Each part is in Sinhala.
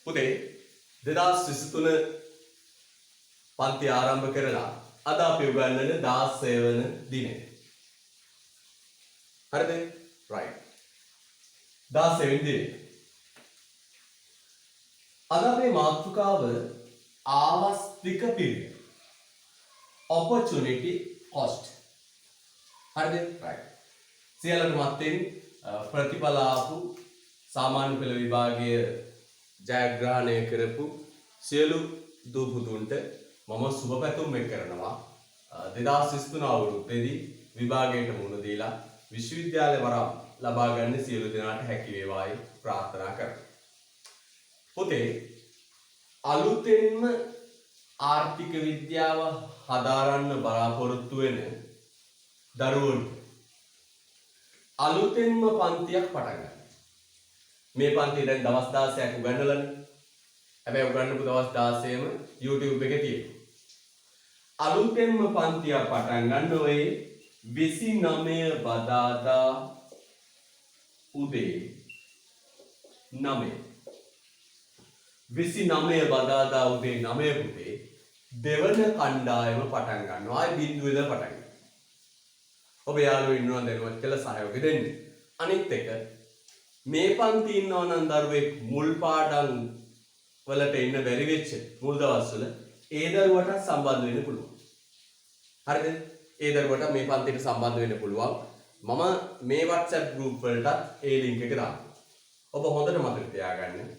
පුතේ 2023 පන්ති ආරම්භ කරලා අද අපි උගන්වන 16 වන දිනේ. හරිද? right. 16 වෙනි දිනේ. අද අපේ මාතෘකාව ආවස්තික පිරිවෙන්. opportunity cost. හරිද? right. සියල්ලට මත්තෙන් ප්‍රතිඵල ආපු සාමාන්‍ය පෙළ විභාගයේ ජයග්‍රහණය කරපු සියලු දූ පුතුන්ට මම සුබ පැතුම් කරනවා 2023 අවුරුද්දේදී විභාගයට මුහුණ දීලා විශ්වවිද්‍යාල වරම් ලබා ගන්න සියලු දෙනාට හැකි වේවායි ප්‍රාර්ථනා කරනවා. පුතේ අලුතෙන්ම ආර්ථික විද්‍යාව හදාරන්න බලාපොරොත්තු වෙන දරුවන්ට අලුතෙන්ම පන්තියක් පටන් ගන්න. මේ පන්තිය දැන් දවස් 16ක් උගන්වලානේ. හැබැයි උගන්වපු දවස් 16ම YouTube එකේ තියෙනවා. අලුතෙන්ම පන්තියක් පටන් ගන්න ඔය 29 බදාදා උදේ 9. 29 බදාදා උදේ 9 පුතේ දෙවන කණ්ඩායම පටන් ගන්නවා. ආයි බිඳුවේ ඉඳලා පටන් ගන්නවා. ඔබ යාළුවෝ ඉන්නවා දැනුවත් කියලා සහයෝගය දෙන්න. අනිත් එක මේ පන්ති ඉන්නව නම් දරුවෙක් මුල් පාඩම් වලට ඉන්න බැරි වෙච්ච මුල් දවස්වල ඒ දරුවට සම්බන්ධ වෙන්න පුළුවන්. හරිද? ඒ දරුවට මේ පන්තියට සම්බන්ධ වෙන්න පුළුවන්. මම මේ WhatsApp group වලටත් ඒ link එක දානවා. ඔබ හොඳට මතක තියාගන්න.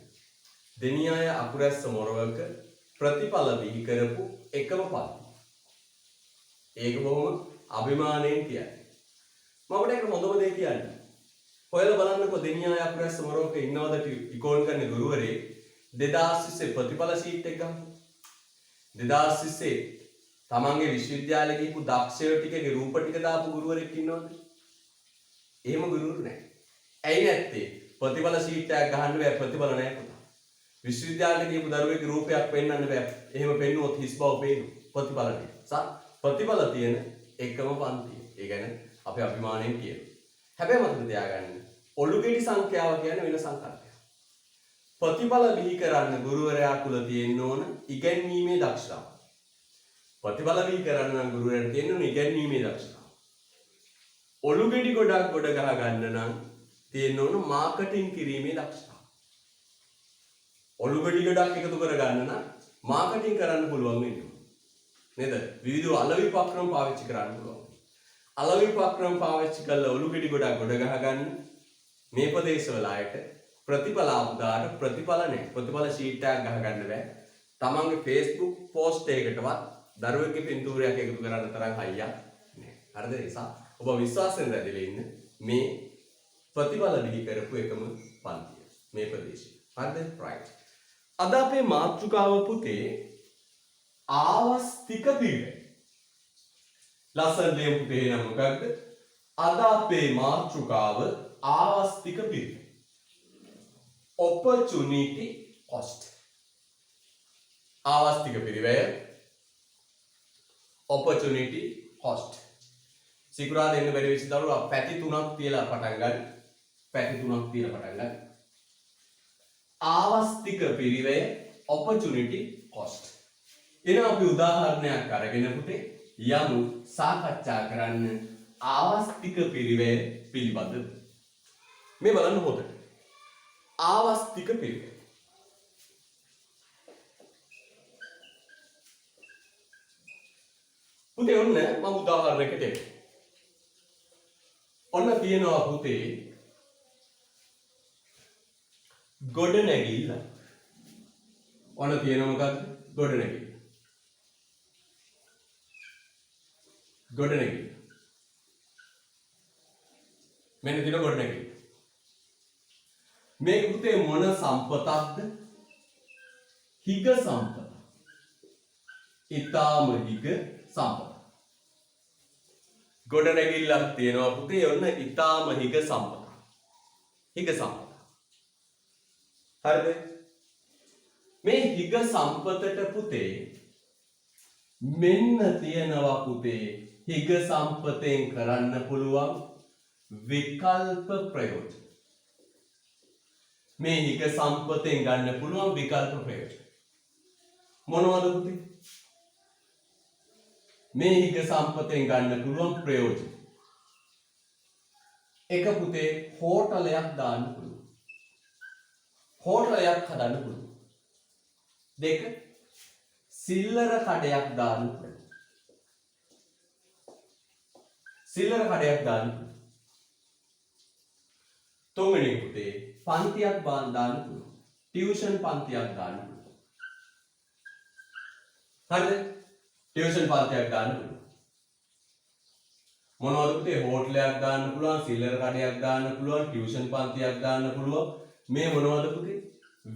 දෙනියාය අකුරැස්ස මොරවක ප්‍රතිඵල බිහි කරපු එකම පන්ති. ඒක බොහොම අභිමාණයෙන් කියන්නේ. මම ඒක හොඳම දේ කියන්නේ. හොයලා බලන්නකෝ දෙනියාය අකුරැස්ස මොරවක ඉන්නවද ඉකෝන් කරන ගුරුවරේ 2020 ප්‍රතිඵල ෂීට් එක ගන්න. 2020 තමන්ගේ විශ්වවිද්‍යාලයේ ගිහපු දක්ෂයෝ ටිකගේ රූප ටික දාපු ගුරුවරෙක් ඉන්නවද? එහෙම ගුරුවරු නැහැ. ඇයි නැත්තේ? ප්‍රතිඵල ෂීට් එකක් ගහන්න බෑ ප්‍රතිඵල නැහැ පුතා. විශ්වවිද්‍යාලයේ ගිහපු දරුවෙක්ගේ රූපයක් පෙන්වන්න බෑ. එහෙම පෙන්නුවොත් හිස් බව පේනවා. ප්‍රතිඵල නැහැ. ප්‍රතිඵල තියෙන එකම පන්තිය. ඒ කියන්නේ අපි අභිමාණයෙන් කියනවා. හැබැයි මතක තියාගන්න ඔලුගෙඩි සංඛ්‍යාව කියන්නේ වෙන සංකල්පයක්. ප්‍රතිඵල බිහි කරන්න ගුරුවරයා තුල තියෙන්න ඕන ඉගැන්වීමේ දක්ෂතාව. ප්‍රතිඵල බිහි කරන්න නම් ගුරුවරයාට තියෙන්න ඕන ඉගැන්වීමේ දක්ෂතාව. ඔලුගෙඩි ගොඩක් ගොඩ ගහ ගන්න නම් තියෙන්න ඕන මාකටිං කිරීමේ දක්ෂතාව. ඔලුගෙඩි ගොඩක් එකතු කර ගන්න නම් මාකටිං කරන්න පුළුවන් වෙනවා. නේද? විවිධ අලවිපක්‍රම පාවිච්චි කරන්න පුළුවන්. අලවිපක්‍රම පාවිච්චි කරලා ඔලුගෙඩි ගොඩක් ගොඩ ගහ ගන්න මේ ප්‍රදේශවල ආයත ප්‍රතිඵල ආදාට ප්‍රතිඵල නැහැ. ප්‍රතිඵල ෂීට් එකක් ගහ ගන්න බෑ. තමන්ගේ Facebook post එකකටවත් දරුවෙක්ගේ පින්තූරයක් එකතු කරන්න තරම් හයියක් නැහැ. හරිද? ඒ නිසා ඔබ විශ්වාසයෙන් රැඳිලා ඉන්න මේ ප්‍රතිඵල බිහි කරපු එකම පන්තිය. මේ ප්‍රදේශය. හරිද? right. අද අපේ මාතෘකාව පුතේ ආවස්තික පිරිවෙන්. ලස්සන දේ පුතේ නම් මොකක්ද? අද අපේ මාතෘකාව ආවස්තික පිරිවෙන්. opportunity cost. ආවස්තික පිරිවෙන් opportunity cost. සිකුරාදා එන්න බැරි වෙච්ච දරුවා පැති තුනක් තියලා පටන් ගන්න. පැති තුනක් තියලා පටන් ගන්න. ආවස්තික පිරිවෙන් opportunity cost. එන අපි උදාහරණයක් අරගෙන පුතේ යමු සාකච්ඡා කරන්න ආවස්තික පිරිවෙන් පිළිබඳව. මේ බලන්න හොඳට. ආවස්තික පිරිවෙන්. පුතේ ඔන්න මම උදාහරණයකට එන්න. ඔන්න තියෙනවා පුතේ ගොඩනැගිල්ල. ඔන්න තියෙනවා මොකක්ද? ගොඩනැගිල්ල. ගොඩනැගිල්ල. මෙන්න තියෙන ගොඩනැගිල්ල. මේක පුතේ මොන සම්පතක්ද? හිග සම්පත. ඊටාම හිග සම්පත. ගොඩනැගිල්ලක් තියෙනවා පුතේ ඔන්න ඊටාම හිග සම්පත. හිග සම්පත. හරිද? මේ හිග සම්පතට පුතේ මෙන්න තියෙනවා පුතේ හිග සම්පතෙන් කරන්න පුළුවන් විකල්ප ප්‍රයෝජන. මේ හිග සම්පතෙන් ගන්න පුළුවන් විකල්ප ප්‍රයෝජන මොනවද පුතේ? මේ හිග සම්පතෙන් ගන්න පුළුවන් ප්‍රයෝජන එක පුතේ හෝටලයක් දාන්න පුළුවන්. හෝටලයක් හදන්න පුළුවන්. දෙක සිල්ලර කඩයක් දාන්න පුළුවන්. සිල්ලර කඩයක් දාන්න පුළුවන්. තුන්වෙනි පුතේ පන්තියක් දාන්න පුළුවන්. ටියුෂන් පන්තියක් දාන්න පුළුවන්. හරිද? ටියුෂන් පන්තියක් දාන්න පුළුවන්. මොනවද පුතේ? හෝටලයක් දාන්න පුළුවන්, සිල්ලර කඩයක් දාන්න පුළුවන්, ටියුෂන් පන්තියක් දාන්න පුළුවන්. මේ මොනවද පුතේ?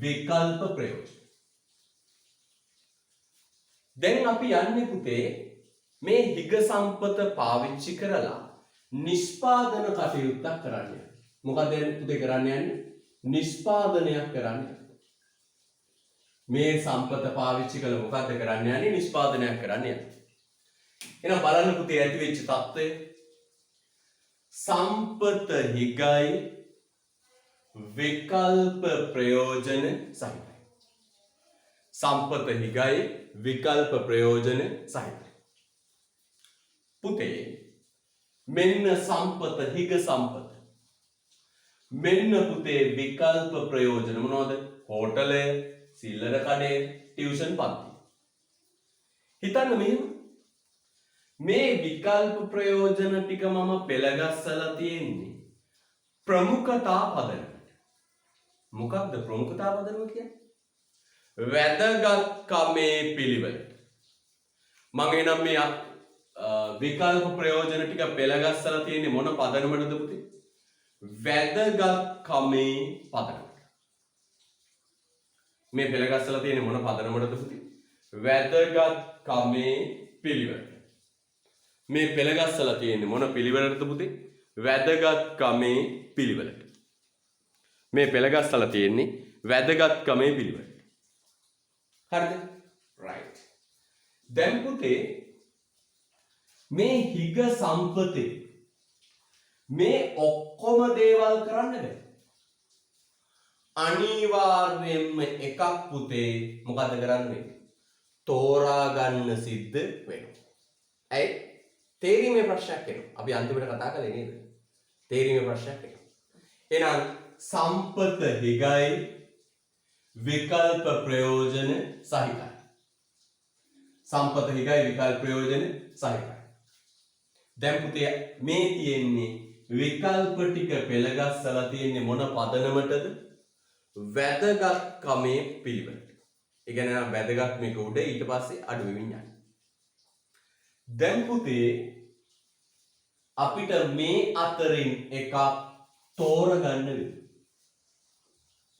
විකල්ප ප්‍රයෝජන. දැන් අපි යන්නේ පුතේ මේ හිග සම්පත පාවිච්චි කරලා නිෂ්පාදන කටයුත්තක් කරන්න. මොකද පුතේ කරන්න යන්නේ? නිෂ්පාදනයක් කරන්න. මේ සම්පත පාවිච්චි කළ මොකද්ද කරන්න යන්නේ? නිෂ්පාදනයක් කරන්න යන්නේ. එහෙනම් බලන්න පුතේ ඇති වෙච්ච தত্ত্বය. සම්පත හිගයි විකල්ප ප්‍රයෝජන සහිතයි. සම්පත හිගයි විකල්ප ප්‍රයෝජන සහිතයි. පුතේ මෙන්න සම්පත හිග සම්පත. මෙන්න පුතේ විකල්ප ප්‍රයෝජන මොනවද? හෝටලය, සිල්ලර කඩේ, ටියුෂන් පන්ති. හිතන්න මෙහෙම. මේ විකල්ප ප්‍රයෝජන ටික මම පෙළගස්සලා තියෙන්නේ ප්‍රමුඛතා පදනමට. මොකක්ද ප්‍රමුඛතා පදනම කියන්නේ? වැදගත්කමේ පිළිවෙලට. මම එනම් මේ විකල්ප ප්‍රයෝජන ටික පෙළගස්සලා තියෙන්නේ මොන පදනමටද පුතේ? වැදගත්කමේ පදනමට. මේ පෙළගස්සලා තියෙන්නේ මොන පදනමටද පුතේ? වැදගත්කමේ පිළිවෙලට. මේ පෙළගස්සලා තියෙන්නේ මොන පිළිවෙලටද පුතේ? වැදගත්කමේ පිළිවෙලට. මේ පෙළගස්සලා තියෙන්නේ වැදගත්කමේ පිළිවෙලට. හරිද? right. දැන් පුතේ මේ හිග සම්පතේ මේ ඔක්කොම දේවල් කරන්න බෑ. අනිවාර්යයෙන්ම එකක් පුතේ මොකද කරන්නේ? තෝරා ගන්න සිද්ධ වෙනවා. ඇයි? තේරීමේ ප්‍රශ්නයක් එනවා. අපි අන්තිමට කතා කළේ නේද? තේරීමේ ප්‍රශ්නයක් එනවා. එහෙනම් සම්පත හිගයි විකල්ප ප්‍රයෝජන සහිතයි. සම්පත හිගයි විකල්ප ප්‍රයෝජන සහිතයි. දැන් පුතේ මේ තියෙන්නේ විකල්ප ටික පෙළගස්සලා තියෙන්නේ මොන පදනමටද? වැදගත්කමේ පිළිවෙලට. ඒ කියන්නේ නම් වැදගත් මේක උඩ ඊට පස්සේ අඩු වෙමින් යනවා. දැන් පුතේ අපිට මේ අතරින් එකක් තෝරගන්න වෙනවා.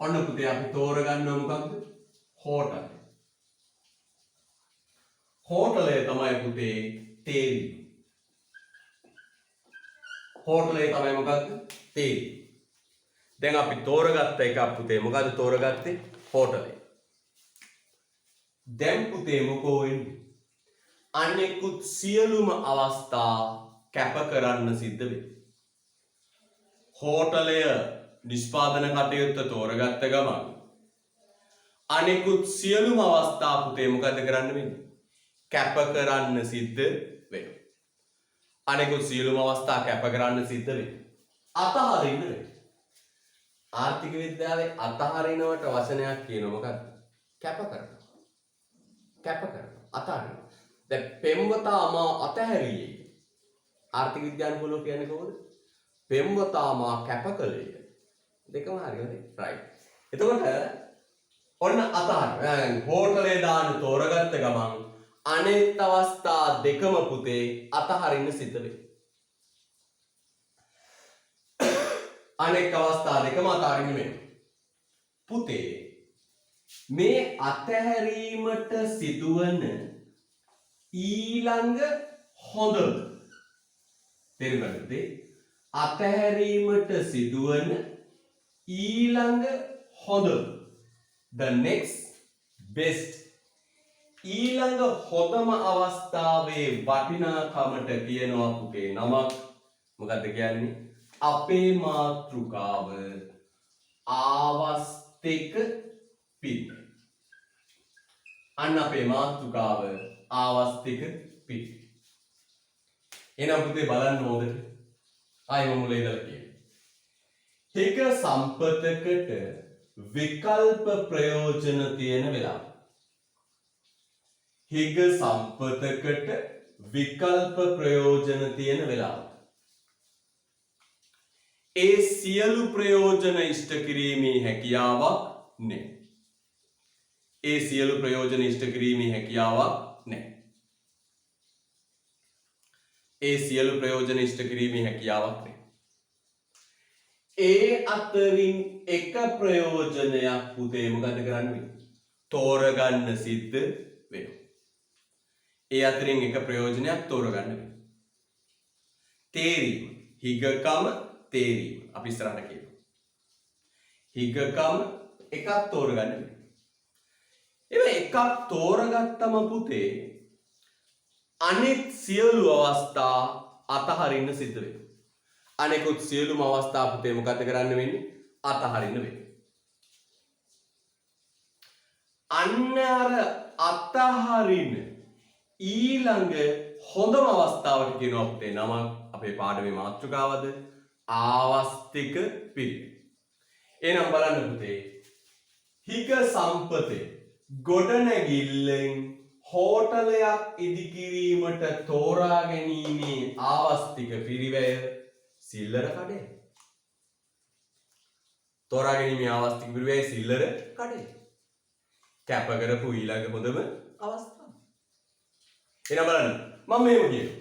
ඔන්න පුතේ අපි තෝරගන්නවා මොකක්ද? හෝටල්. හෝටලය තමයි පුතේ තේරීම. හෝටලය තමයි මොකක්ද? තේරීම. දැන් අපි තෝරගත්ත එකක් පුතේ මොකද්ද තෝරගත්තේ? හෝටලය. දැන් පුතේ මොකෝ වෙන්නේ? අනෙකුත් සියලුම අවස්ථා කැප කරන්න සිද්ධ වෙනවා. හෝටලය නිෂ්පාදන කටයුත්ත තෝරගත්ත ගමන් අනෙකුත් සියලුම අවස්ථා පුතේ මොකද කරන්න වෙන්නේ? කැප කරන්න සිද්ධ වෙනවා. අනෙකුත් සියලුම අවස්ථා කැප කරන්න සිද්ධ වෙනවා. අතහරින්න වෙනවා. ආර්ථික විද්‍යාවේ අතහරිනවට වචනයක් කියනවා මොකක්ද? කැප කරනවා. කැප කරනවා. අතහරිනවා. දැන් පෙම්වතා මා අතහැරියේ. ආර්ථික විද්‍යානුකූලව කියන්නේ කොහොමද? පෙම්වතා මා කැප කළේය. දෙකම හරියනේ. right. එතකොට ඔන්න අතහරින. හෝටලේ දාන්න තෝරගත්ත ගමන් අනෙත් අවස්ථා දෙකම පුතේ අතහරින්න සිද්ධ වෙනවා. අනෙක් අවස්ථා දෙකම අතහරින්න වෙනවා. පුතේ මේ අතහැරීමට සිදුවන ඊළඟ හොඳ තේරුම්ගන්නද? අතහැරීමට සිදුවන ඊළඟ හොඳ the next best ඊළඟ හොඳම අවස්ථාවේ වටිනාකමට කියනවා පුතේ නමක්. මොකද්ද කියන්නේ? අපේ මාතෘකාව ආවස්තික පිරිවෙන්. අන්න අපේ මාතෘකාව ආවස්තික පිරිවෙන්. එහෙනම් පුතේ බලන්න ඕනද? ආයෙ මුල ඉඳලා කියන්න. හිග සම්පතකට විකල්ප ප්‍රයෝජන තියෙන වෙලාව. හිග සම්පතකට විකල්ප ප්‍රයෝජන තියෙන වෙලාව. ඒ සියලු ප්‍රයෝජන ඉෂ්ට කිරීමේ හැකියාවක් නැහැ. ඒ සියලු ප්‍රයෝජන ඉෂ්ට කිරීමේ හැකියාවක් නැහැ. ඒ සියලු ප්‍රයෝජන ඉෂ්ට කිරීමේ හැකියාවක් නැහැ. ඒ අතරින් එක ප්‍රයෝජනයක් පුතේ මොකද කරන්නේ? තෝරගන්න සිද්ධ වෙනවා. ඒ අතරින් එක ප්‍රයෝජනයක් තෝරගන්න වෙනවා. තේරීම, හිගකම තේරීම. අපි ඉස්සරහට කියමු. හිගකම එකක් තෝරගන්න වෙනවා. එකක් තෝරගත්තම පුතේ අනෙක් සියලු අවස්ථා අතහරින්න සිද්ධ වෙනවා. අනෙකුත් සියලුම අවස්ථා පුතේ මොකද කරන්න වෙන්නේ? අතහරින්න වෙනවා. අන්න අර අතහරින ඊළඟ හොඳම අවස්ථාවට කියනවා පුතේ නම අපේ පාඩමේ මාතෘකාවද ආවස්තික පිරිවෙන්. එහෙනම් බලන්න පුතේ හිග සම්පතේ ගොඩනැගිල්ලෙන් හෝටලයක් ඉදිකිරීමට තෝරා ගැනීමේ ආවස්තික පිරිවැය සිල්ලර කඩය. තෝරා ගැනීමේ ආවස්තික පිරිවැය සිල්ලර කඩය. කැප කරපු ඊළඟ හොඳම අවස්ථාව. එහෙනම් බලන්න මම මේව කියනවා.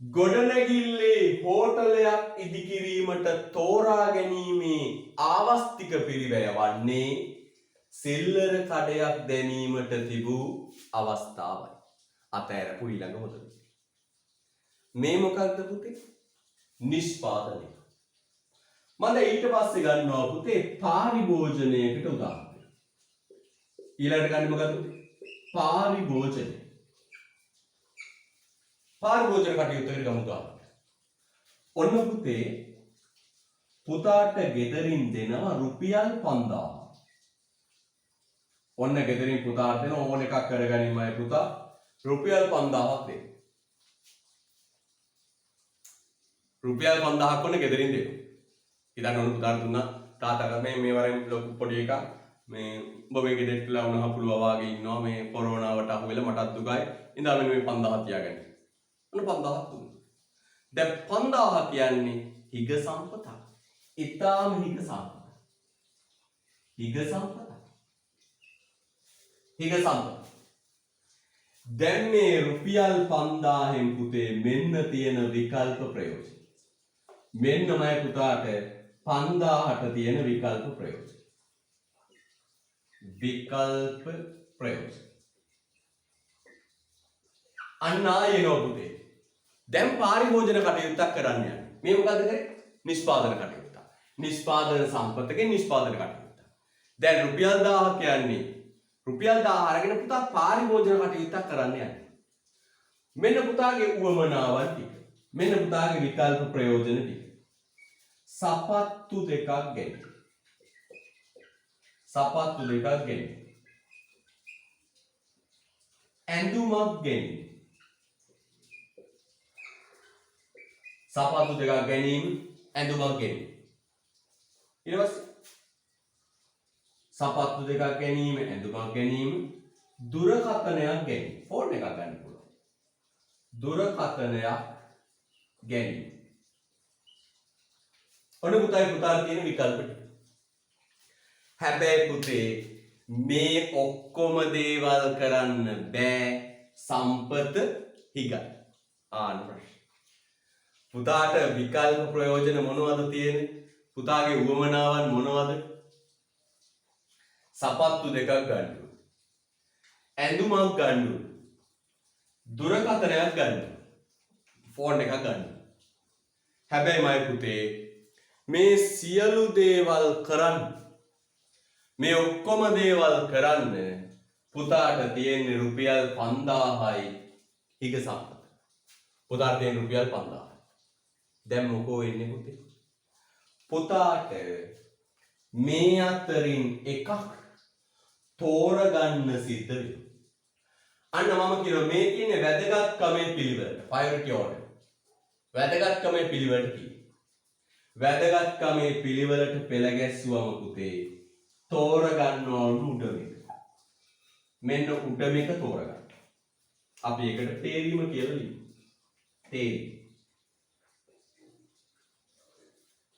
ගොඩනැගිල්ලේ හෝටලයක් ඉදිකිරීමට තෝරා ගැනීමේ ආවස්තික පිරිවැය වන්නේ සිල්ලර කඩයක් දැමීමට තිබූ අවස්ථාවයි. අතෑරපු ඊළඟ හොඳම. මේ මොකක්ද පුතේ? නිෂ්පාදනය. මම ඊට පස්සේ ගන්නවා පුතේ පාරිභෝජනයකට උදාහරණයක්. ඊළඟට ගන්න මොකද්ද පුතේ? පාරිභෝජනය. පාරිභෝජන කටයුත්තකට ගමු උදාහරණයක්. ඔන්න පුතේ පුතාට ගෙදරින් දෙනවා රුපියල් 5000. ඔන්න ගෙදරින් පුතාට දෙන ඕන එකක් කරගනින්නයි පුතා රුපියල් 5000ක් දෙන්න. රුපියල් 5000ක් ඔන්න ගෙදරින් දෙනවා. ඉතින් ඔන්න පුතාට දුන්නා තාත්තා මේ වරෙන් ලොකු පොඩි එකක් මේ ඔබ මේ ගෙදරට ලවුනහ පුළුවා වාගේ ඉන්නවා මේ කොරෝනාවට අහු වෙලා මටත් දුකයි. ඉඳලා මෙන්න මේ 5000ක් තියාගන්න. ඔන්න 5000ක් දුන්නා. දැන් 5000 කියන්නේ හිග සම්පතක්. ඊටාම හිග සම්පතක්. හිග සම්පතක්. හිග සම්පත. දැන් මේ රුපියල් 5000න් පුතේ මෙන්න තියෙන විකල්ප ප්‍රයෝජන. මෙන්නමයි පුතාට 5000ට තියෙන විකල්ප ප්‍රයෝජන. විකල්ප ප්‍රයෝජන. අන්න ආයෙනෝ පුතේ. දැන් පාරිභෝජන කටයුත්තක් කරන්න යන්නේ. මේ මොකද කරේ? නිෂ්පාදන කටයුත්ත. නිෂ්පාදන සම්පතකේ නිෂ්පාදන කටයුත්ත. දැන් රුපියල් 1000 කියන්නේ රුපියල් 1000 අරගෙන පුතා පාරිභෝජන කටයුත්තක් කරන්න යන්නේ. මෙන්න පුතාගේ උවමනාවන් ටික. මෙන්න පුතාගේ විකල්ප ප්‍රයෝජන ටික. සපත්තු දෙකක් ගැනීම. සපත්තු දෙකක් ගැනීම. ඇඳුමක් ගැනීම. සපත්තු දෙකක් ගැනීම, ඇඳුමක් ගැනීම. ඊට පස්සේ සපත්තු දෙකක් ගැනීම, ඇඳුමක් ගැනීම, දුරකථනයක් ගැනීම. ෆෝන් එකක් ගන්න පුළුවන්. දුරකථනයක් ගැනීම. ඔන්න පුතාට තියෙන විකල්ප ටික. හැබැයි පුතේ මේ ඔක්කොම දේවල් කරන්න බෑ සම්පත හිගයි. ආන්න ප්‍රශ්න. පුතාට විකල්ප ප්‍රයෝජන මොනවද තියෙන්නේ? පුතාගේ උවමනාවන් මොනවද? සපත්තු දෙකක් ගන්න. ඇඳුමක් ගන්න. දුරකථනයක් ගන්න. ෆෝන් එකක් ගන්න. හැබැයි මයි පුතේ මේ සියලු දේවල් කරන්න මේ ඔක්කොම දේවල් කරන්න පුතාට තියෙන්නේ රුපියල් 5000යි හිග සම්පත. පුතාට තියෙන රුපියල් 5000. දැන් මොකෝ වෙන්නේ පුතේ? පුතාට මේ අතරින් එකක් තෝරගන්න සිද්ධ වෙනවා. අන්න මම කියනවා මේ තියෙන වැදගත්කමේ පිළිවෙලට priority order. වැදගත්කමේ පිළිවෙලට තියෙන්නේ. වැදගත්කමේ පිළිවෙලට පෙළ ගැස්සුවම පුතේ තෝරගන්නවලු උඩ මේක. මෙන්න උඩ මේක තෝරගන්න. අපි ඒකට තේරීම කියලා ලියමු. තේරීම.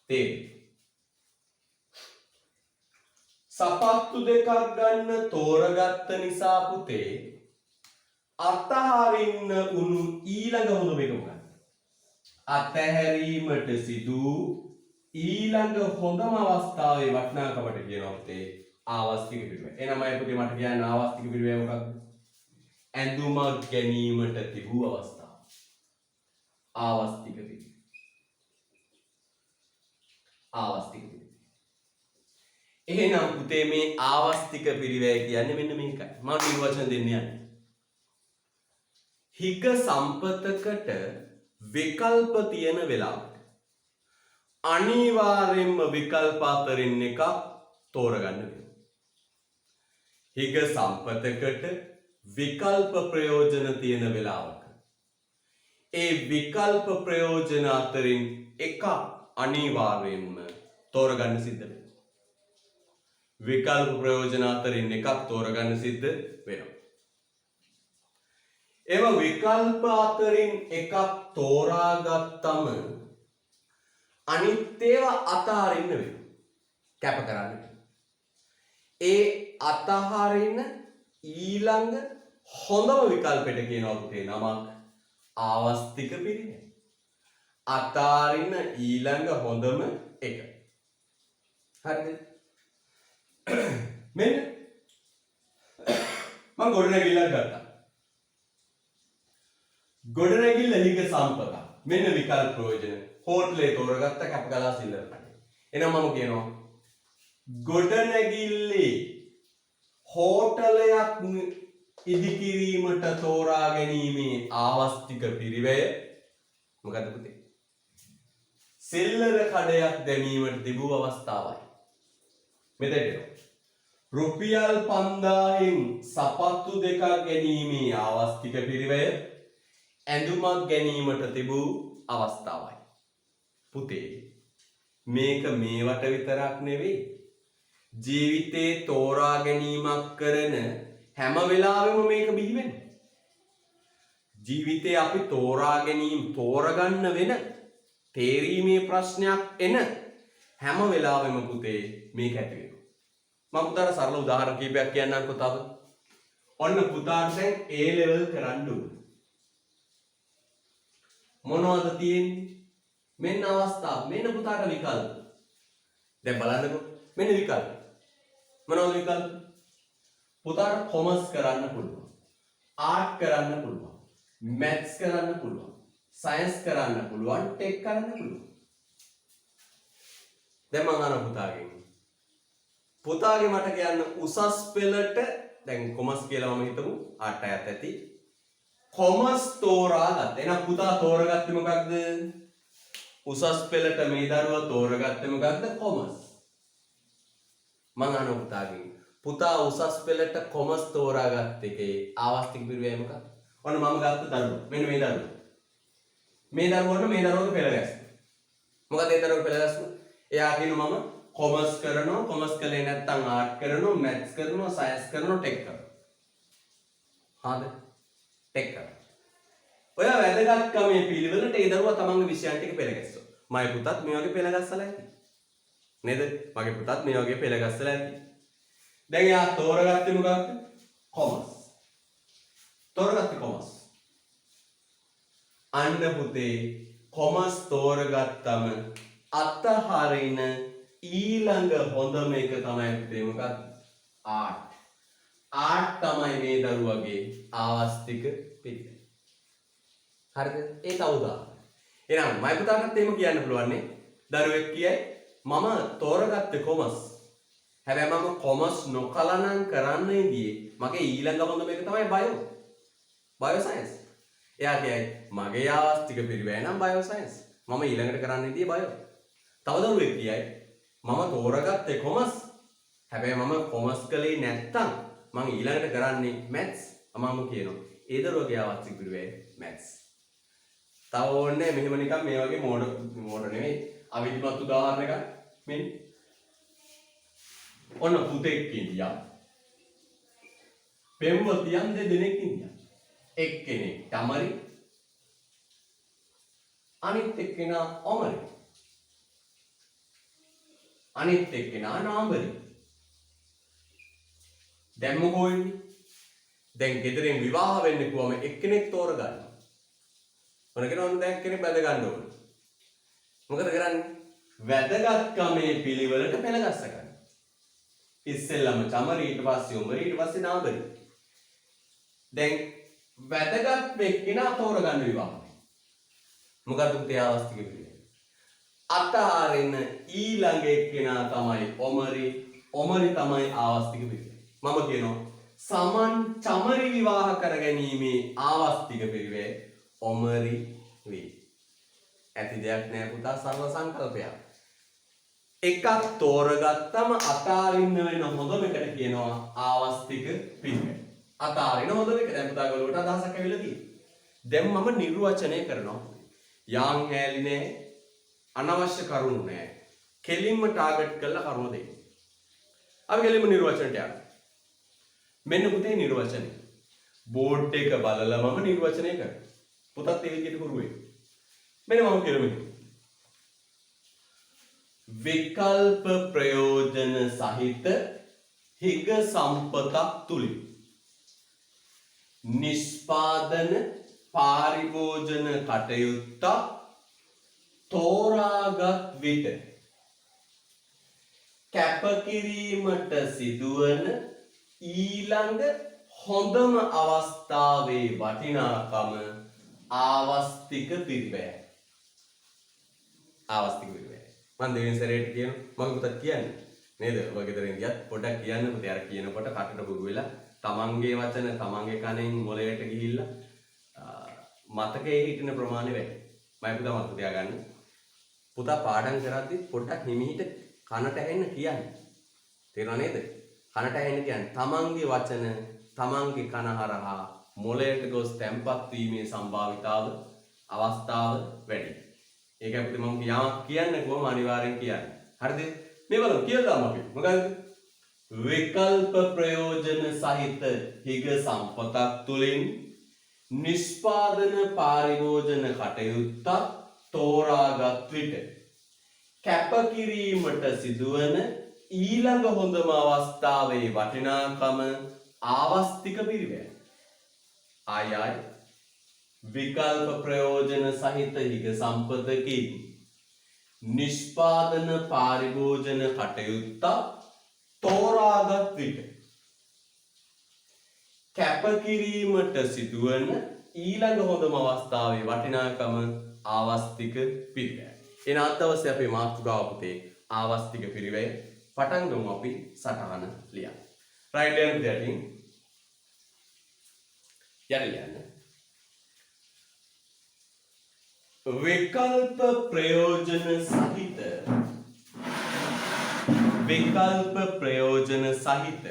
තේරීම. සපත්තු දෙකක් ගන්න තෝරගත්ත නිසා පුතේ අතහරින්න උණු ඊළඟ හොඳ මේක මොකක්ද? අතහැරීමට සිදු ඊළඟ හොඳම අවස්ථාවේ වටිනාකමට කියනවා පුතේ ආවස්තික පිරිවැය. එහෙනම් අය පුතේ මට කියන්න ආවස්තික පිරිවැය මොකක්ද? ඇඳුමක් ගැනීමට තිබූ අවස්ථාව. ආවස්තික පිරිවැය. ආවස්තික පිරිවැය. එහෙනම් පුතේ මේ ආවස්තික පිරිවැය කියන්නේ මෙන්න මේකයි. මම නිර්වචන දෙන්න යන්නේ. හිග සම්පතකට විකල්ප තියෙන වෙලාවට අනිවාර්යෙන්ම විකල්ප අතරින් එකක් තෝරගන්න වෙනවා. හිග සම්පතකට විකල්ප ප්‍රයෝජන තියෙන වෙලාවක ඒ විකල්ප ප්‍රයෝජන අතරින් එකක් අනිවාර්යෙන්ම තෝරගන්න සිද්ධ වෙනවා. විකල්ප ප්‍රයෝජන අතරින් එකක් තෝරගන්න සිද්ධ වෙනවා. එම විකල්ප අතරින් එකක් තෝරාගත්තම අනිත් ඒවා අතහරින්න වෙනවා. කැප කරන්න. ඒ අතහරින ඊළඟ හොඳම විකල්පෙට කියනවා පුතේ නමක් ආවස්තික පිරිවැය. අතහරින ඊළඟ හොඳම එක. හරිද? මෙන්න මම ගොඩනැගිල්ලක් ගත්තා. ගොඩනැගිල්ල හිග සම්පත. මෙන්න විකල්ප ප්‍රයෝජන. හෝටලේ තෝරගත්ත කැප කළා සිල්ලර කඩේ. එහෙනම් මම කියනවා ගොඩනැගිල්ලේ හෝටලයක් ඉදිකිරීමට තෝරා ගැනීමේ ආවස්තික පිරිවැය මොකද්ද පුතේ? සිල්ලර කඩයක් දැමීමට තිබූ අවස්ථාවයි. මෙතෙන්ට රුපියල් 5000න් සපත්තු දෙකක් ගැනීමේ ආවස්තික පිරිවැය ඇඳුමක් ගැනීමට තිබූ අවස්ථාවයි. පුතේ මේක මේවට විතරක් නෙවෙයි ජීවිතේ තෝරා ගැනීමක් කරන හැම වෙලාවෙම මේක බිහි වෙන්නේ. ජීවිතේ අපි තෝරා ගැනීම තෝරගන්න වෙන තේරීමේ ප්‍රශ්නයක් එන හැම වෙලාවෙම පුතේ මේක ඇති වෙනවා. මම පුතාට සරල උදාහරණ කීපයක් කියන්නම්කො තව. ඔන්න පුතාට දැන් A level කරන්න ඕන. මොනවද තියෙන්නේ? මෙන්න අවස්ථාව. මෙන්න පුතාට විකල්ප. දැන් බලන්නකො. මෙන්න විකල්ප. මොනවද විකල්ප? පුතාට කොමර්ස් කරන්න පුළුවන්. ආර්ට් කරන්න පුළුවන්. මැත්ස් කරන්න පුළුවන්. සයන්ස් කරන්න පුළුවන්. ටෙක් කරන්න පුළුවන්. දැන් මම අහන පුතාගෙන් පුතාගේ මට කියන්න උසස් පෙළට දැන් කොමර්ස් කියලා මම හිතමු ආර්ට් අයත් ඇති කොමර්ස් තෝරාගත්ත. එහෙනම් පුතා තෝරගත්තේ මොකක්ද? උසස් පෙළට මේ දරුවා තෝරගත්තේ මොකක්ද? කොමර්ස්. මම අහන පුතාගෙන් පුතා උසස් පෙළට කොමර්ස් තෝරාගත්ත එකේ ආවස්තික පිරිවැය මොකක්ද? ඔන්න මම ගත්ත දරුවා. මෙන්න මේ දරුවා. මේ දරුවාට මේ දරුවාගේ පෙළ ගැස්ම. මොකද ඒ දරුවාගේ පෙළ ගැස්ම? එයා කියනවා මම කොමර්ස් කරනවා, කොමර්ස් කළේ නැත්නම් ආර්ට් කරනවා, මැත්ස් කරනවා, සයන්ස් කරනවා, ටෙක් කරනවා. හරිද? ටෙක් කරනවා. ඔය වැදගත්කමේ පිළිවෙලට ඒ දරුවා තමන්ගේ විෂයන් ටික පෙළ ගැස්සුවා. මගේ පුතත් මේ වගේ පෙළ ගැස්සලා ඇති. නේද? මගේ පුතත් මේ වගේ පෙළ ගැස්සලා ඇති. දැන් එයා තෝරගත්තේ මොකක්ද? කොමර්ස්. තෝරගත්තේ කොමර්ස්. අන්න පුතේ කොමර්ස් තෝරගත්තම අතහරින ඊළඟ හොඳම එක තමයි පුතේ මොකක්ද? ආර්ට්. ආර්ට් තමයි මේ දරුවගේ ආවස්තික පිරිවැය. හරිද? ඒක උදාහරණ. එහෙනම් මයි පුතාටත් එහෙම කියන්න පුළුවන් නේ. දරුවෙක් කියයි මම තෝරගත්තේ කොමර්ස්. හැබැයි මම කොමර්ස් නොකලනම් කරන්න ඉදී මගේ ඊළඟ හොඳම එක තමයි බයෝ. Bio science. එයා කියයි මගේ ආවස්තික පිරිවැය නම් බයෝ සයන්ස්. මම ඊළඟට කරන්න ඉදී බයෝ. තව දරුවෙක් කියයි මම තෝරගත්තේ කොමස්. හැබැයි මම කොමස් කළේ නැත්තම් මම ඊළඟට කරන්නේ මැත්ස්. මම කියනවා ඒ දරුවගේ ආවස්තික පිරිවේ මැත්ස්. තව ඕනේ මෙහෙම නිකන් මේ වගේ මෝඩ නෙවෙයි අවිධිමත් උදාහරණයක් මෙන්න. ඔන්න පුතෙක් ඉන්දියා. පෙම්වතියන් දෙදෙනෙක් ඉන්දියා. එක්කෙනෙක් තමරි අනිත් එක්කෙනා ඔමරි. අනිත් එක්කෙනා නාඹරි. දැන් මොකෝ වෙන්නේ? දැන් ගෙදරින් විවාහ වෙන්න කිව්වම එක්කෙනෙක් තෝරගන්න. මොන කෙනාද දැන් කෙනෙක් බැඳ ගන්න ඕන. මොකද කරන්නේ? වැදගත්කමේ පිළිවෙලට පෙළගස්ස ගන්න. ඉස්සෙල්ලම චමරි ඊට පස්සේ උඹරි ඊට පස්සේ නාඹරි. දැන් වැදගත් එක්කෙනා තෝරගන්න විවාහය. මොකද පුතේ ආවස්තික පිළිවෙල. අතාරින ඊළඟ එක්කෙනා තමයි ඔමරි. ඔමරි තමයි ආවස්තික පිළිවෙල. මම කියනවා සමන් චමරි විවාහ කරගැනීමේ ආවස්තික පිළිවෙල ඔමරි වේ. ඇති දෙයක් නෑ පුතා සර්ව සංකල්පයක්. එකක් තෝරගත්තම අතාරින්න වෙන හොඳම එකට කියනවා ආවස්තික පිළිවෙල. අතාරින හොඳම එක දැන් පුතා ගලුවට අදහසක් ඇවිල්ලා තියෙනවා. දැන් මම නිර්වචනය කරනවා. යාන් හැලි නෑ අනවශ්‍ය කරුණු නෑ. කෙලින්ම ටාගට් කරලා කරුණු දෙන්න. අපි කෙලින්ම නිර්වචනයට යනවා. මෙන්න පුතේ නිර්වචනය. බෝඩ් එක බලලා මම නිර්වචනය කරනවා. පුතත් ඒ විදිහට කරු වෙයි. මෙන්න මම කියනවා. විකල්ප ප්‍රයෝජන සහිත හිග සම්පතක් තුලින් නිෂ්පාදන පාරිභෝජන කටයුත්ත තෝරාගත් විට කැපකිරීමට සිදුවන ඊළඟ හොඳම අවස්ථාවේ වටිනාකම ආවස්තික පිරිවැය. ආවස්තික පිරිවැය. මම දෙවෙනි සැරේට කියනවා මම පුතත් කියන්නේ නේද? ඔය ගෙදරින් ගියත් පොඩ්ඩක් කියන්න පුතේ අර කියනකොට කටට බුදු වෙලා තමන්ගේ වචන තමන්ගේ කනෙන් මොළයට ගිහිල්ලා මතකයේ හිටින ප්‍රමාණය වැඩි. මම පුතා මතක තියාගන්න. පුතා පාඩම් කරද්දි පොඩ්ඩක් හිමීට කනට ඇහෙන්න කියන්නේ. තේරුණා නේද? කනට ඇහෙන්න කියන්නේ තමන්ගේ වචන තමන්ගේ කන හරහා මොළයට ගොස් තැම්පත් වීමේ සම්භාවිතාව අවස්ථාව වැඩි. ඒකයි පුතේ මම කියන්න කොහොම අනිවාර්යෙන් කියන්නේ. හරිද? මේ බලමු කියලා දාමු අපි. මොකද්ද? විකල්ප ප්‍රයෝජන සහිත හිග සම්පතක් තුලින් නිෂ්පාදන පාරිභෝජන කටයුත්ත තෝරාගත් විට කැපකිරීමට සිදුවන ඊළඟ හොඳම අවස්ථාවේ වටිනාකම ආවස්තික පිරිවැය. ආයයි විකල්ප ප්‍රයෝජන සහිත හිග සම්පතකින් නිෂ්පාදන පාරිභෝජන කටයුත්ත තෝරාගත් විට කැපකිරීමට සිදුවන ඊළඟ හොඳම අවස්ථාවේ වටිනාකම ආවස්තික පිරිවැය. එන අත්දවසේ අපේ මාතෘකාව පුතේ ආවස්තික පිරිවැය. පටන් ගමු අපි සටහන ලියන්න. right hand setting යන්න. විකල්ප ප්‍රයෝජන සහිත විකල්ප ප්‍රයෝජන සහිත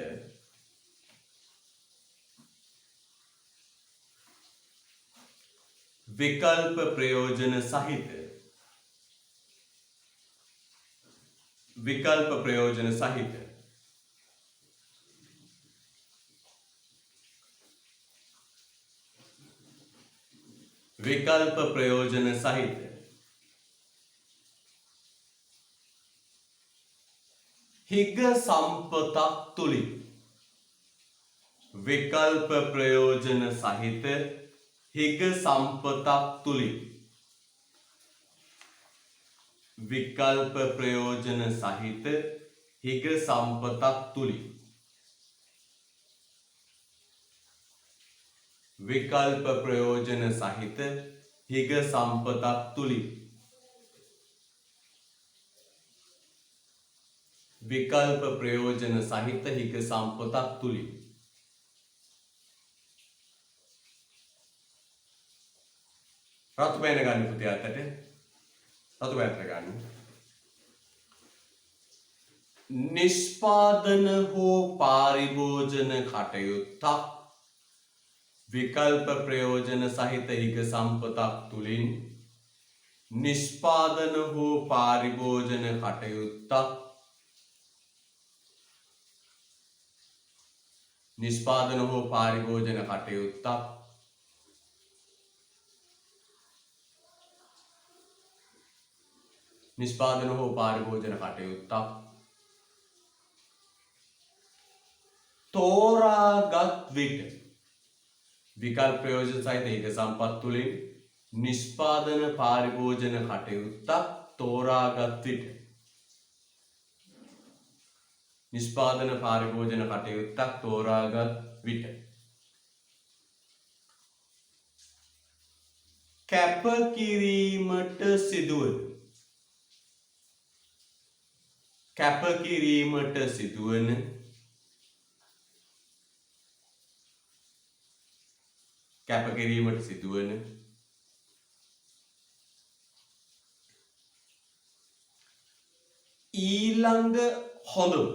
विकल्प प्रयोजन सहित विकल्प प्रयोजन सहित विकल्प प्रयोजन सहित हिग संपतක් තුලින් विकल्प प्रयोजन सहित हिग संपतක් තුලින් विकल्प प्रयोजन सहित हिग संपतක් තුලින් विकल्प प्रयोजन सहित हिग संपतක් තුලින් विकल्प प्रयोजन सहित हिग संपतක් තුලින් රතු පෑන ගන්න පුතේ අතට රතු පැත්ත ගන්න නිෂ්පාදන හෝ පාරිභෝජන කටයුත්තක් විකල්ප ප්‍රයෝජන සහිත හිග සම්පතක් තුළින් නිෂ්පාදන හෝ පාරිභෝජන කටයුත්තක් නිෂ්පාදන හෝ පාරිභෝජන කටයුත්තක් නිෂ්පාදන හෝ පාරිභෝජන කටයුත්තක් තෝරාගත් විට විකල්ප ප්‍රයෝජන සහිත හිග සම්පත් තුළින් නිෂ්පාදන පාරිභෝජන කටයුත්තක් තෝරාගත් විට නිෂ්පාදන පාරිභෝජන කටයුත්තක් තෝරාගත් විට කැපකිරීමට සිදුවන කැපකිරීමට සිදුවන කැපකිරීමට සිදුවන ඊළඟ හොඳම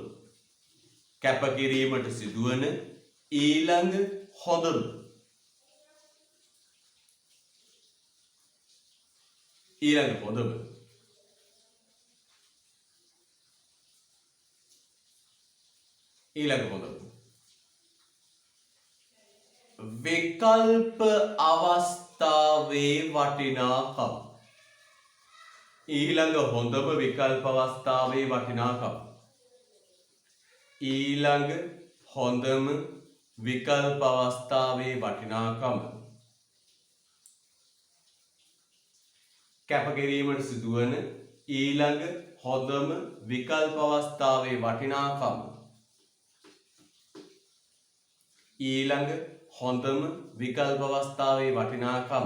කැපකිරීමට සිදුවන ඊළඟ හොඳම ඊළඟ හොඳම ඊළඟ හොඳම විකල්ප අවස්ථාවේ වටිනාකම ඊළඟ හොඳම විකල්ප අවස්ථාවේ වටිනාකම ඊළඟ හොඳම විකල්ප අවස්ථාවේ වටිනාකම කැපකිරීමට සිදුවන ඊළඟ හොඳම විකල්ප අවස්ථාවේ වටිනාකම ඊළඟ හොඳම විකල්ප අවස්ථාවේ වටිනාකම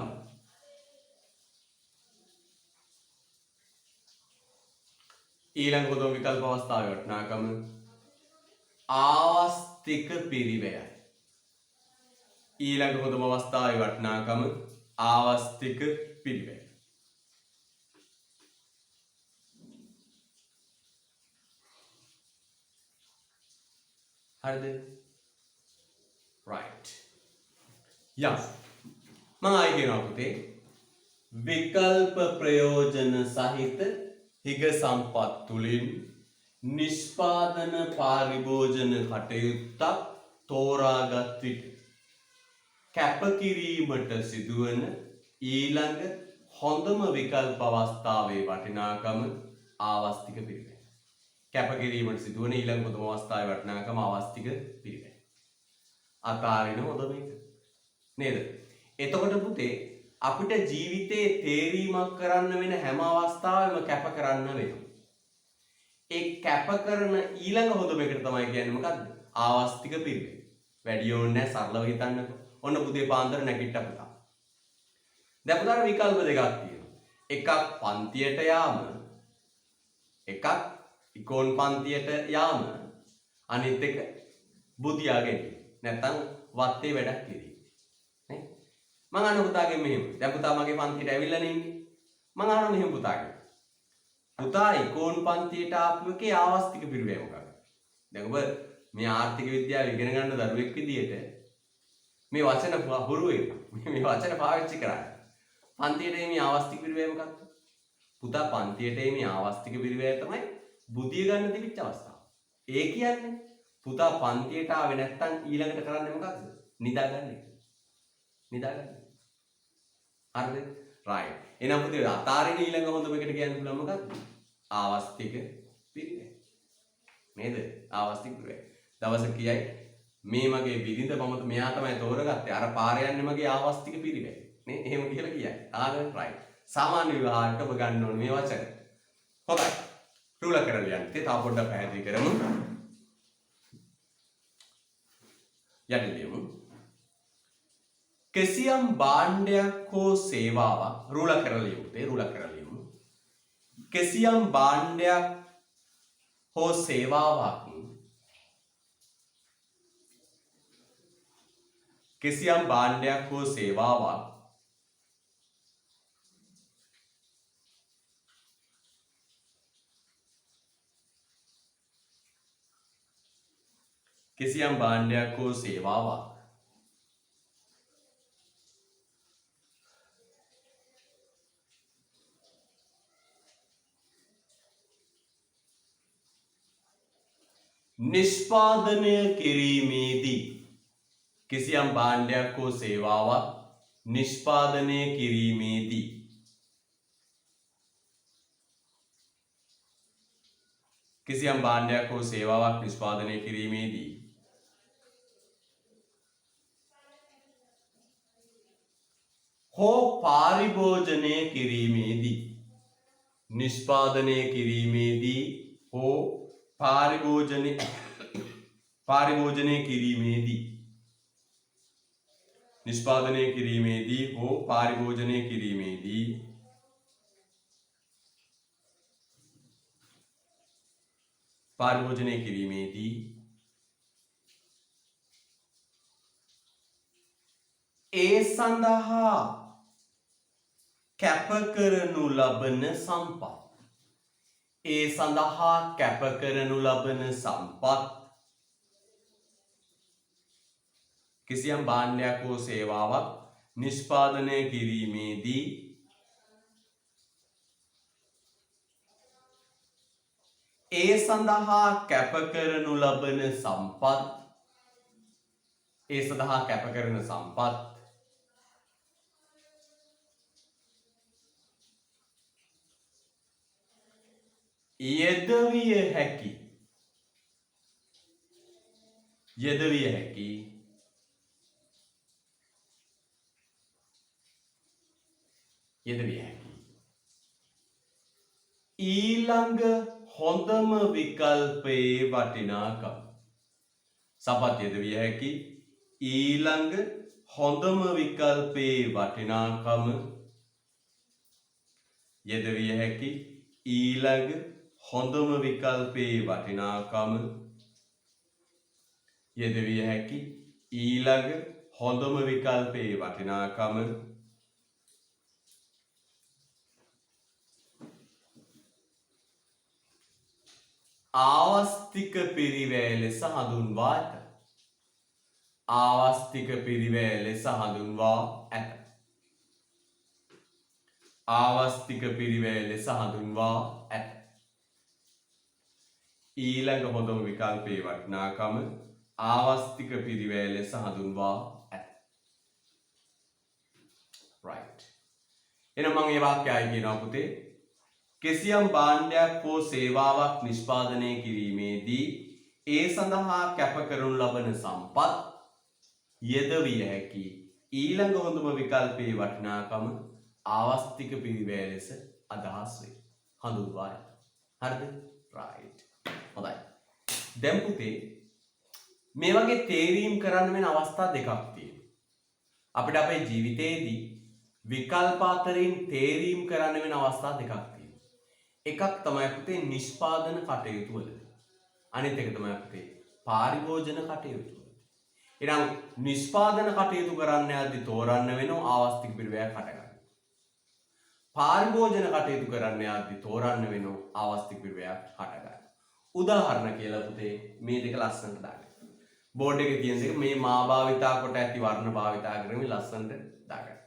ඊළඟ හොඳම විකල්ප අවස්ථාවේ වටිනාකම ආවස්තික පිරිවැයයි ඊළඟ හොඳම අවස්ථාවේ වටිනාකම ආවස්තික පිරිවැය හරිද right yes මම ආයි කියනවා පුතේ විකල්ප ප්‍රයෝජන සහිත හිග සම්පත් තුළින් නිෂ්පාදන පාරිභෝජන කටයුත්තක් තෝරාගත් විට කැපකිරීමට සිදුවන ඊළඟ හොඳම විකල්ප අවස්ථාවේ වටිනාකම ආවස්තික පිරිවැය කැපකිරීමට සිදුවන ඊළඟ හොඳම අවස්ථාවේ වටිනාකම ආවස්තික පිරිවැය අතාරින හොඳ මේක නේද එතකොට පුතේ අපිට ජීවිතේ තේරීමක් කරන්න වෙන හැම අවස්ථාවෙම කැප කරන්න වෙනවා ඒ කැප කරන ඊළඟ හොඳම එකට තමයි කියන්නේ මොකද්ද ආවස්තික පිරිවැය වැඩි ඕනේ නැහැ සරලව හිතන්නකෝ ඔන්න පුතේ පාන්දර නැගිට්ටා පුතා දැන් පුතාට විකල්ප දෙකක් තියෙනවා එකක් පන්තියට යාම එකක් ඉකෝන් පන්තියට යාම අනිත් එක බුදියා ගැනීම නැත්තම් වත්තේ වැඩක් කිරීම නේ මම අහන පුතාගෙන් මෙහෙම දැන් පුතා මගේ පන්තියට ඇවිල්ලා ඉන්නේ මම අහන මෙහෙම පුතාගෙන් පුතා ඉකෝන් පන්තියට ආපු එකේ ආවස්තික පිරිවැය මොකක්ද දැන් ඔබ මේ ආර්ථික විද්‍යාව ඉගෙන ගන්න දරුවෙක් විදියට මේ වචන හුරු වෙනවා මේ වචන පාවිච්චි කරන්නේ පන්තියට මේ ආවස්තික පිරිවැය මොකක්ද පුතා පන්තියට මේ ආවස්තික පිරිවැය තමයි බුදිය ගන්න තිබිච්ච අවස්ථාව ඒ කියන්නේ පුතා පන්තියට ආවේ නැත්තම් ඊළඟට කරන්නේ මොකක්ද නිදාගන්න එක නිදාගන්න හරිද right එහෙනම් පුතේ අතාරින ඊළඟ හොඳම එකට කියන්න පුළුවන් මොකක්ද ආවස්තික පිරිවැය නේද ආවස්තික පිරිවැය දවසක කියයි මේ මගේ බිරිඳ මම මෙයා තමයි තෝරගත්තේ අර පාර යන්නේ මගේ ආවස්තික පිරිවැය නේ එහෙම කියලා කියයි ආගෙන right සාමාන්‍ය විවාහයට ඔබ ගන්න ඕනේ මේ වචන හොඳයි රූල කරලා යන්න තව පොඩ්ඩක් පැහැදිලි කරමු යටිදෙමු කෙසියම් භාණ්ඩයක් හෝ සේවාවක් රූල කරලා ලියමු කෙසියම් භාණ්ඩයක් හෝ සේවාවක් කිසියම් භාණ්ඩයක් හෝ සේවාවක් කිසියම් භාණ්ඩයක් හෝ සේවාවක් නිෂ්පාදනය කිරීමේදී කිසියම් භාණ්ඩයක් හෝ සේවාවක් නිෂ්පාදනය කිරීමේදී කිසියම් භාණ්ඩයක් හෝ සේවාවක් නිෂ්පාදනය කිරීමේදී හෝ පාරිභෝජනය කිරීමේදී නිෂ්පාදනය කිරීමේදී හෝ පාරිභෝජනය කිරීමේදී නිෂ්පාදනය කිරීමේදී හෝ පාරිභෝජනය කිරීමේදී පාරිභෝජනය කිරීමේදී ඒ සඳහා කැප කරනු ලබන සම්පත් ඒ සඳහා කැප කරනු ලබන සම්පත් කිසියම් භාණ්ඩයක් හෝ සේවාවක් නිෂ්පාදනය කිරීමේදී ඒ සඳහා කැප කරනු ලබන සම්පත් ඒ සඳහා කැප කරන සම්පත් යෙදවිය හැකි ඊළඟ හොඳම විකල්පයේ වටිනාකම සපත් යෙදවිය හැකි ඊළඟ හොඳම විකල්පයේ වටිනාකම යෙදවිය හැකි ඊළඟ හොඳම විකල්පයේ වටිනාකම යෙදවිය හැකි ඊළඟ හොඳම විකල්පයේ වටිනාකම ආවස්තික පිරිවැය ලෙස හඳුන්වා ඇත. ආවස්තික පිරිවැය ලෙස හඳුන්වා ඇත. ආවස්තික පිරිවැය ලෙස හඳුන්වා ඇත. ඊළඟ හොඳම විකල්පයේ වටිනාකම ආවස්තික පිරිවැය ලෙස හඳුන්වා ඇත. right. එහෙනම් මම මේ වාක්‍යය කියනවා පුතේ. කිසියම් භාණ්ඩයක් හෝ සේවාවක් නිෂ්පාදනය කිරීමේදී ඒ සඳහා කැප කරනු ලබන සම්පත් යෙදවිය හැකි ඊළඟ හොඳම විකල්පයේ වටිනාකම ආවස්තික පිරිවැය ලෙස අදහස් වේ. හඳුන්වා ඇත. හරිද? right. හොඳයි. දැන් පුතේ මේ වගේ තේරීම් කරන්න වෙන අවස්ථා දෙකක් තියෙනවා. අපිට අපේ ජීවිතයේදී විකල්ප අතරින් තේරීම් කරන්න වෙන අවස්ථා දෙකක් තියෙනවා. එකක් තමයි පුතේ නිෂ්පාදන කටයුතු වලදී. අනිත් එක තමයි පුතේ පාරිභෝජන කටයුතු වලදී. එහෙනම් නිෂ්පාදන කටයුතු කරන්න යද්දී තෝරන්න වෙනවා ආවස්තික පිරිවැයක් හටගන්න. පාරිභෝජන කටයුතු කරන්න යද්දී තෝරන්න වෙනවා ආවස්තික පිරිවැයක් හටගන්න. උදාහරණ කියලා පුතේ මේ දෙක ලස්සනට දාගන්න. බෝඩ් එකේ තියෙන එක මේ මා භාවිතා කොට ඇති වර්ණ භාවිතා කරමින් ලස්සනට දාගන්න.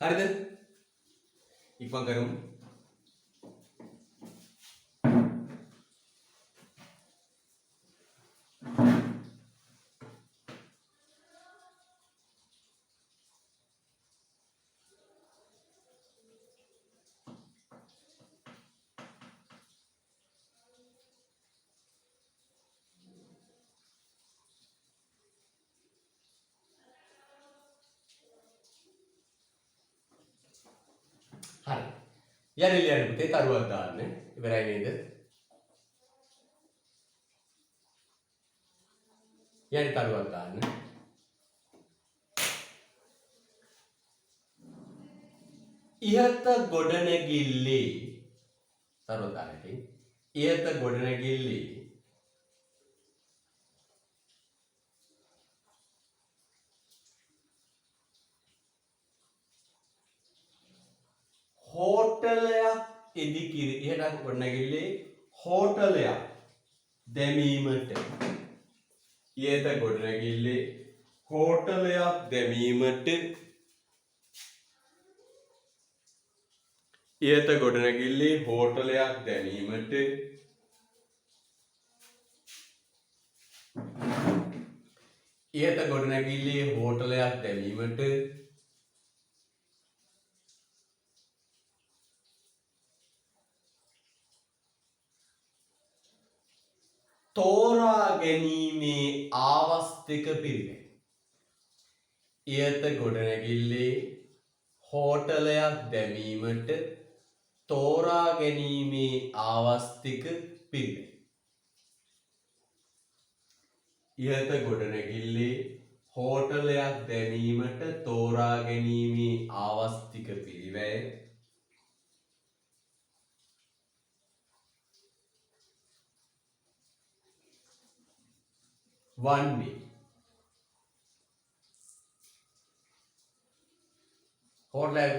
හරිද? ඉක්මන් කරමු. හරි. යන්න පුතේ තරුවක් දාන්න. ඉවරයි නේද? යන්න තරුවක් දාන්න. ඉහත ගොඩනැගිල්ලේ තරුව දාන්නට. ඉහත ගොඩනැගිල්ලේ හෝටලයක් ඉදිකිරි ඉහත ගොඩනැගිල්ලේ හෝටලයක් දැමීමට ඉහත ගොඩනැගිල්ලේ හෝටලයක් දැමීමට ඉහත ගොඩනැගිල්ලේ හෝටලයක් දැමීමට ඉහත ගොඩනැගිල්ලේ හෝටලයක් දැමීමට තෝරා ගැනීමේ ආවස්තික පිරිවෙන්. ඉහත ගොඩනැගිල්ලේ හෝටලයක් දැමීමට තෝරා ගැනීමේ ආවස්තික පිරිවෙන්. ඉහත ගොඩනැගිල්ලේ හෝටලයක් දැමීමට තෝරා ගැනීමේ ආවස්තික පිරිවෙන් වන්නේ හෝටලයක්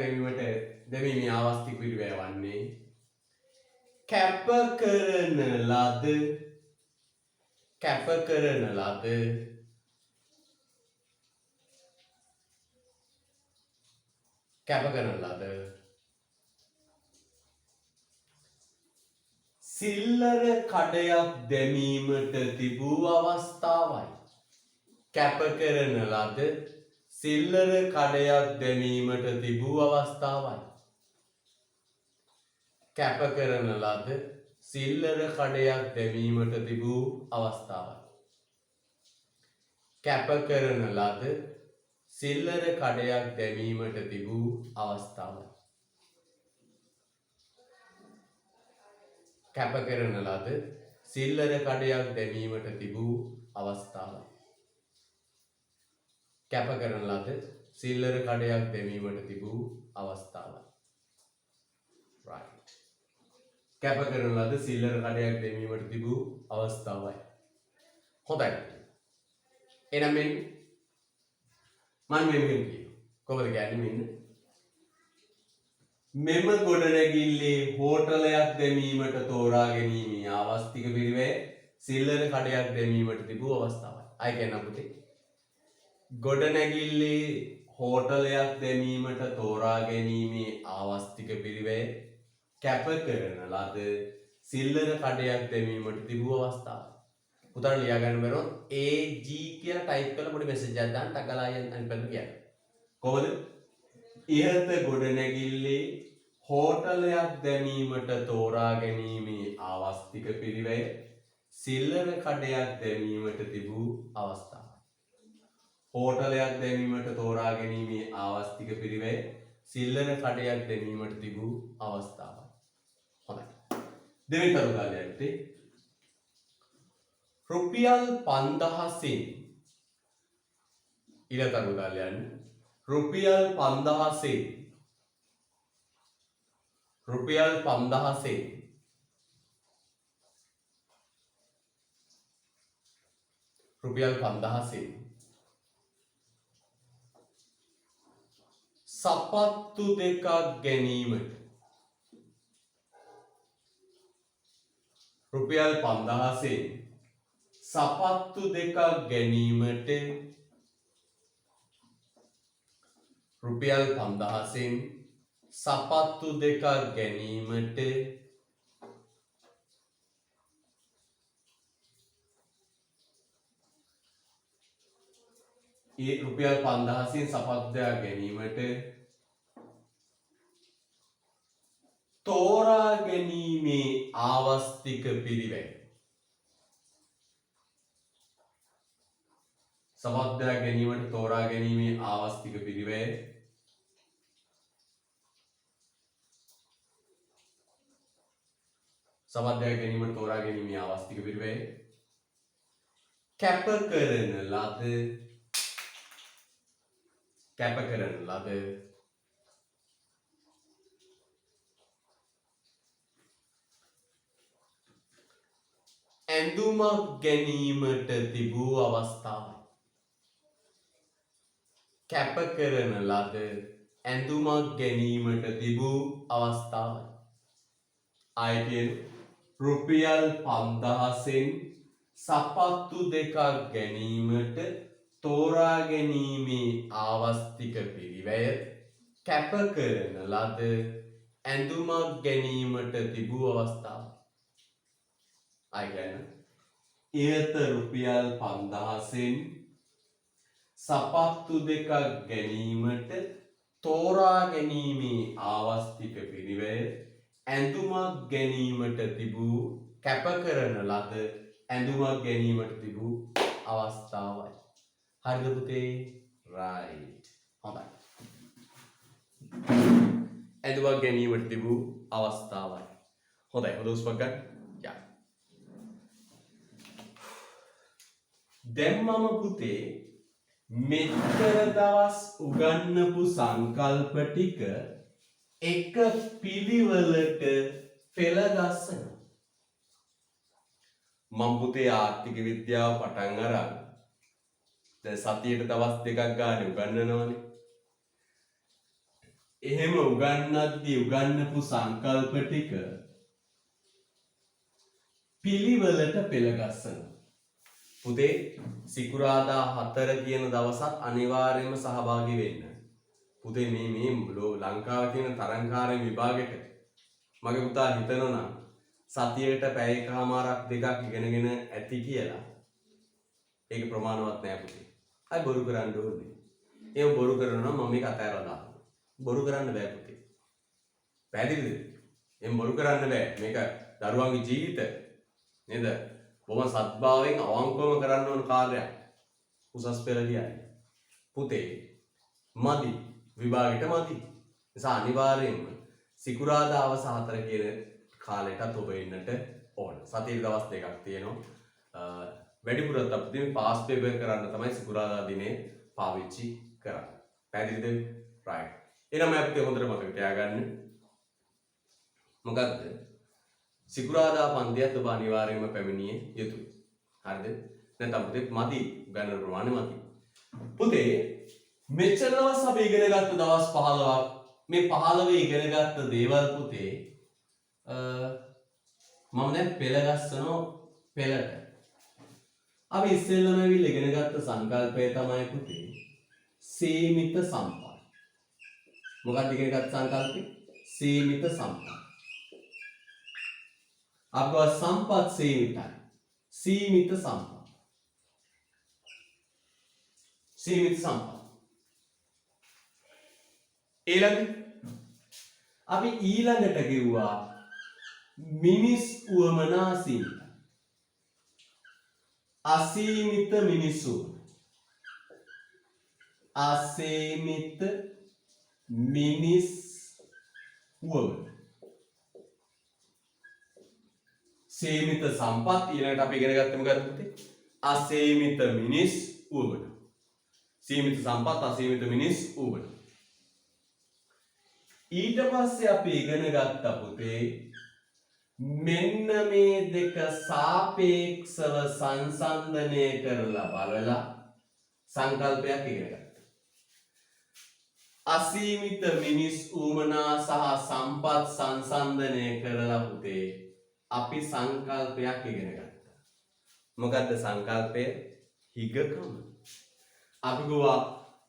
දැමීමේ ආවස්තික පිරිවෙන් වන්නේ කැප කරන ලද සිල්ලර කඩයක් දැමීමට තිබූ අවස්ථාවයි. කැප කරන ලද සිල්ලර කඩයක් දැමීමට තිබූ අවස්ථාවයි. කැප කරන ලද සිල්ලර කඩයක් දැමීමට තිබූ අවස්ථාවයි. කැප කරන ලද සිල්ලර කඩයක් දැමීමට තිබූ අවස්ථාවයි. කැප කරන ලද සිල්ලර කඩයක් දැමීමට තිබූ අවස්ථාවයි. කැප කරන ලද සිල්ලර කඩයක් දැමීමට තිබූ අවස්ථාවයි. right. කැප කරන ලද සිල්ලර කඩයක් දැමීමට තිබූ අවස්ථාවයි. හොඳයි. එහෙනම් මම මෙහෙම කියනවා. කොහොමද කියන්නේ මෙන්න මෙම ගොඩනැගිල්ලේ හෝටලයක් දැමීමට තෝරා ගැනීමේ ආවස්තික පිරිවෙන් සිල්ලර කඩයක් දැමීමට තිබූ අවස්ථාවයි. අය කියන්න පුතේ. ගොඩනැගිල්ලේ හෝටලයක් දැමීමට තෝරා ගැනීමේ ආවස්තික පිරිවෙන් කැප කරන ලද සිල්ලර කඩයක් දැමීමට තිබූ අවස්ථාවයි. පුතාට ලියා ගන්න බැරුවොත් AG කියලා ටයිප් කරලා පොඩි මෙසේජ් එකක් දාන්න ටගලා අනිත් පැත්තට කියන්න. කොහොමද? ඉහත ගොඩනැගිල්ලේ හෝටලයක් දැමීමට තෝරා ගැනීමේ ආවස්තික පිරිවෙන් සිල්ලර කඩයක් දැමීමට තිබූ අවස්ථාවයි. හෝටලයක් දැමීමට තෝරා ගැනීමේ ආවස්තික පිරිවෙන් සිල්ලර කඩයක් දැමීමට තිබූ අවස්ථාවයි. හොඳයි. දෙවෙනි තරුගාලයට රුපියල් 5000න් ඊළඟ තරුගාලයන් රුපියල් 5000න් රුපියල් 5000න් රුපියල් 5000න් සපත්තු දෙකක් ගැනීමට රුපියල් 5000න් සපත්තු දෙකක් ගැනීමට රුපියල් 5000න් සපත්තු දෙකක් ගැනීමට රුපියල් 5000න් සපත්තු දෙකක් ගැනීමට තෝරා ගැනීමේ ආවස්තික පිරිවැය. සපත්තු දෙකක් ගැනීමට තෝරා ගැනීමේ ආවස්තික පිරිවැය සපත්තු දෙකක් ගැනීමට තෝරා ගැනීමේ ආවස්තික පිරිවැය කැප කරන ලද ඇඳුමක් ගැනීමට තිබූ අවස්ථාවයි. කැප කරන ලද ඇඳුමක් ගැනීමට තිබූ අවස්ථාවයි. ආයතන රුපියල් 5000න් සපත්තු දෙකක් ගැනීමට තෝරා ගැනීමේ ආවස්තික පිරිවැය කැප කරන ලද ඇඳුමක් ගැනීමට තිබූ අවස්ථාව. ආයතන ඉහත රුපියල් 5000න් සපත්තු දෙකක් ගැනීමට තෝරා ගැනීමේ ආවස්තික පිරිවැය ඇඳුමක් ගැනීමට තිබූ කැප කරන ලද ඇඳුමක් ගැනීමට තිබූ අවස්ථාවයි. හරිද පුතේ? රයිට්. හොඳයි. ඇඳුමක් ගැනීමට තිබූ අවස්ථාවයි. හොඳයි. හොඳ උස්පක් ගන්න. යා. දැන් මම පුතේ මෙච්චර දවස් උගන්වපු සංකල්ප ටික එක පිළිවෙලට පෙළ ගස්සනවා. මම පුතේ ආර්ථික විද්‍යාව පටන් අරන් දැන් සතියට දවස් දෙකක් ගානේ උගන්වනවානේ. එහෙම උගන්වද්දී උගන්වපු සංකල්ප ටික පිළිවෙලට පෙළ ගස්සනවා. පුතේ සිකුරාදා 4 කියන දවසත් අනිවාර්යයෙන්ම සහභාගී වෙන්න. පුතේ මේ ලංකාවේ තියෙන තරංකාරී විභාගෙට මගේ පුතා හිතනවා නම් සතියේට පැය එකමාරක් දෙකක් ඉගෙනගෙන ඇති කියලා. ඒක ප්‍රමාණවත් නෑ පුතේ. අය බොරු කරන්න ඕනේ. ඒ බොරු කරනවා මම මේක අතහැරලා දානවා. බොරු කරන්න බෑ පුතේ. පැහැදිලිද? එම් බොරු කරන්න බෑ. මේක දරුවන්ගේ ජීවිත නේද? බොහොම සත්භාවයෙන් අවංකවම කරන්න ඕන කාර්යයක්. උසස් පෙළ කියන්නේ. පුතේ මදි විභාගෙට මදි. නිසා අනිවාර්යයෙන්ම සිකුරාදා හවස 4 කියන කාලයටත් ඔබ එන්නට ඕන. සතියේ දවස් දෙකක් තියෙනවා. වැඩිපුරත් අපි මේ පාස් පේපර් කරන්න තමයි සිකුරාදා දිනේ පාවිච්චි කරන්නේ. පැහැදිලිද? රයිට්. එහෙනම් අපිට හොඳට මතක තියාගන්න. මොකද්ද? සිකුරාදා පන්තියත් ඔබ අනිවාර්යයෙන්ම පැමිණිය යුතුයි. හරිද? නැත්නම් පුතේ මදි ගණන ප්‍රමාණය මදි. පුතේ මෙච්චර දවස් අපි ඉගෙන ගත්ත දවස් 15ක් මේ 15 ඉගෙන ගත්ත දේවල් පුතේ මම දැන් පෙළ ගස්සනවා පෙළට. අපි ඉස්සෙල්ලම ඇවිල්ලා ඉගෙන ගත්ත සංකල්පය තමයි පුතේ සීමිත සම්පත්. මොකක්ද ඉගෙන ගත්ත සංකල්පය? සීමිත සම්පත්. අපේ සම්පත් සීමිතයි. සීමිත සම්පත්. සීමිත සම්පත්. අපි ඊළඟට කිව්වා මිනිස් උවමනා සීමිතයි. අසීමිත මිනිසු. අසීමිත මිනිස් උවමන. සීමිත සම්පත් ඊළඟට අපි ඉගෙන ගත්තේ මොකද්ද පුතේ? අසීමිත මිනිස් උවමන. සීමිත සම්පත් අසීමිත මිනිස් උවමන. ඊට පස්සේ අපි ඉගෙන ගත්ත පුතේ මෙන්න මේ දෙක සාපේක්ෂව සංසන්දනය කරලා බලලා සංකල්පයක් ඉගෙන ගත්තා. අසීමිත මිනිස් උවමනා සහ සම්පත් සංසන්දනය කරලා පුතේ අපි සංකල්පයක් ඉගෙන ගත්තා. මොකද්ද සංකල්පය? හිගකම. අපි ගුවා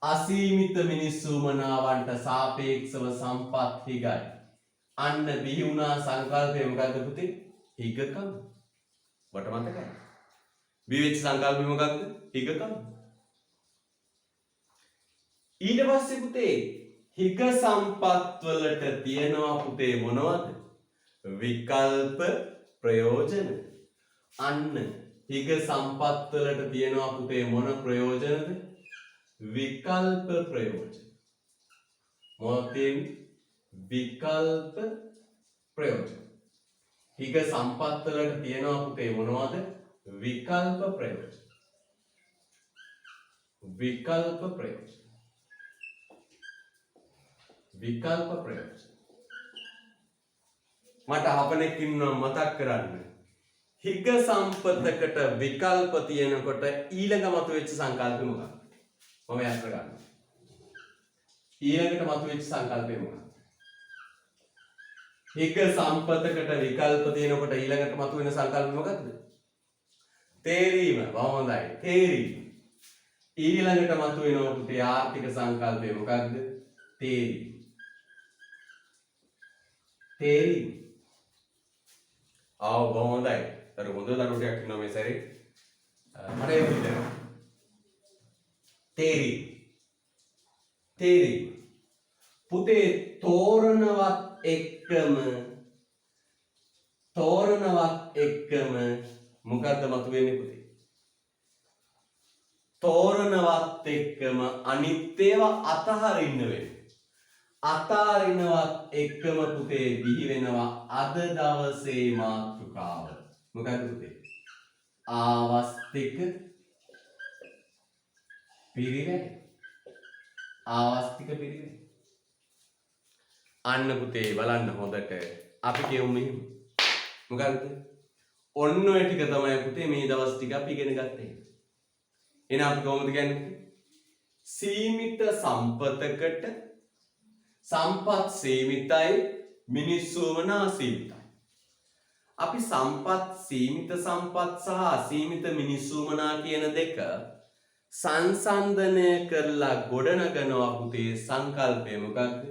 අසීමිත මිනිස්සුමනාවන්ට සාපේක්ෂව සම්පත් හිගයි. අන්න බිහි වුණා සංකල්පය මොකද්ද පුතේ? හිගකම. වට මතකයි. විවිධ සංකල්පය මොකක්ද? හිගකම. ඊට පස්සේ පුතේ හිග සම්පත් වලට තියෙනවා පුතේ මොනවද? විකල්ප ප්‍රයෝජන. අන්න හිග සම්පත් වලට තියෙනවා පුතේ මොන ප්‍රයෝජනද? විකල්ප ප්‍රයෝජන. මොකක්ද? විකල්ප ප්‍රයෝජන. හිග සම්පත් වලට තියෙනවා පුතේ මොනවද? විකල්ප ප්‍රයෝජන. විකල්ප ප්‍රයෝජන. විකල්ප ප්‍රයෝජන. මට අපනෙක් ඉන්නවා මතක් කරන්න. හිග සම්පතකට විකල්ප තියෙනකොට ඊළඟ මතුවෙච්ච සංකල්පය මොකක්ද? මම යාත් කරගන්න. ඊළඟට මතුවෙච්ච සංකල්පය මොකක්ද? හිග සම්පතකට විකල්ප තියෙනකොට ඊළඟට මතුවෙන සංකල්පය මොකක්ද? තේරීම. හොඳයි. තේරීම. ඊළඟට මතුවෙනවා පුතේ ආර්ථික සංකල්පය මොකක්ද? තේරීම. තේරීම. ආව හොඳයි. අර හොඳ දරුවෝ ටිකක් ඉන්නවා මේ සැරේ. මට ඒක හිතෙනවා. තේරීම. තේරීම. පුතේ තෝරනවත් එක්කම මොකද්ද මතුවෙන්නේ පුතේ? තෝරනවත් එක්කම අනිත් ඒවා අතහරින්න වෙනවා. අතාරිනවත් එක්කම පුතේ බිහි වෙනවා අද දවසේ මාතෘකාව. මොකක්ද පුතේ? ආවස්තික පිරිවැය. ආවස්තික පිරිවැය. අන්න පුතේ බලන්න හොඳට අපි කියමු මෙහෙම. මොකක්ද? ඔන්න ඔය ටික තමයි පුතේ මේ දවස් ටික අපි ඉගෙන ගත්තේ. එහෙනම් අපි කොහොමද කියන්නේ? සීමිත සම්පතකට සම්පත් සීමිතයි මිනිස්සුම නාසීමිතයි. අපි සම්පත් සීමිත සම්පත් සහ අසීමිත මිනිස්සුමනා කියන දෙක සංසන්දනය කරලා ගොඩනගනවා පුතේ සංකල්පය මොකක්ද?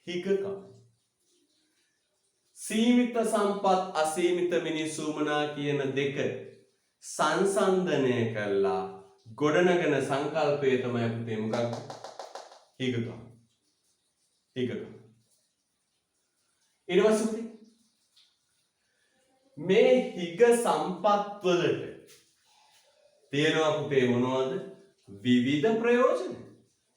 හිගකම. සීමිත සම්පත් අසීමිත මිනිස්සුමනා කියන දෙක සංසන්දනය කරලා ගොඩනගන සංකල්පය තමයි පුතේ මොකක්ද? හිගකම. හිගකම. ඊට පස්සේ මේ හිග සම්පත් වලට තියෙනවා පුතේ මොනවද? විවිධ ප්‍රයෝජන.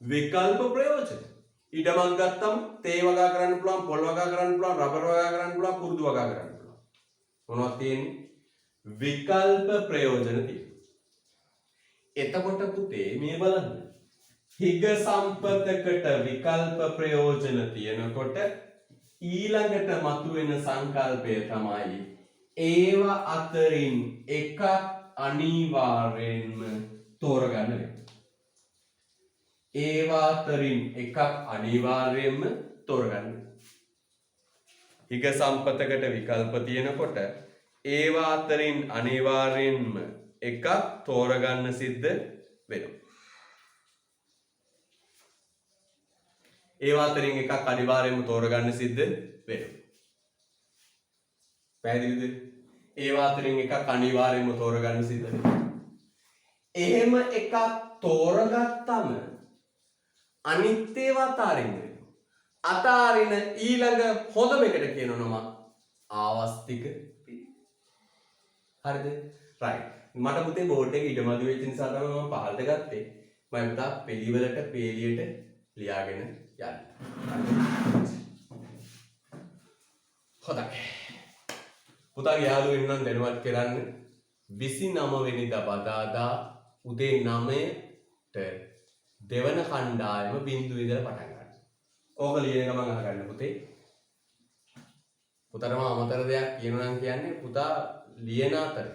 විකල්ප ප්‍රයෝජන. ඉඩමක් ගත්තම තේ වගා කරන්න පුළුවන්, පොල් වගා කරන්න පුළුවන්, රබර් වගා කරන්න පුළුවන්, කුරුදු වගා කරන්න පුළුවන්. මොනවද තියෙන්නේ? විකල්ප ප්‍රයෝජන තියෙනවා. එතකොට පුතේ මේ බලන්න. හිග සම්පතකට විකල්ප ප්‍රයෝජන තියෙනකොට ඊළඟට මතුවෙන සංකල්පය තමයි ඒවා අතරින් එකක් අනිවාර්යෙන්ම තෝරගන්න වෙනවා. ඒවා අතරින් එකක් අනිවාර්යෙන්ම තෝරගන්න. හිග සම්පතකට විකල්ප තියෙනකොට ඒවා අතරින් අනිවාර්යෙන්ම එකක් තෝරගන්න සිද්ධ වෙනවා. ඒවා අතරින් එකක් අනිවාර්යෙන්ම තෝරගන්න සිද්ධ වෙනවා. පැහැදිලිද? ඒවා අතරින් එකක් අනිවාර්යෙන්ම තෝරගන්න සිද්ධ වෙනවා. එහෙම එකක් තෝරගත්තම අනිත් ඒවා අතාරින්න වෙනවා. අතාරින ඊළඟ හොඳම එකට කියනවා නම ආවස්තික පිරිවැය. හරිද? රයිට්. මට පුතේ බෝඩ් එකේ ඉඩමදි වෙච්ච නිසා තමයි මම පහළට ගත්තේ. මම පුතා පිළිවෙලට පේලියට ලියාගෙන යන්න. හොඳයි. පුතාගේ යාළුවෝ ඉන්නම් දැනුවත් කරන්න 29 වෙනිදා බදාදා උදේ 9ට දෙවන කණ්ඩායම බිඳුව ඉඳලා පටන් ගන්නවා. ඕක ලියන ගමන් අහගන්න පුතේ. පුතාටම අමතර දෙයක් කියනවා නම් කියන්නේ පුතා ලියන අතර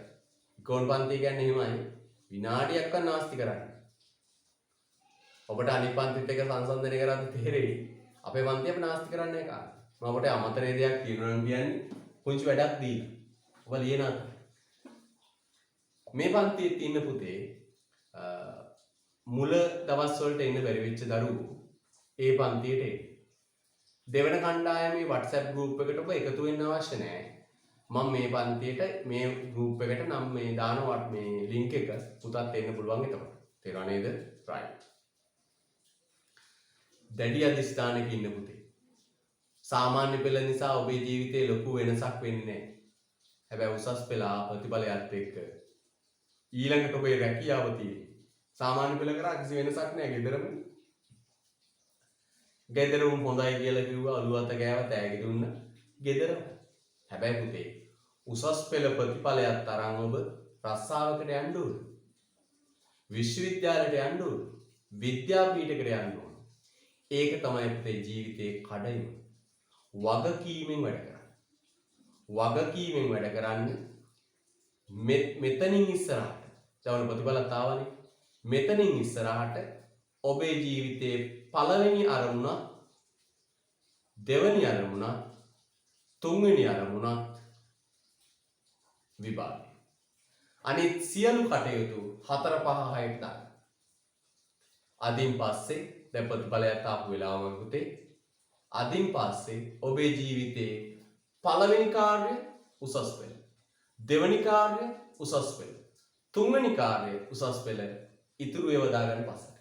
ඉකෝන් පන්ති කියන්නේ එහෙමයි විනාඩියක්වත් නාස්ති කරන්නේ. ඔබට අනිත් පන්තිත් එක්ක සංසන්දනය කරද්දී තේරෙයි අපේ පන්තිය අපි නාස්ති කරන්නේ නැහැ කාට. මම ඔබට අමතරේ දෙයක් කියනවා නම් කියන්නේ පුංචි වැඩක් දීලා. ඔබ ලියන අතර මේ පන්තියේ ඉන්න පුතේ මුල දවස් වලට එන්න බැරි වෙච්ච දරුවෝ ඒ පන්තියට එයි. දෙවන කණ්ඩායමේ WhatsApp group එකට ඔබ එකතු වෙන්න අවශ්‍ය නැහැ. මම මේ පන්තියට මේ group එකට නම් මේ දානවා මේ link එක පුතත් එන්න පුළුවන් එතකොට. තේරුණා නේද? right. දැඩි අධිෂ්ඨානයක ඉන්න පුතේ. සාමාන්‍ය පෙළ නිසා ඔබේ ජීවිතේ ලොකු වෙනසක් වෙන්නේ නැහැ. හැබැයි උසස් පෙළ ප්‍රතිඵලයත් එක්ක ඊළඟට ඔබේ රැකියාව තියෙන්නේ. සාමාන්‍ය පෙළ කරා කිසි වෙනසක් නැහැ ගෙදරම. ගෙදරම හොඳයි කියලා කිව්වා ඔළුව අත ගෑව තෑගි දුන්න ගෙදරම. හැබැයි පුතේ උසස් පෙළ ප්‍රතිඵලයක් තරම් ඔබ රස්සාවකට යන්න ඕන. විශ්වවිද්‍යාලයට යන්න ඕන. විද්‍යාපීඨයකට යන්න ඕන. ඒක තමයි පුතේ ජීවිතේ කඩයිම. වගකීමෙන් වැඩ කරන්න. වගකීමෙන් වැඩ කරන්න මෙතනින් ඉස්සරහට ජවන ප්‍රතිඵලත් ආවනේ. මෙතනින් ඉස්සරහට ඔබේ ජීවිතයේ පළවෙනි අරමුණ, දෙවෙනි අරමුණ, තුන්වෙනි අරමුණ විභාගය. අනිත් සියලු කටයුතු 4 5 6ට දාන්න. අදින් පස්සේ දැන් ප්‍රතිඵලයක් ආපු වෙලාවම පුතේ අදින් පස්සේ ඔබේ ජීවිතයේ පළවෙනි කාර්යය උසස් පෙළ, දෙවෙනි කාර්යය උසස් පෙළ, තුන්වෙනි කාර්යය උසස් පෙළ, ඉතුරු ඒවා දාගන්න පස්සට.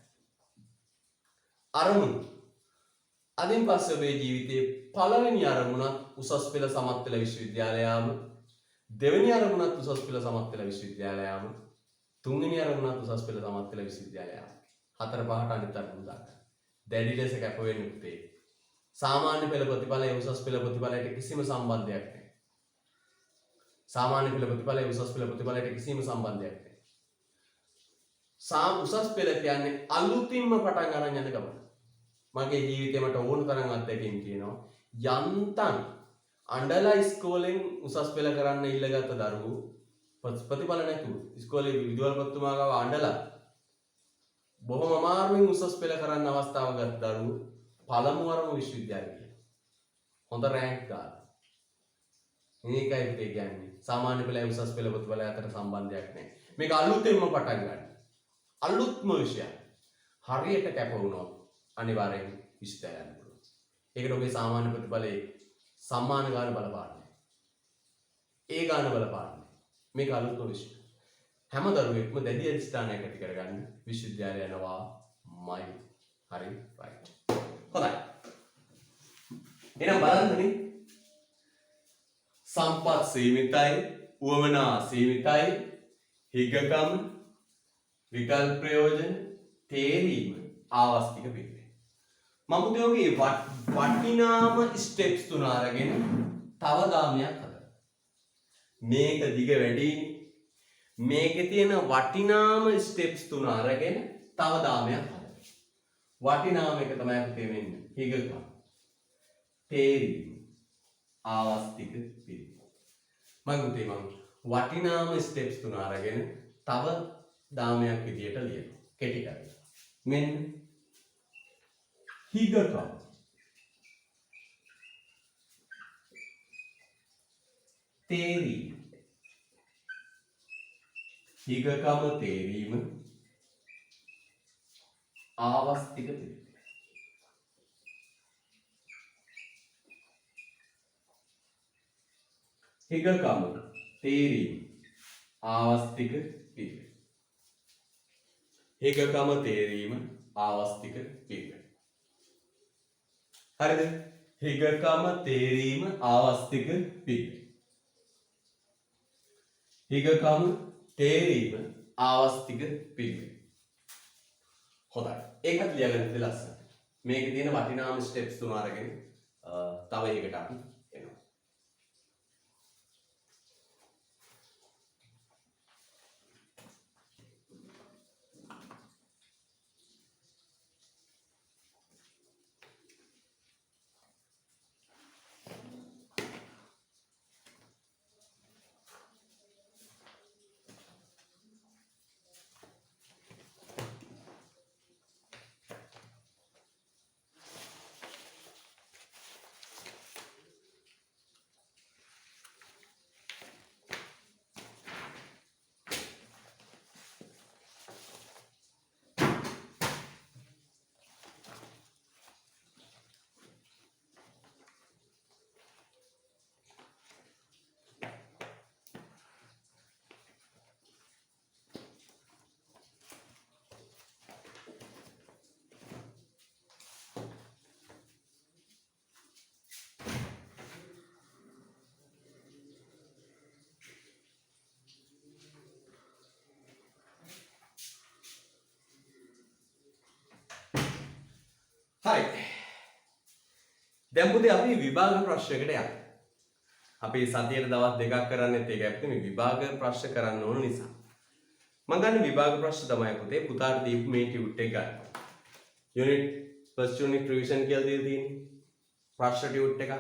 අරමුණු අදින් පස්සේ ඔබේ ජීවිතයේ පළවෙනි අරමුණත් උසස් පෙළ සමත් වෙලා විශ්වවිද්‍යාලය යාම, දෙවෙනි අරමුණත් උසස් පෙළ සමත් වෙලා විශ්වවිද්‍යාලය යාම, තුන්වෙනි අරමුණත් උසස් පෙළ සමත් වෙලා විශ්වවිද්‍යාලය යාම. 4 5ට අනිත් අරමුණු දාගන්න. දැඩි ලෙස කැප වෙන්න පුතේ. සාමාන්‍ය පෙළ ප්‍රතිඵලය උසස් පෙළ ප්‍රතිඵලයට කිසිම සම්බන්ධයක් නැහැ. සාමාන්‍ය පෙළ ප්‍රතිඵලය උසස් පෙළ ප්‍රතිඵලයට කිසිම සම්බන්ධයක් නැහැ. උසස් පෙළ කියන්නේ අලුතින්ම පටන් ගන්න යන ගමන. මගේ ජීවිතේ මට ඕන තරම් අත්දැකීම් තියෙනවා. යන්තම් අඬලා ඉස්කෝලෙන් උසස් පෙළ කරන්න ඉල්ලගත්ත දරුවෝ ප්‍රතිඵල නැතුව ඉස්කෝලේ විදුහල්පතිතුමා ගාව අඬලා බොහොම අමාරුවෙන් උසස් පෙළ කරන්න අවස්ථාව ගත්ත දරුවෝ පළමුවරම විශ්වවිද්‍යාලයට ගියා. හොඳ රෑන්ක් ගාලා. මේකයි පුතේ කියන්නේ. සාමාන්‍ය පෙළ උසස් පෙළ ප්‍රතිඵල අතර සම්බන්ධයක් නැහැ. මේක අලුතෙන්ම පටන් ගන්න. අලුත්ම විෂයක්. හරියට කැප වුණොත් අනිවාර්යෙන් විශ්වවිද්‍යාලයට යන්න පුළුවන්. ඒකට ඔබේ සාමාන්‍ය ප්‍රතිඵලයේ සම්මාන ගාන බලපාන්නේ. ඒ ගාන බලපාන්නේ. මේක අලුත්ම විෂය. හැම දරුවෙක්ම දැඩි අධිෂ්ඨානයක් ඇති කරගන්න විශ්වවිද්‍යාලය යනවාමයි. හරි රයිට්. හොඳයි. එහෙනම් බලන්නනේ. සම්පත් සීමිතයි, උවමනා සීමිතයි, හිගකම්, විකල්ප ප්‍රයෝජන, තේරීම, ආවස්තික පිළිවෙල. මම උදේෝගේ වටිනාම ස්ටෙප්ස් 3 අරගෙන තව දාමයක් හදලා. මේක දිග වැඩිනේ. මේකේ තියෙන වටිනාම ස්ටෙප්ස් 3 අරගෙන තව දාමයක් හදලා. වටිනාම එක තමයි පුතේ වෙන්නේ. හිගකම්, තේරීම, ආවස්තික පිළිවෙල. මම වටිනාම ස්ටෙප්ස් 3 අරගෙන තව දාමයක් විදියට ලියනවා. කෙටි කරලා. මෙන්න හිගකම්, තේරීම, හිගකම, තේරීම, ආවස්තික පිළිවෙල. හිගකම, තේරීම, ආවස්තික පිළිවෙල. හිගකම, තේරීම, ආවස්තික පිළිවෙල. හරිද? හිගකම, තේරීම, ආවස්තික පිළිවෙල. හිගකම, තේරීම, ආවස්තික පිළිවෙල. හොඳයි. ඒකත් ලියගන්න ඉතින් ලස්සන. මේකේ තියෙන වටිනාම ස්ටෙප්ස් 3 අරගෙන තව එකකට අපි එනවා. හරි. දැන් පුතේ අපි විභාග ප්‍රශ්නයකට යමු. අපි සතියේ දවස් දෙකක් කරන්නේත් ඒක ඇත්තට මේ විභාග ප්‍රශ්න කරන්න ඕන නිසා. මම ගන්න විභාග ප්‍රශ්න තමයි පුතේ පුතාට දීපු මේ ටියුට් එක ගන්න. යුනිට් ෆස්ට් යුනිට් රිවිෂන් කියලා දීලා තියෙන්නේ. ප්‍රශ්න ටියුට් එකක්.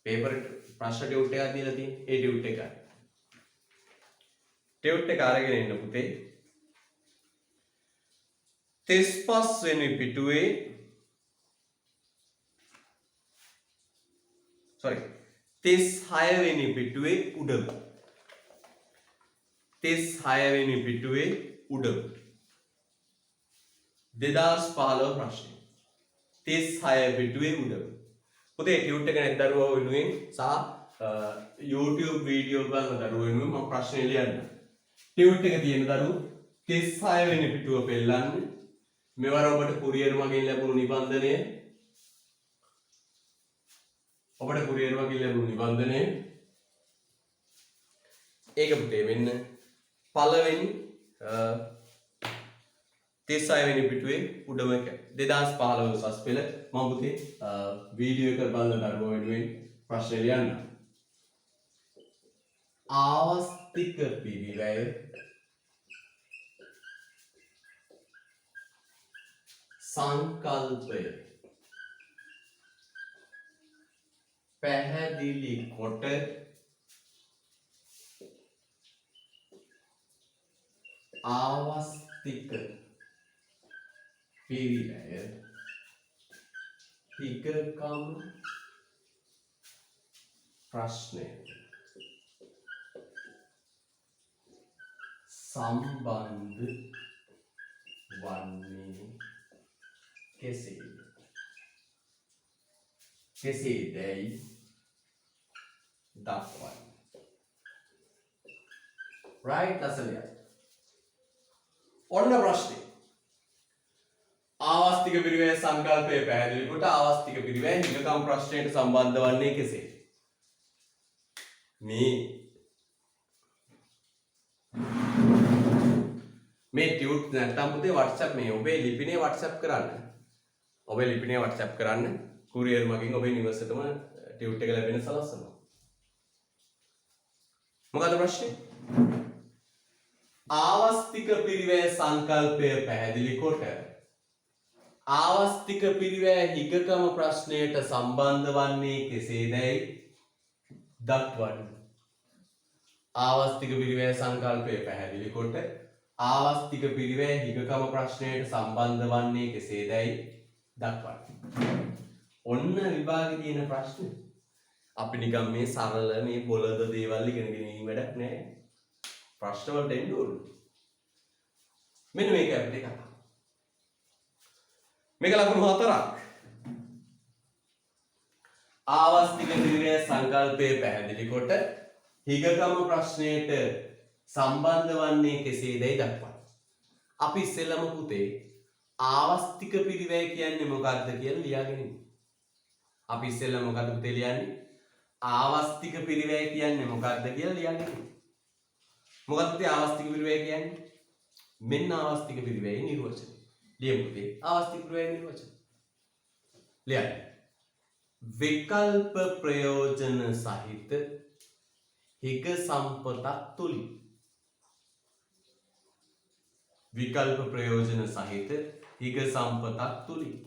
පේපර් ප්‍රශ්න ටියුට් එකක් දීලා තියෙන්නේ. ඒ ටියුට් එක ගන්න. ටියුට් එක අරගෙන ඉන්න පුතේ. 35 වෙනි පිටුවේ sorry 36 වෙනි පිටුවේ උඩම 36 වෙනි පිටුවේ උඩම 2015 ප්‍රශ්නය 36 පිටුවේ උඩම පුතේ ටියුට් එක නැත් දරුවෝ වෙනුවෙන් සහ YouTube වීඩියෝ බලන දරුවෝ වෙනුවෙන් මම ප්‍රශ්න ලියන්න ටියුට් එක තියෙන දරුවෝ 36 වෙනි පිටුව පෙන්නන්න මෙවර ඔබට කුරියර් මගින් ලැබුණු නිබන්ධනය ඔබට කුරියර් මගින් ලැබුණු නිබන්ධනය ඒක පුතේ වෙන්න පළවෙනි 36 වෙනි පිටුවේ උඩම එක 2015 උසස් පෙළ මම පුතේ වීඩියෝ එක බලන දරුවෝ වෙනුවෙන් ප්‍රශ්න ලියන්න ආවස්තික පිරිවැය සංකල්පය පැහැදිලි කොට ආවස්තික පිරිවැය හිගකම් ප්‍රශ්නය සම්බන්ධ වන්නේ කෙසේදැයි දක්වන්න. right අසලිය. ඔන්න ප්‍රශ්නේ. ආවස්තික පිරිවැය සංකල්පය පැහැදිලි කොට ආවස්තික පිරිවැය හිගකම් ප්‍රශ්නයට සම්බන්ධ වන්නේ කෙසේ? මේ ටියුට් නැත්තම් පුතේ WhatsApp මේ ඔබේ ලිපිනේ WhatsApp කරන්න. ඔබේ ලිපිනේ WhatsApp කරන්න කුරියර් මගින් ඔබේ නිවසටම ටියුට් එක ලැබෙන සලස්සනවා. මොකද ප්‍රශ්නේ? ආවස්තික පිරිවැය සංකල්පය පැහැදිලි කොට ආවස්තික පිරිවැය හිගකම ප්‍රශ්නයට සම්බන්ධ වන්නේ කෙසේදැයි දක්වන්න. ආවස්තික පිරිවැය සංකල්පය පැහැදිලි කොට ආවස්තික පිරිවැය හිගකම ප්‍රශ්නයට සම්බන්ධ වන්නේ කෙසේදැයි දක්වන්න. ඔන්න විභාගේ තියෙන ප්‍රශ්න. අපි නිකන් මේ සරල මේ බොළඳ දේවල් ඉගෙනගෙන ඉන්න වැඩක් නෑ. ප්‍රශ්න වලට එන්න ඕනේ. මෙන්න මේක අපිට කතා. මේක ලකුණු 4ක්. ආවස්තික පිරිවැය සංකල්පය පැහැදිලි කොට හිගකම ප්‍රශ්නයට සම්බන්ධ වන්නේ කෙසේදැයි දක්වන්න. අපි ඉස්සෙල්ලම පුතේ ආවස්තික පිරිවැය කියන්නේ මොකක්ද කියලා ලියාගෙන ඉමු. අපි ඉස්සෙල්ලා මොකක්ද පුතේ ලියන්නේ? ආවස්තික පිරිවැය කියන්නේ මොකක්ද කියලා ලියාගෙන ඉමු. මොකක්ද පුතේ ආවස්තික පිරිවැය කියන්නේ? මෙන්න ආවස්තික පිරිවැයේ නිර්වචනය. ලියමු පුතේ ආවස්තික පිරිවැයේ නිර්වචනය. ලියන්න. විකල්ප ප්‍රයෝජන සහිත හිග සම්පතක් තුලින් විකල්ප ප්‍රයෝජන සහිත හිග සම්පතක් තුලින්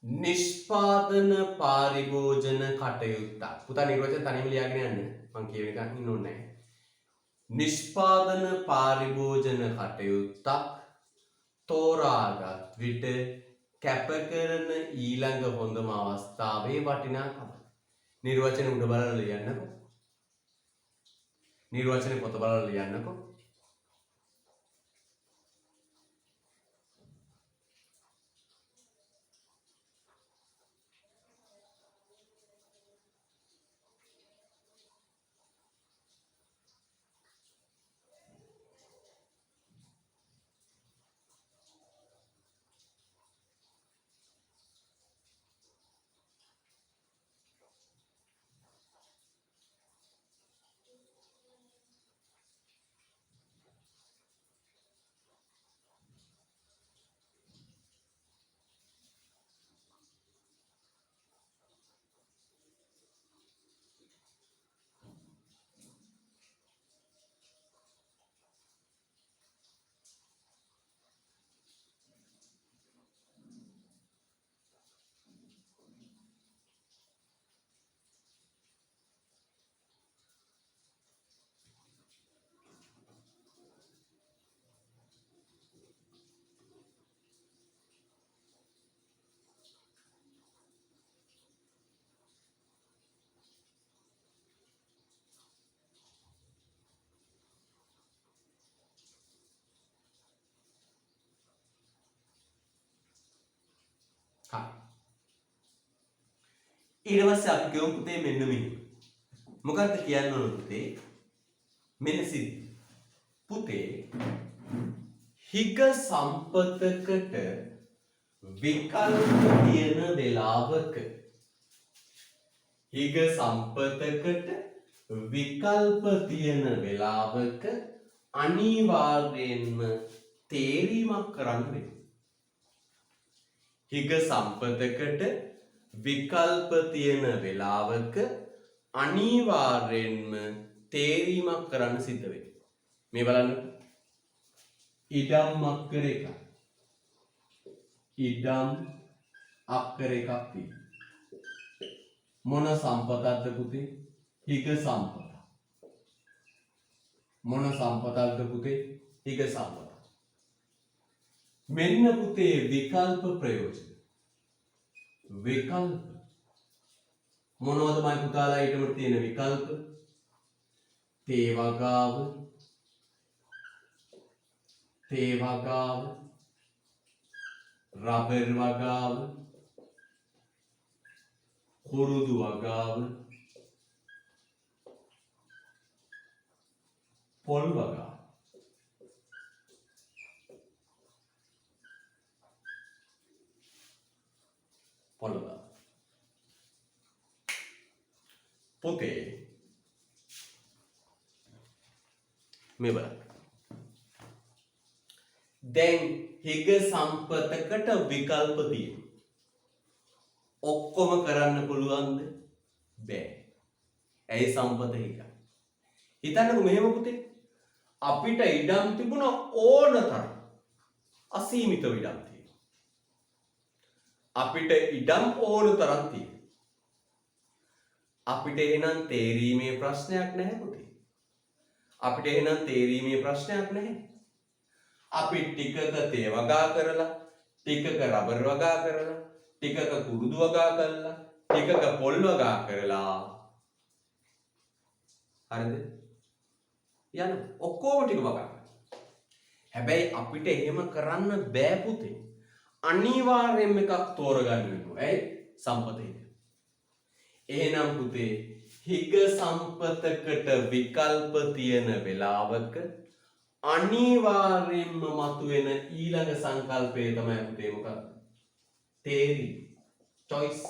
නිෂ්පාදන පාරිභෝජන කටයුත්තක්. පුතා නිර්වචන තනියම ලියාගෙන යන්න. මං කියව එකක් ඉන්න ඕනේ නැහැ. නිෂ්පාදන පාරිභෝජන කටයුත්තක් තෝරාගත් විට කැප කරන ඊළඟ හොඳම අවස්ථාවේ වටිනාකම. නිර්වචන උඩ බලලා ලියන්නකෝ. නිර්වචන පොත බලලා ලියන්නකෝ. හරි. ඊට පස්සේ අපි කියමු පුතේ මෙන්න මෙහෙම. මොකක්ද කියන්න ඕන පුතේ? මෙන්න සිද්ධි. පුතේ හිග සම්පතකට විකල්ප තියෙන වෙලාවක හිග සම්පතකට විකල්ප තියෙන වෙලාවක අනිවාර්යෙන්ම තේරීමක් කරන්න වෙනවා. හිග සම්පතකට විකල්ප තියෙන වෙලාවක අනිවාර්යෙන්ම තේරීමක් කරන්න සිද්ධ වෙනවා. මේ බලන්න. ඉඩම් අක්කර එකක්. ඉඩම් අක්කර එකක් තියෙනවා. මොන සම්පතක්ද පුතේ? හිග සම්පත. මොන සම්පතක්ද පුතේ? හිග සම්පත. මෙන්න පුතේ විකල්ප ප්‍රයෝජන. විකල්ප මොනවද මයි පුතාලා ඊටම තියෙන විකල්ප? තේ වගාව, රබර් වගාව, කුරුදු වගාව, පොල් වගාව. පොල් වගාව. පුතේ මේ බලන්න. දැන් හිග සම්පතකට විකල්ප තියෙනවා. ඔක්කොම කරන්න පුළුවන්ද? බෑ. ඇයි සම්පත හිග? හිතන්නකෝ මෙහෙම පුතේ. අපිට ඉඩම් තිබුණ ඕන තරම්. අසීමිතව ඉඩම් තියෙනවා. අපිට ඉඩම් ඕන තරම් තියෙනවා. අපිට එහෙනම් තේරීමේ ප්‍රශ්නයක් නැහැ පුතේ. අපිට එහෙනම් තේරීමේ ප්‍රශ්නයක් නැහැ. අපි ටිකක තේ වගා කරලා, ටිකක රබර් වගා කරලා, ටිකක කුරුදු වගා කරලා, ටිකක පොල් වගා කරලා හරිද? යන ඔක්කොම ටික වගා කරලා. හැබැයි අපිට එහෙම කරන්න බෑ පුතේ. අනිවාර්යයෙන්ම එකක් තෝරගන්න වෙනවා. ඇයි? සම්පතේ. එහෙනම් පුතේ හිග සම්පතකට විකල්ප තියෙන වෙලාවක අනිවාර්යෙන්ම මතුවෙන ඊළඟ සංකල්පය තමයි පුතේ මොකක්ද? තේරීම. choice.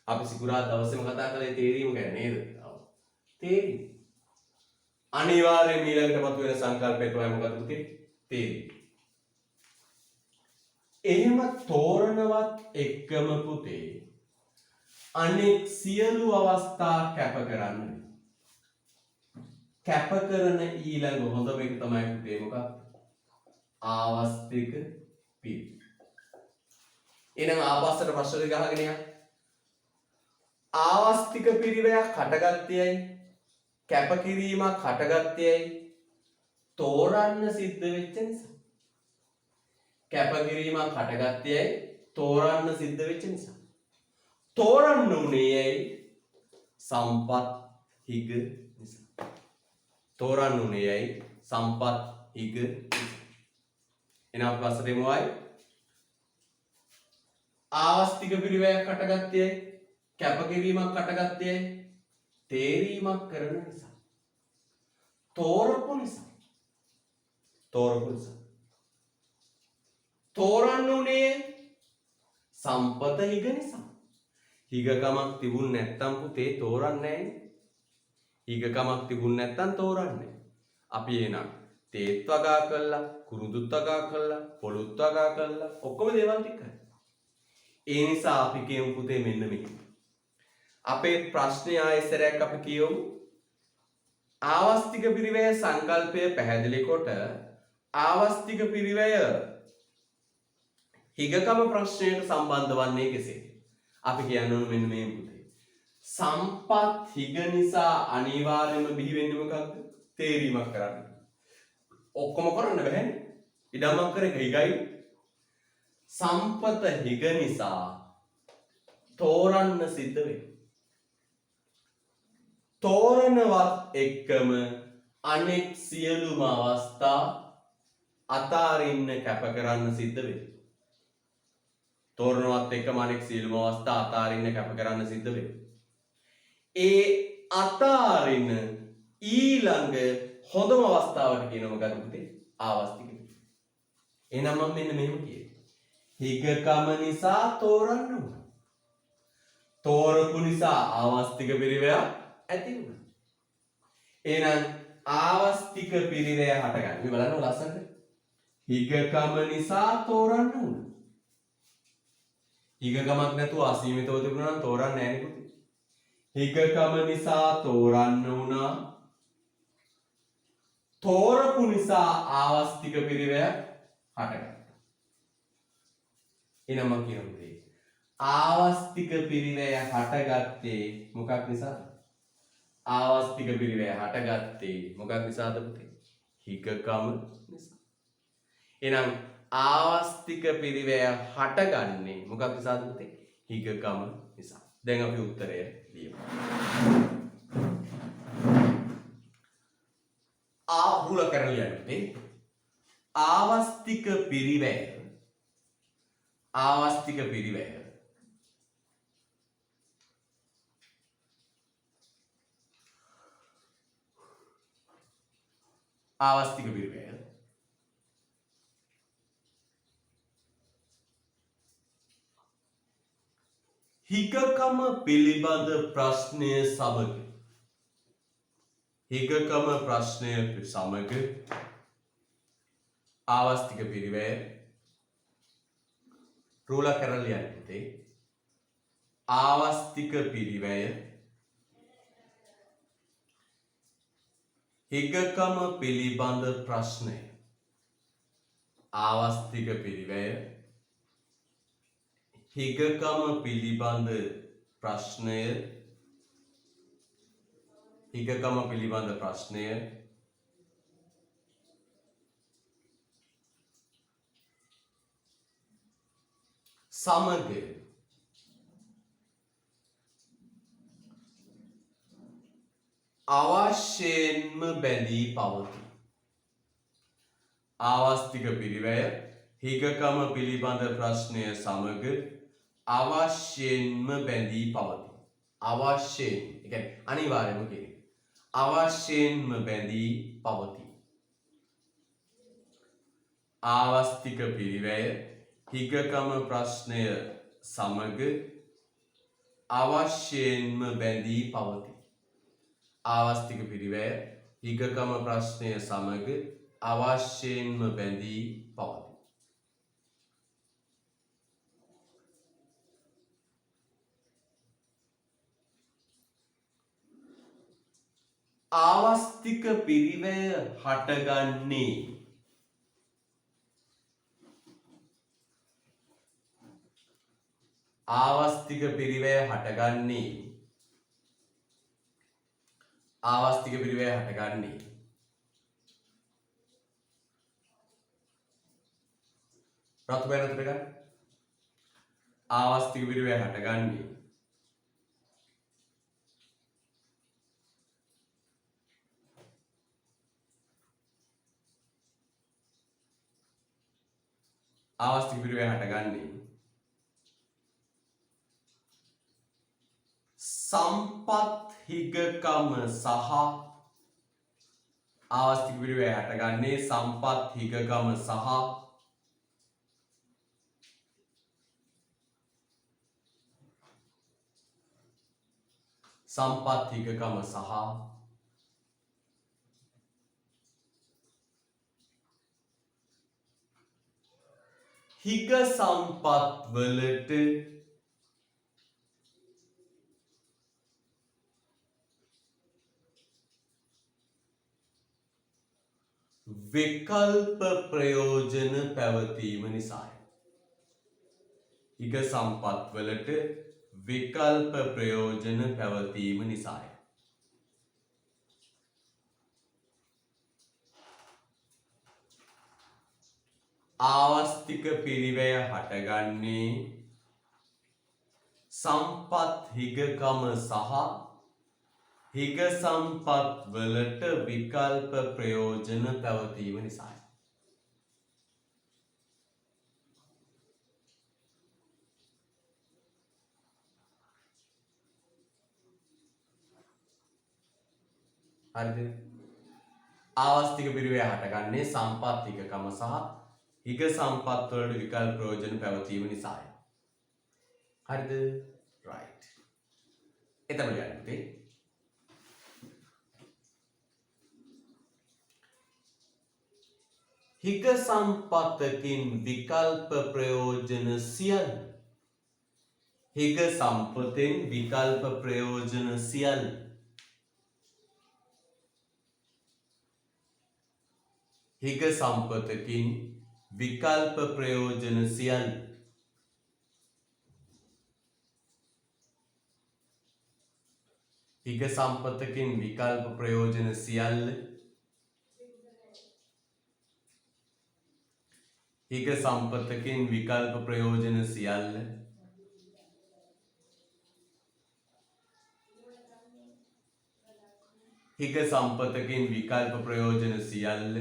අපි සිකුරාදා දවසේම කතා කළේ තේරීම ගැන නේද? තේරීම. අනිවාර්යෙන්ම ඊළඟට මතුවෙන සංකල්පය තමයි මොකක්ද පුතේ? තේරීම. එහෙම තෝරනවත් එක්කම පුතේ අනෙක් සියලු අවස්ථා කැප කරන්න. කැප කරන ඊළඟ හොඳම එක තමයි පුතේ මොකක්ද? ආවස්තික පිරි. එහෙනම් ආපස්සට ප්‍රශ්න දෙක අහගෙන යන්න. ආවස්තික පිරිවැයක් හටගත්තේයි කැපකිරීමක් හටගත්තේයි තෝරන්න සිද්ධ වෙච්ච නිසා. කැපකිරීමක් හටගත්තේයි තෝරන්න සිද්ධ වෙච්ච නිසා. තෝරන්න උනේ ඇයි? සම්පත් හිග නිසා. තෝරන්න උනේ ඇයි? සම්පත් හිග නිසා. එහෙනම් අපි පස්සට එමු ආයි. ආවස්තික පිරිවැයක් හටගත්තේ ඇයි? කැපකිරීමක් හටගත්තේ ඇයි? තේරීමක් කරන නිසා. තෝරපු නිසා. තෝරපු නිසා. තෝරන්න උනේ සම්පත හිග නිසා. හිගකමක් තිබුණ නැත්තම් පුතේ තෝරන්නේ නැහැ. හිගකමක් තිබුණ නැත්තම් තෝරන්නේ. අපි එනං තේත් වගා කළා, කුරුදුත් වගා කළා, පොළුත් වගා කළා, ඔක්කොම දේවල් ටික කරා. ඒ නිසා අපි කියමු පුතේ මෙන්න මෙහෙම. අපේ ප්‍රශ්නේ ආයෙසරයක් අපි කියමු. ආවස්තික පිරිවැය සංකල්පය පැහැදිලි කොට ආවස්තික පිරිවැය හිගකම ප්‍රශ්නයට සම්බන්ධ වන්නේ කෙසේද? අපි කියන්න ඕන මෙන්න මේ පුතේ. සම්පත් හිග නිසා අනිවාර්යයෙන්ම බිහි වෙන්නේ මොකක්ද? තේරීමක් කරන්න. ඔක්කොම කරන්න බෑනේ. ඉඩමක් කර එක හිගයි. සම්පත හිග නිසා තෝරන්න සිද්ධ වෙනවා. තෝරනවත් එක්කම අනෙක් සියලුම අවස්ථා අතාරින්න කැප කරන්න සිද්ධ වෙනවා. තෝරනවත් එක්කම අනෙක් සියලුම අවස්ථා අතාරින්න කැප කරන්න සිද්ධ වෙනවා. ඒ අතාරින ඊළඟ හොඳම අවස්ථාවට කියනවා මොකද පුතේ? ආවස්තික පිළිවෙල. එහෙනම් මම මෙන්න මෙහෙම කියනවා. හිගකම නිසා තෝරන්න උනා. තෝරපු නිසා ආවස්තික පිළිවෙලක් ඇති වුණා. එහෙනම් ආවස්තික පිළිවෙල හටගන්නේ. මේ බලන්න ලස්සනට. හිගකම නිසා තෝරන්න උනා. හිගකමක් නැතුව අසීමිතව තිබුණා නම් තෝරන්නේ නැහැ නේ පුතේ. හිගකම නිසා තෝරන්න උනා. තෝරපු නිසා ආවස්තික පිළිවෙල හටගත්තා. එහෙනම් මම කියනවා ආවස්තික පිරිවැය හටගත්තේ මොකක් නිසාද? ආවස්තික පිරිවැය හටගත්තේ මොකක් නිසාද පුතේ? හිගකම නිසා. එහෙනම් ආවස්තික පිරිවැය හටගන්නේ මොකක් නිසාද පුතේ? හිගකම නිසා. දැන් අපි උත්තරය ලියමු. ආහුල කරලා ලියන්නේ ආවස්තික පිරිවැය ආවස්තික පිරිවැය ආවස්තික පිරිවැය හිගකම පිළිබඳ ප්‍රශ්නය සමග හිගකම ප්‍රශ්නය සමග ආවස්තික පිරිවැය රූල කරලා ලියන්නේ ආවස්තික පිරිවැය හිගකම පිළිබඳ ප්‍රශ්නය ආවස්තික පිරිවැය හිගකම පිළිබඳ ප්‍රශ්නය හිගකම පිළිබඳ ප්‍රශ්නය සමග අවශ්‍යයෙන්ම බැඳී පවතී. ආවස්තික පිරිවැය හිගකම පිළිබඳ ප්‍රශ්නය සමග අවශ්‍යයෙන්ම බැඳී පවතී. අවශ්‍යයෙන්, ඒ කියන්නේ අනිවාර්යයෙන්ම කියන්නේ. අවශ්‍යයෙන්ම බැඳී පවතී. ආවස්තික පිරිවැය හිගකම ප්‍රශ්නය සමග අවශ්‍යයෙන්ම බැඳී පවතී. ආවස්තික පිරිවැය හිගකම ප්‍රශ්නය සමග අවශ්‍යයෙන්ම බැඳී පවතී. ආවස්තික පිරිවැය හටගන්නේ ආවස්තික පිරිවැය හටගන්නේ ආවස්තික පිරිවැය හටගන්නේ රතු බැනතට ගන්න. ආවස්තික පිරිවැය හටගන්නේ ආවස්තික පිරිවැය හටගන්නේ සම්පත් හිගකම සහ ආවස්තික පිරිවැය හටගන්නේ සම්පත් හිගකම සහ සම්පත් හිගකම සහ හිග සම්පත් වලට විකල්ප ප්‍රයෝජන පැවතීම නිසාය. හිග සම්පත් වලට විකල්ප ප්‍රයෝජන පැවතීම නිසාය. ආවස්තික පිරිවැය හටගන්නේ සම්පත් හිගකම සහ හිග සම්පත් වලට විකල්ප ප්‍රයෝජන පැවතීම නිසායි. හරිද? ආවස්තික පිරිවේ හටගන්නේ සම්පත්තිකකම සහ හිග සම්පත් වලට විකල්ප ප්‍රයෝජන පැවතීම නිසායි. හරිද? right. එතකොට යන්න පුතේ. හිග සම්පතකින් විකල්ප ප්‍රයෝජන සියල්ල. හිග සම්පතෙන් විකල්ප ප්‍රයෝජන සියල්ල. හිග සම්පතකින් විකල්ප ප්‍රයෝජන සියල්ල. හිග සම්පතකින් විකල්ප ප්‍රයෝජන සියල්ල. හිග සම්පතකින් විකල්ප ප්‍රයෝජන සියල්ල. හිග සම්පතකින් විකල්ප ප්‍රයෝජන සියල්ල.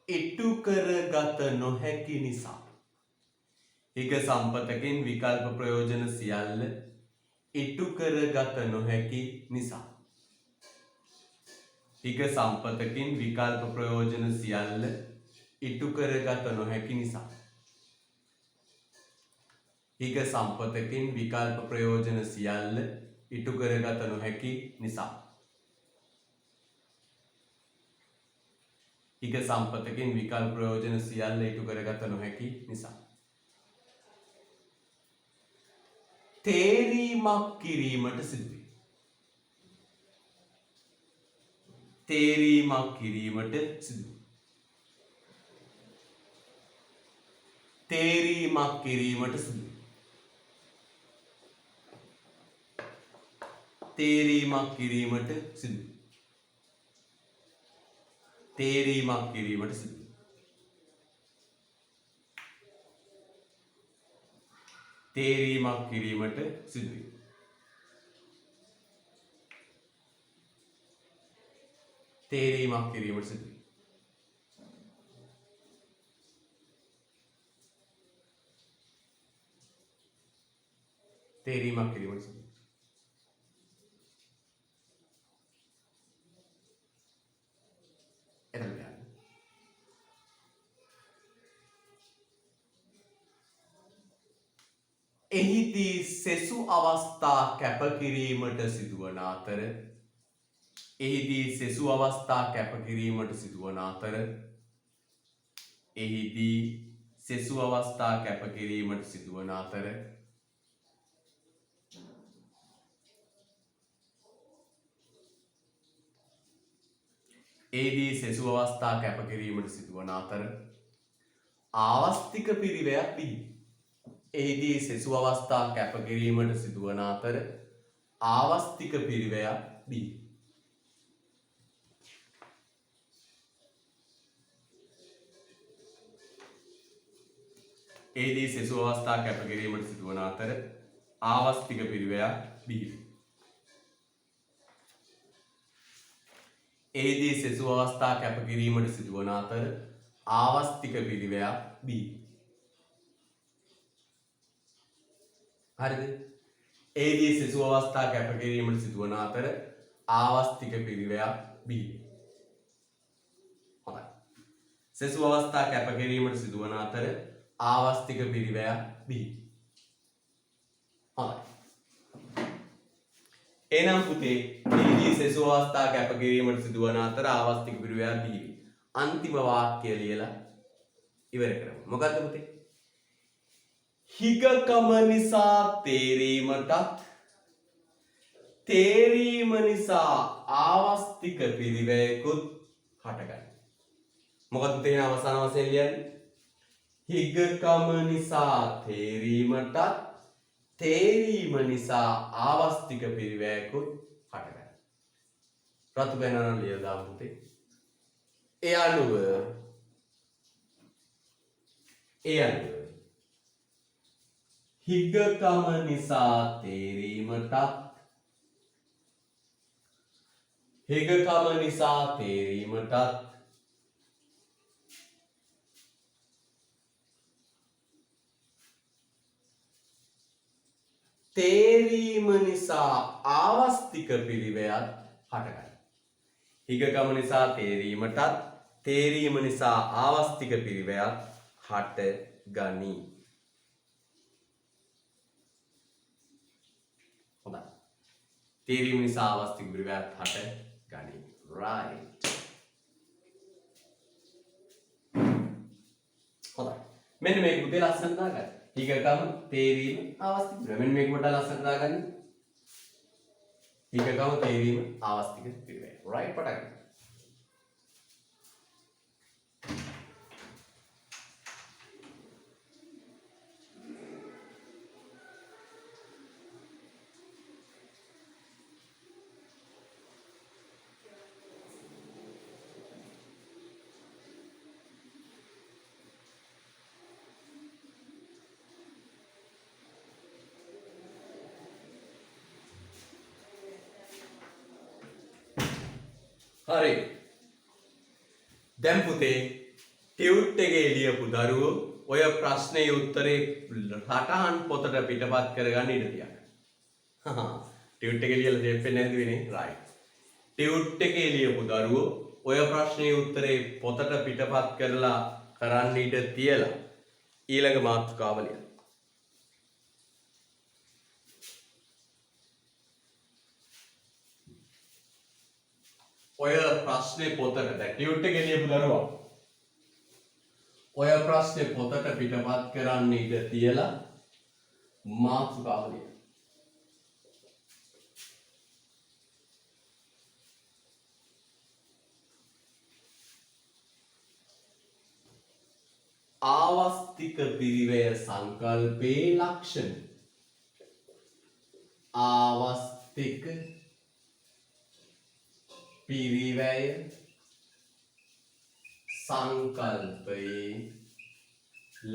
ඉටු කරගත නොහැකි නිසා. හිග සම්පතකින් විකල්ප ප්‍රයෝජන සියල්ල ඉටු කරගත නොහැකි නිසා. හිග සම්පතකින් විකල්ප ප්‍රයෝජන සියල්ල ඉටු කරගත නොහැකි නිසා. හිග සම්පතකින් විකල්ප ප්‍රයෝජන සියල්ල ඉටු කරගත නොහැකි නිසා. හිග සම්පතකින් විකල්ප ප්‍රයෝජන සියල්ල ඉටු කරගත නොහැකි නිසා. තේරීමක් කිරීමට සිදුවේ. තේරීමක් කිරීමට සිදුවේ. තේරීමක් කිරීමට සිදුවේ. තේරීමක් කිරීමට සිදුවේ. තේරීමක් කිරීමට සිදුවේ. තේරීමක් කිරීමට සිදුවේ. තේරීමක් කිරීමට සිදුවේ. තේරීමක් කිරීමට සිදුවේ. එතන යන්න. එහිදී සෙසු අවස්ථා කැපකිරීමට සිදුවන අතර එහිදී සෙසු අවස්ථා කැපකිරීමට සිදුවන අතර එහිදී සෙසු අවස්ථා කැපකිරීමට සිදුවන අතර එහිදී සෙසු අවස්ථා කැපකිරීමට සිදුවන අතර ආවස්තික පිරිවැයක් බිහි. එහිදී සෙසු අවස්ථා කැපකිරීමට සිදුවන අතර ආවස්තික පිරිවැයක් බිහි. එහිදී සෙසු අවස්ථා කැපකිරීමට සිදුවන අතර ආවස්තික පිරිවැයක් බිහි. එහිදී සෙසු අවස්ථා කැපකිරීමට සිදුවන අතර ආවස්තික පිරිවැයක් බිහි. හරිද? එහිදී සෙසු අවස්ථා කැපකිරීමට සිදුවන අතර ආවස්තික පිරිවැයක් බිහි. හොඳයි. සෙසු අවස්ථා කැපකිරීමට සිදුවන අතර ආවස්තික පිරිවැයක් බිහි. හොඳයි. එනම් පුතේ එහිදී සෙසු අවස්ථා කැපකිරීමට සිදුවන අතර ආවස්තික පිරිවැයක් බිහි. අන්තිම වාක්‍යය ලියලා ඉවර කරමු. මොකක්ද පුතේ? හිගකම නිසා තේරීමටත් තේරීම නිසා ආවස්තික පිරිවැයකුත් හටගන්න. මොකද තේන අවසාන වශයෙන් ලියන්නේ? හිගකම නිසා තේරීමටත් තේරීම නිසා ආවස්තික පිරිවැයකුත් හටගන්න. රතු පැනන ලියලා දාමු පුතේ. ඒ අනුව හිගකම නිසා තේරීමටත් හිගකම නිසා තේරීමටත් තේරීම නිසා ආවස්තික පිරිවැයත් හටගනී. හිගකම නිසා තේරීමටත් තේරීම නිසා ආවස්තික පිරිවැයත් හට ගනී. හොඳයි. තේරීම නිසා ආවස්තික පිරිවැයත් හට ගනී. right. හොඳයි. මෙන්න මේක පුතේ ලස්සන දාගන්න. හිගකම තේරීම ආවස්තික පිරිවැය. මෙන්න මේක පොඩ්ඩක් ලස්සන දාගන්න. හිගකම තේරීම ආවස්තික පිරිවැය. right පටන් ගන්න. හරි. දැන් පුතේ ටියුට් එකේ ලියපු දරුවෝ ඔය ප්‍රශ්නේ උත්තරේ රටහන් පොතට පිටපත් කරගන්න ඉඩ තියන්න. ටියුට් එකේ ලියලා දෙපෙන්නේ නැති වෙන්නේ. right. ටියුට් එකේ ලියපු දරුවෝ ඔය ප්‍රශ්නේ උත්තරේ පොතට පිටපත් කරලා කරන්න ඉඩ තියලා ඊළඟ මාතෘකාව ලියන්න. ඔය ප්‍රශ්නේ පොතට දැන් ටියුට් එකේ ලියපු දරුවා ඔය ප්‍රශ්නේ පොතට පිටපත් කරන්න ඉඩ තියලා මාතෘකාව ලියන්න. ආවස්තික පිරිවැය සංකල්පේ ලක්ෂණ. ආවස්තික පිරිවැය සංකල්පයේ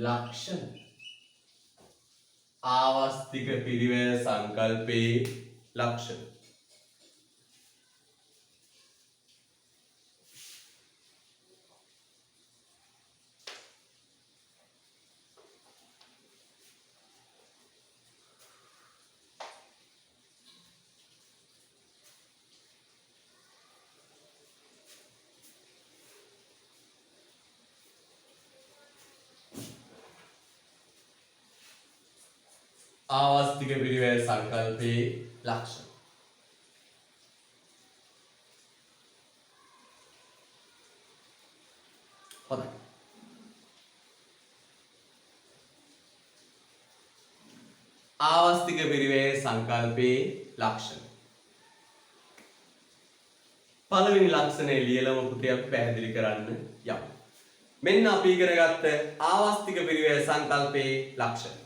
ලක්ෂණ. ආවස්තික පිරිවැය සංකල්පයේ ලක්ෂණ. ආවස්තික පිරිවැය සංකල්පයේ ලක්ෂණ. හොඳයි. ආවස්තික පිරිවැය සංකල්පයේ ලක්ෂණ. පළවෙනි ලක්ෂණය ලියලම පුතේ අපි පැහැදිලි කරන්න යමු. මෙන්න අපි ඉගෙන ගත්ත ආවස්තික පිරිවැය සංකල්පයේ ලක්ෂණ.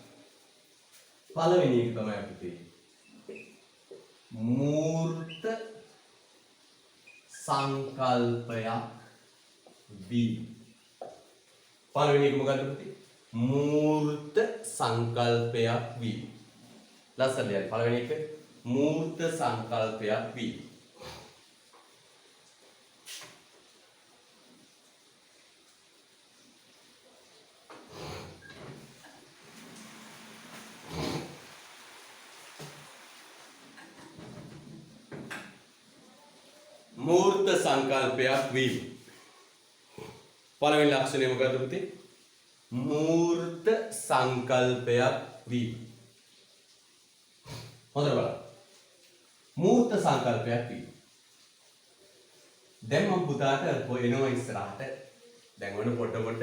පළවෙනි එක තමයි අපි මූර්ත සංකල්පයක් වී. පළවෙනි එක මොකද්ද පුතේ? මූර්ත සංකල්පයක් වී. ලස්සන දෙයක්. පළවෙනි එක මූර්ත සංකල්පයක් වී. මූර්ත සංකල්පයක් වීම. පළවෙනි ලක්ෂණය මොකද්ද පුතේ? මූර්ත සංකල්පයක් වීම. හොඳට බලන්න. මූර්ත සංකල්පයක් වීම. දැන් මම පුතාට එනවා ඉස්සරහට. දැන් ඔන්න පොඩ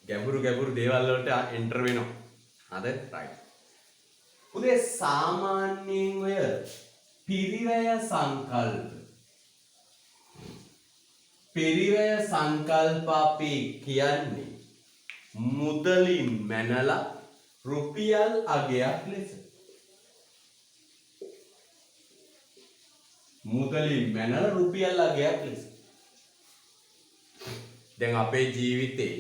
ගැඹුරු දේවල් වලට එන්ටර් වෙනවා. හරිද? right. පුතේ සාමාන්‍යයෙන් ඔය පිරිවැය සංකල්ප අපි කියන්නේ මුදලින් මැනලා රුපියල් අගයක් ලෙස. මුදලින් මැනලා රුපියල් අගයක් ලෙස. දැන් අපේ ජීවිතේ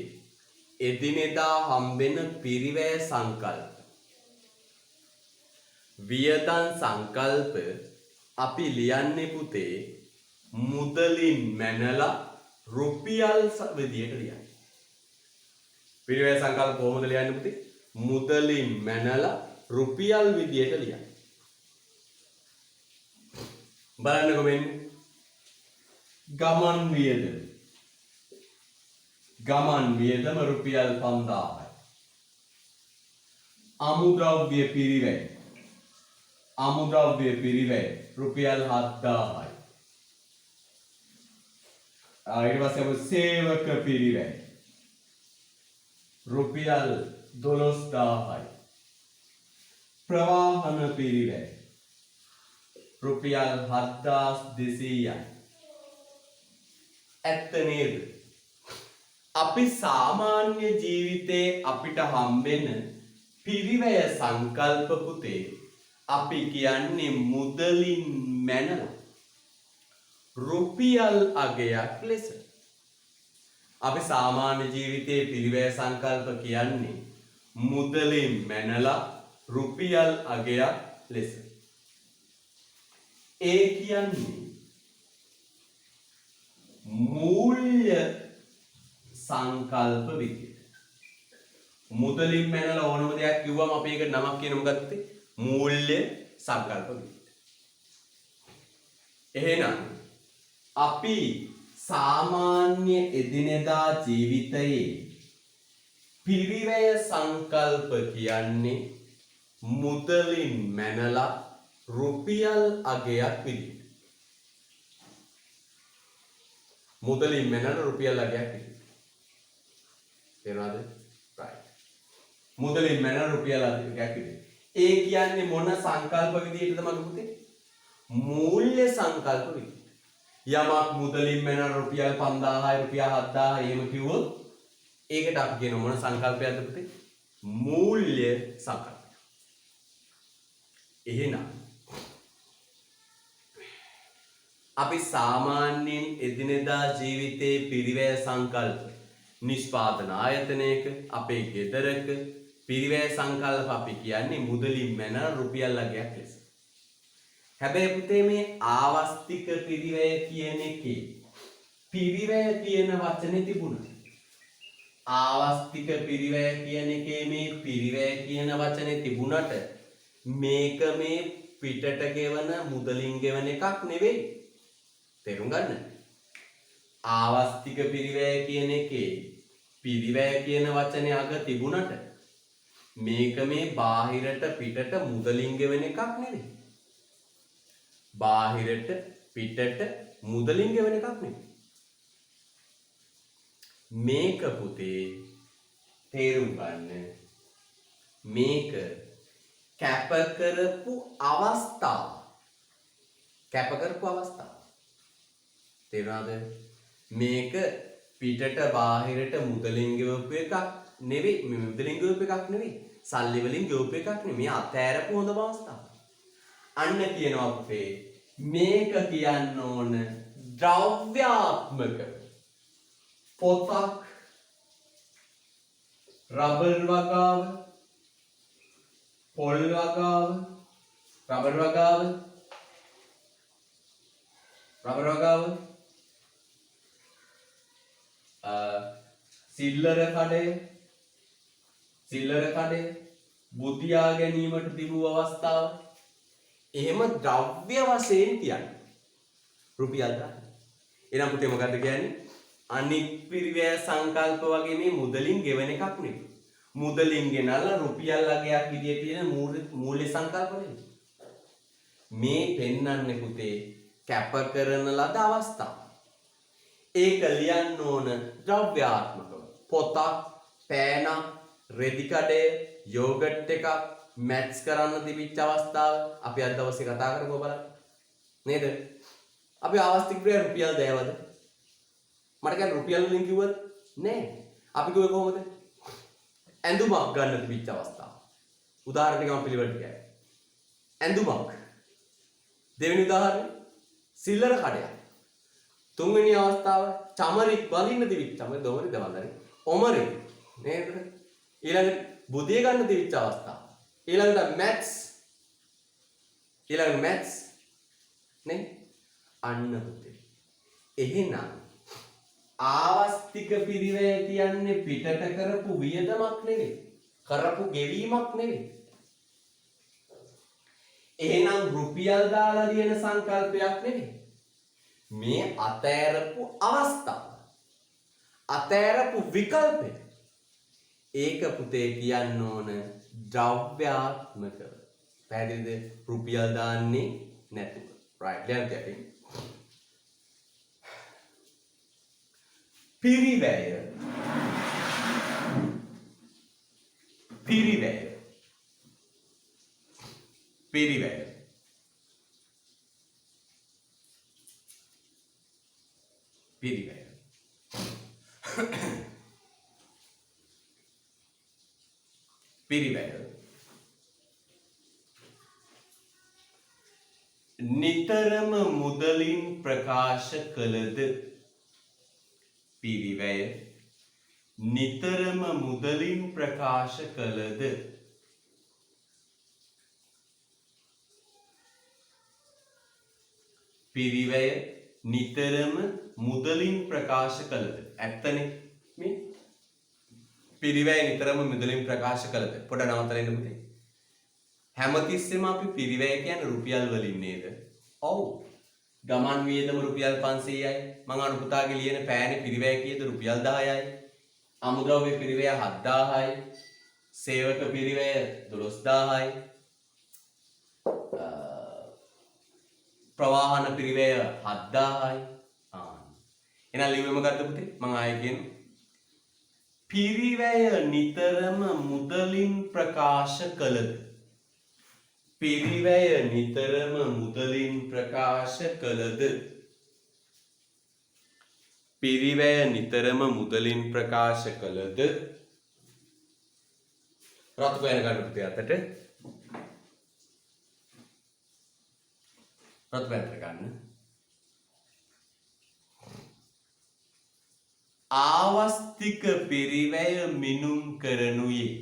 එදිනෙදා හම්බෙන පිරිවැය සංකල්ප වියදම් සංකල්ප අපි ලියන්නේ පුතේ මුදලින් මැනලා රුපියල් විදියට ලියන්නේ. පිරිවැය සංකල්ප කොහොමද ලියන්නේ පුතේ? මුදලින් මැනලා රුපියල් විදියට ලියන්නේ. බලන්නකො මෙන්න ගමන් වියදම. ගමන් වියදම රුපියල් 5000යි. අමුද්‍රව්‍ය පිරිවැය. අමුද්‍රව්‍ය පිරිවැය රුපියල් 7000යි. ඊට පස්සේ අපු සේවක පිරිවැය රුපියල් 12000යි. ප්‍රවාහන පිරිවැය රුපියල් 7200යි. ඇත්ත නේද? අපි සාමාන්‍ය ජීවිතේ අපිට හම්බෙන පිරිවැය සංකල්ප පුතේ අපි කියන්නේ මුදලින් මැනලා රුපියල් අගයක් ලෙස. අපි සාමාන්‍ය ජීවිතයේ පිරිවැය සංකල්ප කියන්නේ මුදලින් මැනලා රුපියල් අගයක් ලෙස. ඒ කියන්නේ මූල්‍ය සංකල්ප විදියට. මුදලින් මැනලා ඕනම දෙයක් කිව්වම අපි ඒක නමක් කියන මොකක්ද? මූල්‍ය සංකල්ප විදියට. එහෙනම් අපි සාමාන්‍ය එදිනෙදා ජීවිතයේ පිරිවැය සංකල්ප කියන්නේ මුදලින් මැනලා රුපියල් අගයක් විදියට. මුදලින් මැනලා රුපියල් අගයක් විදියට. තේරුණාද? right. මුදලින් මැනලා රුපියල් අගයක් විදියට. ඒ කියන්නේ මොන සංකල්ප විදියටද මගේ පුතේ? මූල්‍ය සංකල්ප විදියට. යමක් මුදලින් මැනලා රුපියල් 5000යි රුපියල් 7000යි එහෙම කිව්වොත් ඒකට අපි කියන මොන සංකල්පයක්ද පුතේ? මූල්‍ය සංකල්ප. එහෙනම් අපි සාමාන්‍යයෙන් එදිනෙදා ජීවිතයේ පිරිවැය සංකල්ප නිෂ්පාදන ආයතනයක අපේ ගෙදරක පිරිවැය සංකල්ප අපි කියන්නේ මුදලින් මැනලා රුපියල් අගයක් ලෙස. හැබැයි පුතේ මේ ආවස්තික පිරිවැය කියන එකේ පිරිවැය කියන වචනේ තිබුණා. ආවස්තික පිරිවැය කියන එකේ මේ පිරිවැය කියන වචනේ තිබුණට මේක මේ පිටට ගෙවන මුදලින් ගෙවන එකක් නෙවෙයි. තේරුම් ගන්න. ආවස්තික පිරිවැය කියන එකේ පිරිවැය කියන වචනේ අග තිබුණට මේක මේ බාහිරට පිටට මුදලින් ගෙවන එකක් නෙවෙයි. බාහිරට පිටට මුදලින් ගෙවන එකක් නෙවෙයි. මේක පුතේ තේරුම් ගන්න. මේක කැප කරපු අවස්ථාව. කැප කරපු අවස්ථාව. තේරුණාද? මේක පිටට බාහිරට මුදලින් ගෙවපු එකක් නෙවෙයි. මේ මුදලින් ගෙවපු එකක් නෙවෙයි. සල්ලි වලින් ගෙවපු එකක් නෙවෙයි. මේ අතෑරපු හොඳම අවස්ථාව. අන්න කියනවා පුතේ මේක කියන්න ඕන ද්‍රව්‍යාත්මක පොතක්, රබර් වගාව, පොල් වගාව, රබර් වගාව, සිල්ලර කඩය, බුතියා ගැනීමට තිබූ අවස්ථාව. එහෙම ද්‍රව්‍ය වශයෙන් කියන්නේ රුපියල් 10. එහෙනම් පුතේ මොකද්ද කියන්නේ? අනික් පිරිවැය සංකල්ප වගේ මේ මුදලින් ගෙවන එකක් නෙවෙයි. මුදලින් ගෙනල්ලා රුපියල් අගයක් විදියට තියෙන මූල්‍ය සංකල්ප නෙවෙයි. මේ පෙන්වන්නේ පුතේ කැප කරන ලද අවස්ථාව. ඒක ලියන්න ඕන ද්‍රව්‍යාත්මකව. පොතක්, පෑනක්, රෙදි කඩය, යෝගට් එකක් මැච් කරන්න තිබිච්ච අවස්ථාව අපි අද දවසේ කතා කරමු බලන්න. නේද? අපි ආවස්තික ප්‍රේ රුපියල් දෑවද? මට කියන්නේ රුපියල් වලින් කිව්වද? නෑ. අපි කිව්වේ කොහොමද? ඇඳුමක් ගන්න තිබිච්ච අවස්ථාව. උදාහරණයක් මම පිළිවෙලට කියයි. ඇඳුමක්. දෙවෙනි උදාහරණය සිල්ලර කඩයක්. තුන්වෙනි අවස්ථාව චමරික් බලින්න තිබිච්ච දොමරි දවල්ලානේ. ඔමරි නේද? ඊළඟට බුදිය ගන්න තිබිච්ච අවස්ථාව. ඊළඟට මැත්ස් නේ අන්න පුතේ. එහෙනම් ආවස්තික පිරිවැය කියන්නේ පිටට කරපු වියදමක් නෙවෙයි. කරපු ගෙවීමක් නෙවෙයි. එහෙනම් රුපියල් දාලා ලියන සංකල්පයක් නෙවෙයි. මේ අතෑරපු අවස්ථාව. අතෑරපු විකල්පය. ඒක පුතේ කියන්න ඕන ද්‍රව්‍යාත්මකව. පැහැදිලිද? රුපියල් දාන්නේ නැතුව. right ලියන්න තියපින්. පිරිවැය පිරිවැය පිරිවැය පිරිවැය පිරිවැය නිතරම මුදලින් ප්‍රකාශ කළද පිරිවැය නිතරම මුදලින් ප්‍රකාශ කළද පිරිවැය නිතරම මුදලින් ප්‍රකාශ කළද ඇත්තනේ මේ පිරිවැය නිතරම මුදලින් ප්‍රකාශ කළද පොඩ නවත්තලා ඉන්න පුතේ හැමතිස්සෙම අපි පිරිවැය කියන්නේ රුපියල් වලින් නේද ඔව් ගමන් වියදම රුපියල් 500යි මං අර පුතාගේ ලියන පෑනේ පිරිවැය කීයද රුපියල් 10යි අමුද්‍රව්‍ය පිරිවැය 7000යි සේවක පිරිවැය 12000යි ප්‍රවාහන පිරිවැය 7000යි එහෙනම් ලිව්වේ මොකද්ද පුතේ මං ආයෙ කියනවා පිරිවැය නිතරම මුදලින් ප්‍රකාශ කළද පිරිවැය නිතරම මුදලින් ප්‍රකාශ කළද පිරිවැය නිතරම මුදලින් ප්‍රකාශ කළද රතු පෑන ගන්න පුතේ අතට රතු පෑන ගන්න ආවස්තික පිරිවැය මිනුම් කරනුයේ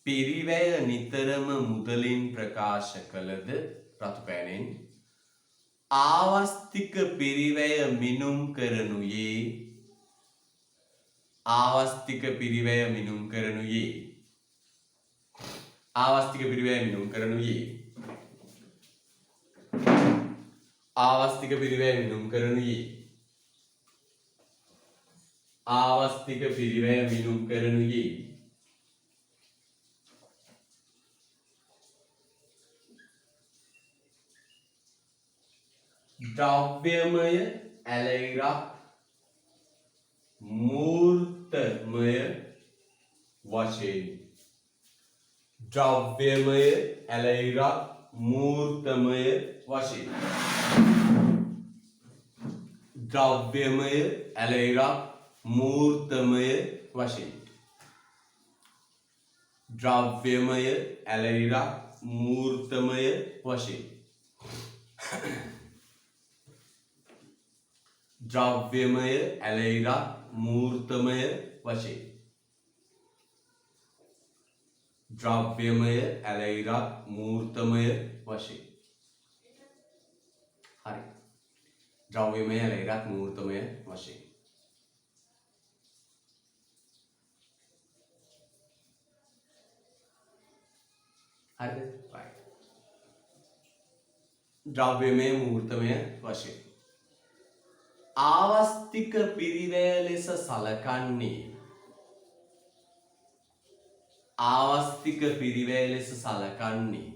පිරිවැය නිතරම මුදලින් ප්‍රකාශ කළද රතු පෑනෙන් ආවස්තික පිරිවැය මිනුම් කරනුයේ ආවස්තික පිරිවැය මිනුම් කරනුයේ ආවස්තික පිරිවැය මිනුම් කරනුයේ ආවස්තික පිරිවැය මිනුම් කරනුයේ ආවස්තික පිරිවැය මිනුම් කරනුයේ ද්‍රව්‍යමය ඇලයිරක් මූර්තමය වශයෙන් ද්‍රව්‍යමය ඇලයිරක් මූර්තමය වශයෙන් ද්‍රව්‍යමය ඇලයිරක් මූර්තමය වශයෙන් ද්‍රව්‍යමය ඇලයිරක් මූර්තමය වශයෙන් ද්‍රව්‍යමය ඇලයිරක් මූර්තමය වශයෙන් ද්‍රව්‍යමය ඇලයිරක් මූර්තමය වශයෙන් හරි ද්‍රව්‍යමය ඇලයිරක් මූර්තමය වශයෙන් හරිද right ද්‍රව්‍යමය මූර්තමය වශයෙන් ආවස්තික පිරිවැය ලෙස සලකන්නේ ආවස්තික පිරිවැය ලෙස සලකන්නේ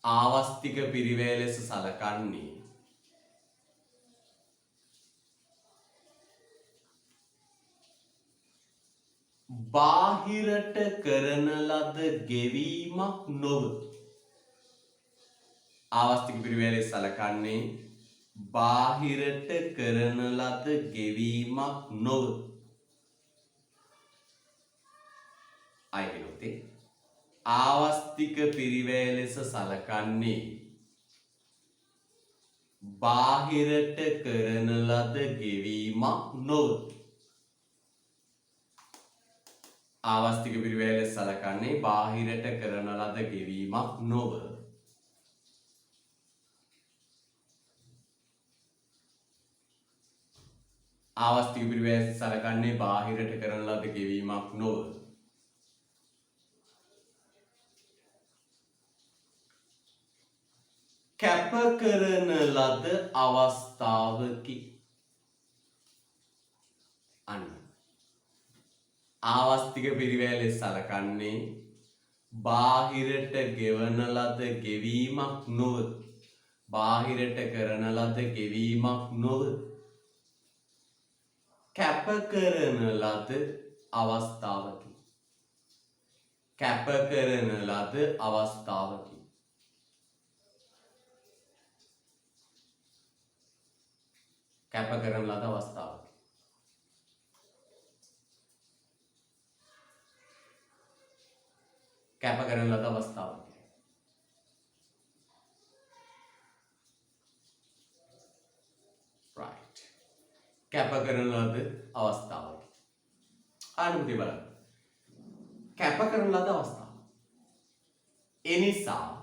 ආවස්තික පිරිවැය ලෙස සලකන්නේ බාහිරට කරන ලද ගෙවීමක් නොව ආවස්තික පිරිවැය ලෙස සලකන්නේ බාහිරට කරන ලද ගෙවීමක් නොව අයිනොතේ ආවස්තික පිරිවැය ලෙස සලකන්නේ බාහිරට කරන ලද ගෙවීමක් නොව ආවස්තික පිරිවැය ලෙස සලකන්නේ බාහිරට කරන ලද ගෙවීමක් නොව ආවස්තික පිරිවැය සලකන්නේ බාහිරට කරන ලද ගෙවීමක් නොව කැප කරන ලද අවස්ථාවකි. අන්න ආවස්තික පිරිවැය ලෙස සලකන්නේ බාහිරට ගෙවන ලද ගෙවීමක් නොව බාහිරට කරන ලද ගෙවීමක් නොව කැප කරන ලද අවස්ථාවකි. කැප කරන ලද අවස්ථාවකි. කැප කරන ලද අවස්ථාවකි. කැප කරන ලද අවස්ථාවකි. right. කැප කරන ලද අවස්ථාවකි. ආනුමතිය බලන්න. කැප කරන ලද අවස්ථාව. එනිසා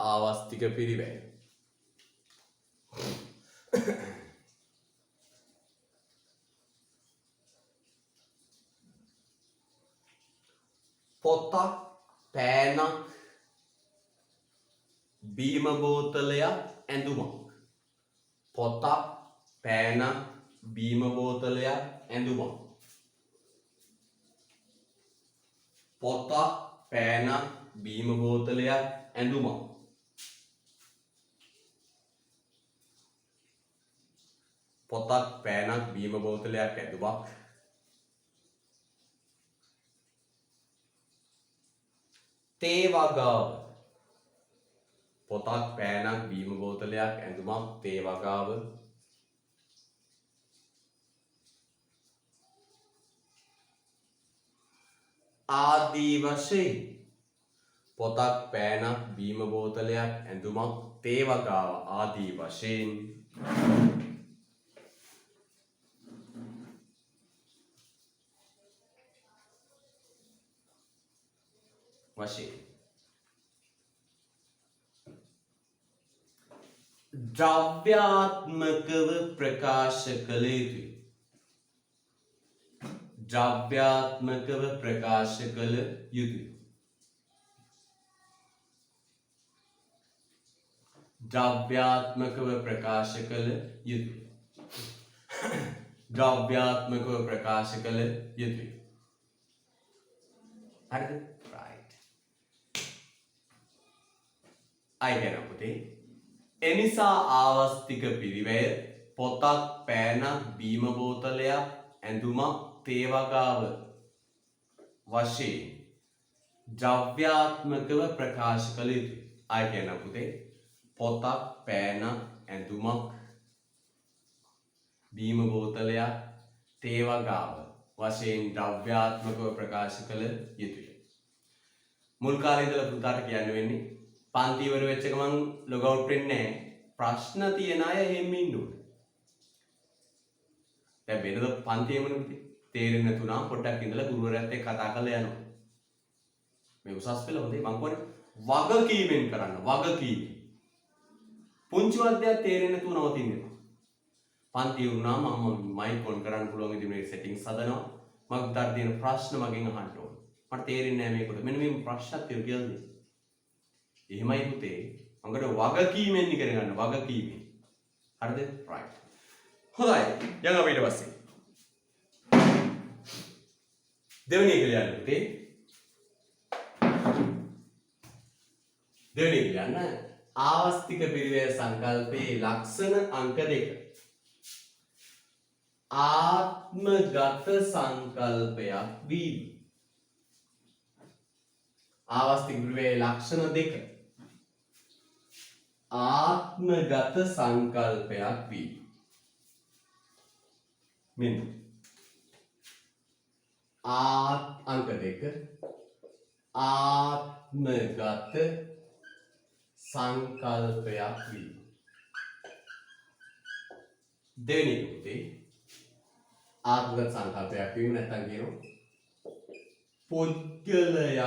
ආවස්තික පිරිවැය පොතක් පෑනක් බීම බෝතලයක් ඇඳුමක්. පොතක් පෑනක් බීම බෝතලයක් ඇඳුමක්. පොතක් පෑනක් බීම බෝතලයක් ඇඳුමක්. පොතක් පෑනක් බීම බෝතලයක් ඇඳුමක්. තේ වගාව. පොතක් පෑනක් බීම බෝතලයක් ඇඳුමක් තේ වගාව. ආදී වශයෙන්. පොතක් පෑනක් බීම බෝතලයක් ඇඳුමක් තේ වගාව ආදී වශයෙන් ද්‍රව්‍යාත්මකව ප්‍රකාශ කළ යුතුයි. ද්‍රව්‍යාත්මකව ප්‍රකාශ කළ යුතුයි. ද්‍රව්‍යාත්මකව ප්‍රකාශ කළ යුතුයි. ද්‍රව්‍යාත්මකව ප්‍රකාශ කළ යුතුයි. හරිද? right. අය කියන පුතේ එනිසා ආවස්තික පිරිවැය පොතක් පෑනක් බීම බෝතලයක් ඇඳුමක් තේ වගාව වශයෙන් ද්‍රව්‍යාත්මකව ප්‍රකාශ කළ යුතුයි. අය කියන පුතේ පොතක් පෑනක් ඇඳුමක් බීම බෝතලයක් තේ වගාව වශයෙන් ද්‍රව්‍යාත්මකව ප්‍රකාශ කළ යුතුයි. මුල් කාලේ ඉඳලා පුතාට කියන්න වෙන්නේ පන්ති ඉවර වෙච්ච ගමන් ලොග් අවුට් වෙන්නේ නැහැ. ප්‍රශ්න තියෙන අය එහෙම ඉන්න ඕනේ. දැන් වෙනද පන්තියේමනේ පුතේ තේරෙන්නේ නැතුණා පොඩ්ඩක් ඉඳලා ගුරුවරයාත් එක්ක කතා කරලා යනවා. මේ උසස් පෙළ හොඳේ මං කියන්නේ වගකීමෙන් කරන්න. වගකීම. පුංචි වද්දයක් තේරෙන්නේ නැතුව නවතින්නේ. පන්ති වුණා මම මයික් ඔන් කරන්න පුළුවන් ඉතින් මේ සෙටින්ග්ස් හදනවා. මම උත්තර දෙන ප්‍රශ්න මගෙන් අහන්න ඕනේ. මට තේරෙන්නේ නැහැ මේකට. මෙන්න මේ ප්‍රශ්නත් කියලා. එහෙමයි පුතේ. අංගට වගකීමෙන් ඉගෙන ගන්න. වගකීමෙන්. හරිද? right. හොඳයි. යන්න අපි ඊට පස්සේ. දෙවෙනි එක ලියන්න පුතේ. දෙවෙනි එක ලියන්න ආවස්තික පිරිවැය සංකල්පයේ ලක්ෂණ අංක 2. ආත්මගත සංකල්පයක් වීම. ආවස්තික පිරිවැය ලක්ෂණ 2. ආත්මගත සංකල්පයක් වීම. මෙන්න අංක 2 ආත්මගත සංකල්පයක් වීම. දෙවෙනි පුතේ ආත්මගත සංකල්පයක් වීම නැත්නම් කියනවා පුද්ගලයානුබද්ධ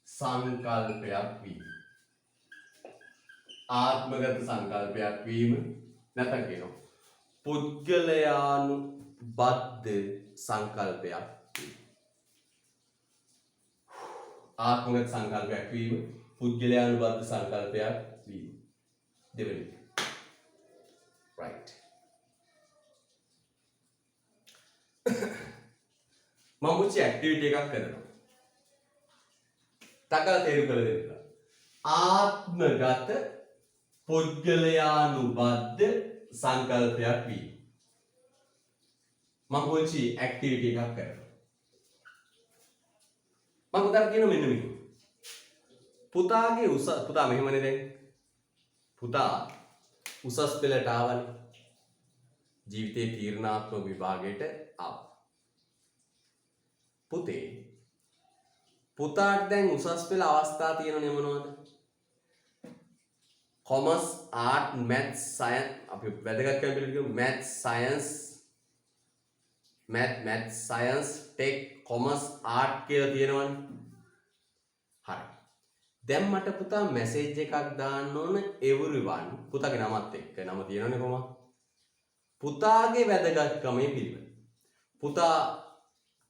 සංකල්පයක් වීම. ආත්මගත සංකල්පයක් වීම නැත්නම් කියනවා පුද්ගලයානුබද්ධ සංකල්පයක්. ආත්මගත සංකල්පයක් වීම පුද්ගලයානුබද්ධ සංකල්පයක් වීම. දෙවෙනි. right. මම මුචි ඇක්ටිවිටි එකක් කරනවා. තකලා තේරු කරලා දෙන්න. ආත්මගත පුද්ගලයානුබද්ධ සංකල්පයක් වීම. මම මුචි ඇක්ටිවිටි එකක් කරනවා. මම පුතාට කියනවා මෙන්න මේක. පුතාගේ පුතා මෙහෙමනේ දැන්. පුතා උසස් පෙළට ආවනේ. ජීවිතේ තීරණාත්මක විභාගයට ආවා. පුතේ පුතාට දැන් උසස් පෙළ අවස්ථා තියෙනවනේ මොනවද? කොමර්ස්, ආර්ට්, මැත්ස්, සයන්ස් අපි වැදගත් කරන පිළිගමු maths, science, maths, science, tech, commerce, art කියලා තියෙනවනේ. හරි. දැන් මට පුතා මැසේජ් එකක් දාන්න ඕන everyone පුතාගේ නමත් එක්ක. නම තියෙනවනේ කොහොමද? පුතාගේ වැදගත්කමේ පිළිවෙල.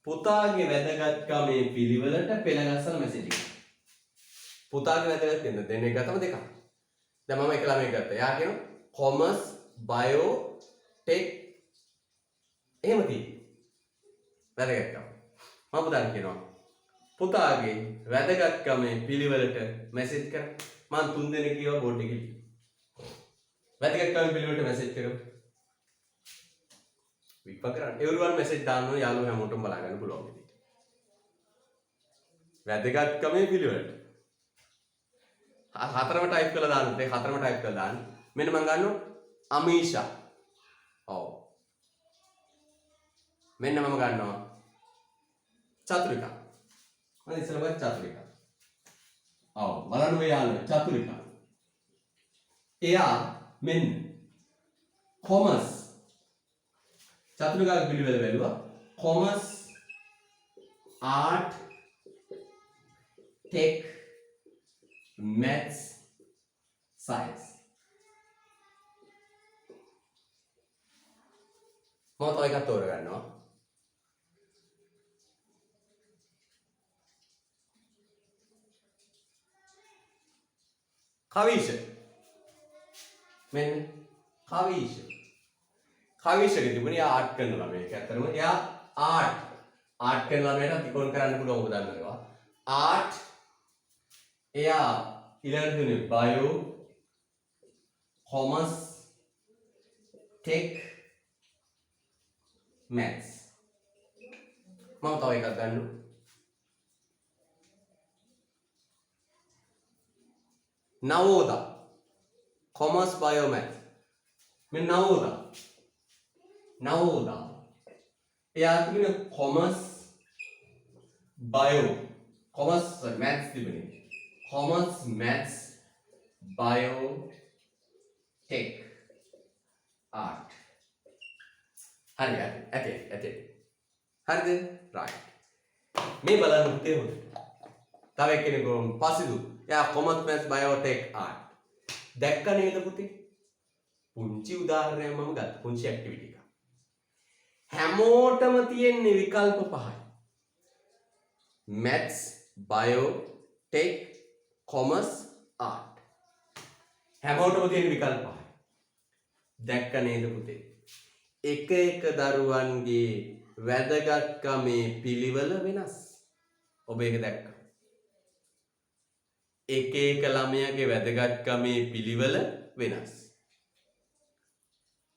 පුතාගේ වැදගත්කමේ පිළිවෙලට පෙළ ගස්සන මැසේජ් එක. පුතාගේ වැදගත් දෙන්නේ ගත්තම දෙකක්. දැන් මම එක ළමයෙක් ගත්තා. එයා කියනවා කොමර්ස්, බයෝ, ටෙක් එහෙම තියෙනවා. වැදගත්කම. මම පුතාට කියනවා පුතාගේ වැදගත්කමේ පිළිවෙලට මැසේජ් කරන්න. මම 3 දෙනෙක් කියවා බෝඩ් එකේ. වැදගත්කමේ පිළිවෙලට මැසේජ් කරමු. විපකරන්න everyone message දාන්න ඕන යාළුවෝ හැමෝටම බලා ගන්න පුළුවන් විදිහට. වැදගත්කමේ පිළිවෙලට. හතරම ටයිප් කරලා දාන්න. ඒ හතරම ටයිප් කරලා දාන්න. මෙන්න මම ගන්නවා අමීෂා. ඔව්. මෙන්න මම ගන්නවා චතුරිකා. මම ඉස්සෙල්ලා ගත්ත චතුරිකා. ඔව් බලන්න මේ යාළුවා චතුරිකා. එයා මෙන්න කොමර්ස් චතුරිකාගේ පිළිවෙල බැලුවා. Commerce, art, tech, maths, science. මම තව එකක් තෝරගන්නවා. කවිෂ. මෙන්න කවිෂ. කවිෂගේ තිබුණේ එයා ආර්ට් කරන ළමයෙක්. ඇත්තටම එයා ආර්ට් කරන ළමයට තිකොන් කරන්න පුළුවන් ඔබ දන්නවා. ආර්ට් එයා ඊළඟට දුන්නේ බයෝ, කොමර්ස්, ටෙක්, මැත්ස්. මම තව එකක් ගන්නවා. නවෝදා. Commerce, bio, maths. මෙන්න නවෝදා. එයා තිබුණේ කොමර්ස්, බයෝ, කොමර්ස් මැත්ස් තිබුණේ. Commerce, maths, bio, tech, art. හරි ඇතේ. හරිද? රයිට්. මේ බලන්න පුතේ හොඳට. තව එක්කෙනෙක් පසිදු. එයා commerce, maths, bio, tech, art. දැක්ක නේද පුතේ? පුංචි උදාහරණයක් මම ගත්තා. පුංචි ඇක්ටිවිටි එකක්. හැමෝටම තියෙන විකල්ප පහයි. Maths, bio, tech, commerce, art. හැමෝටම තියෙන විකල්ප පහයි. දැක්ක නේද පුතේ? එක දරුවන්ගේ වැදගත්කමේ පිළිවෙල වෙනස්. ඔබ ඒක දැක්කා. එක ළමයාගේ වැදගත්කමේ පිළිවෙල වෙනස්.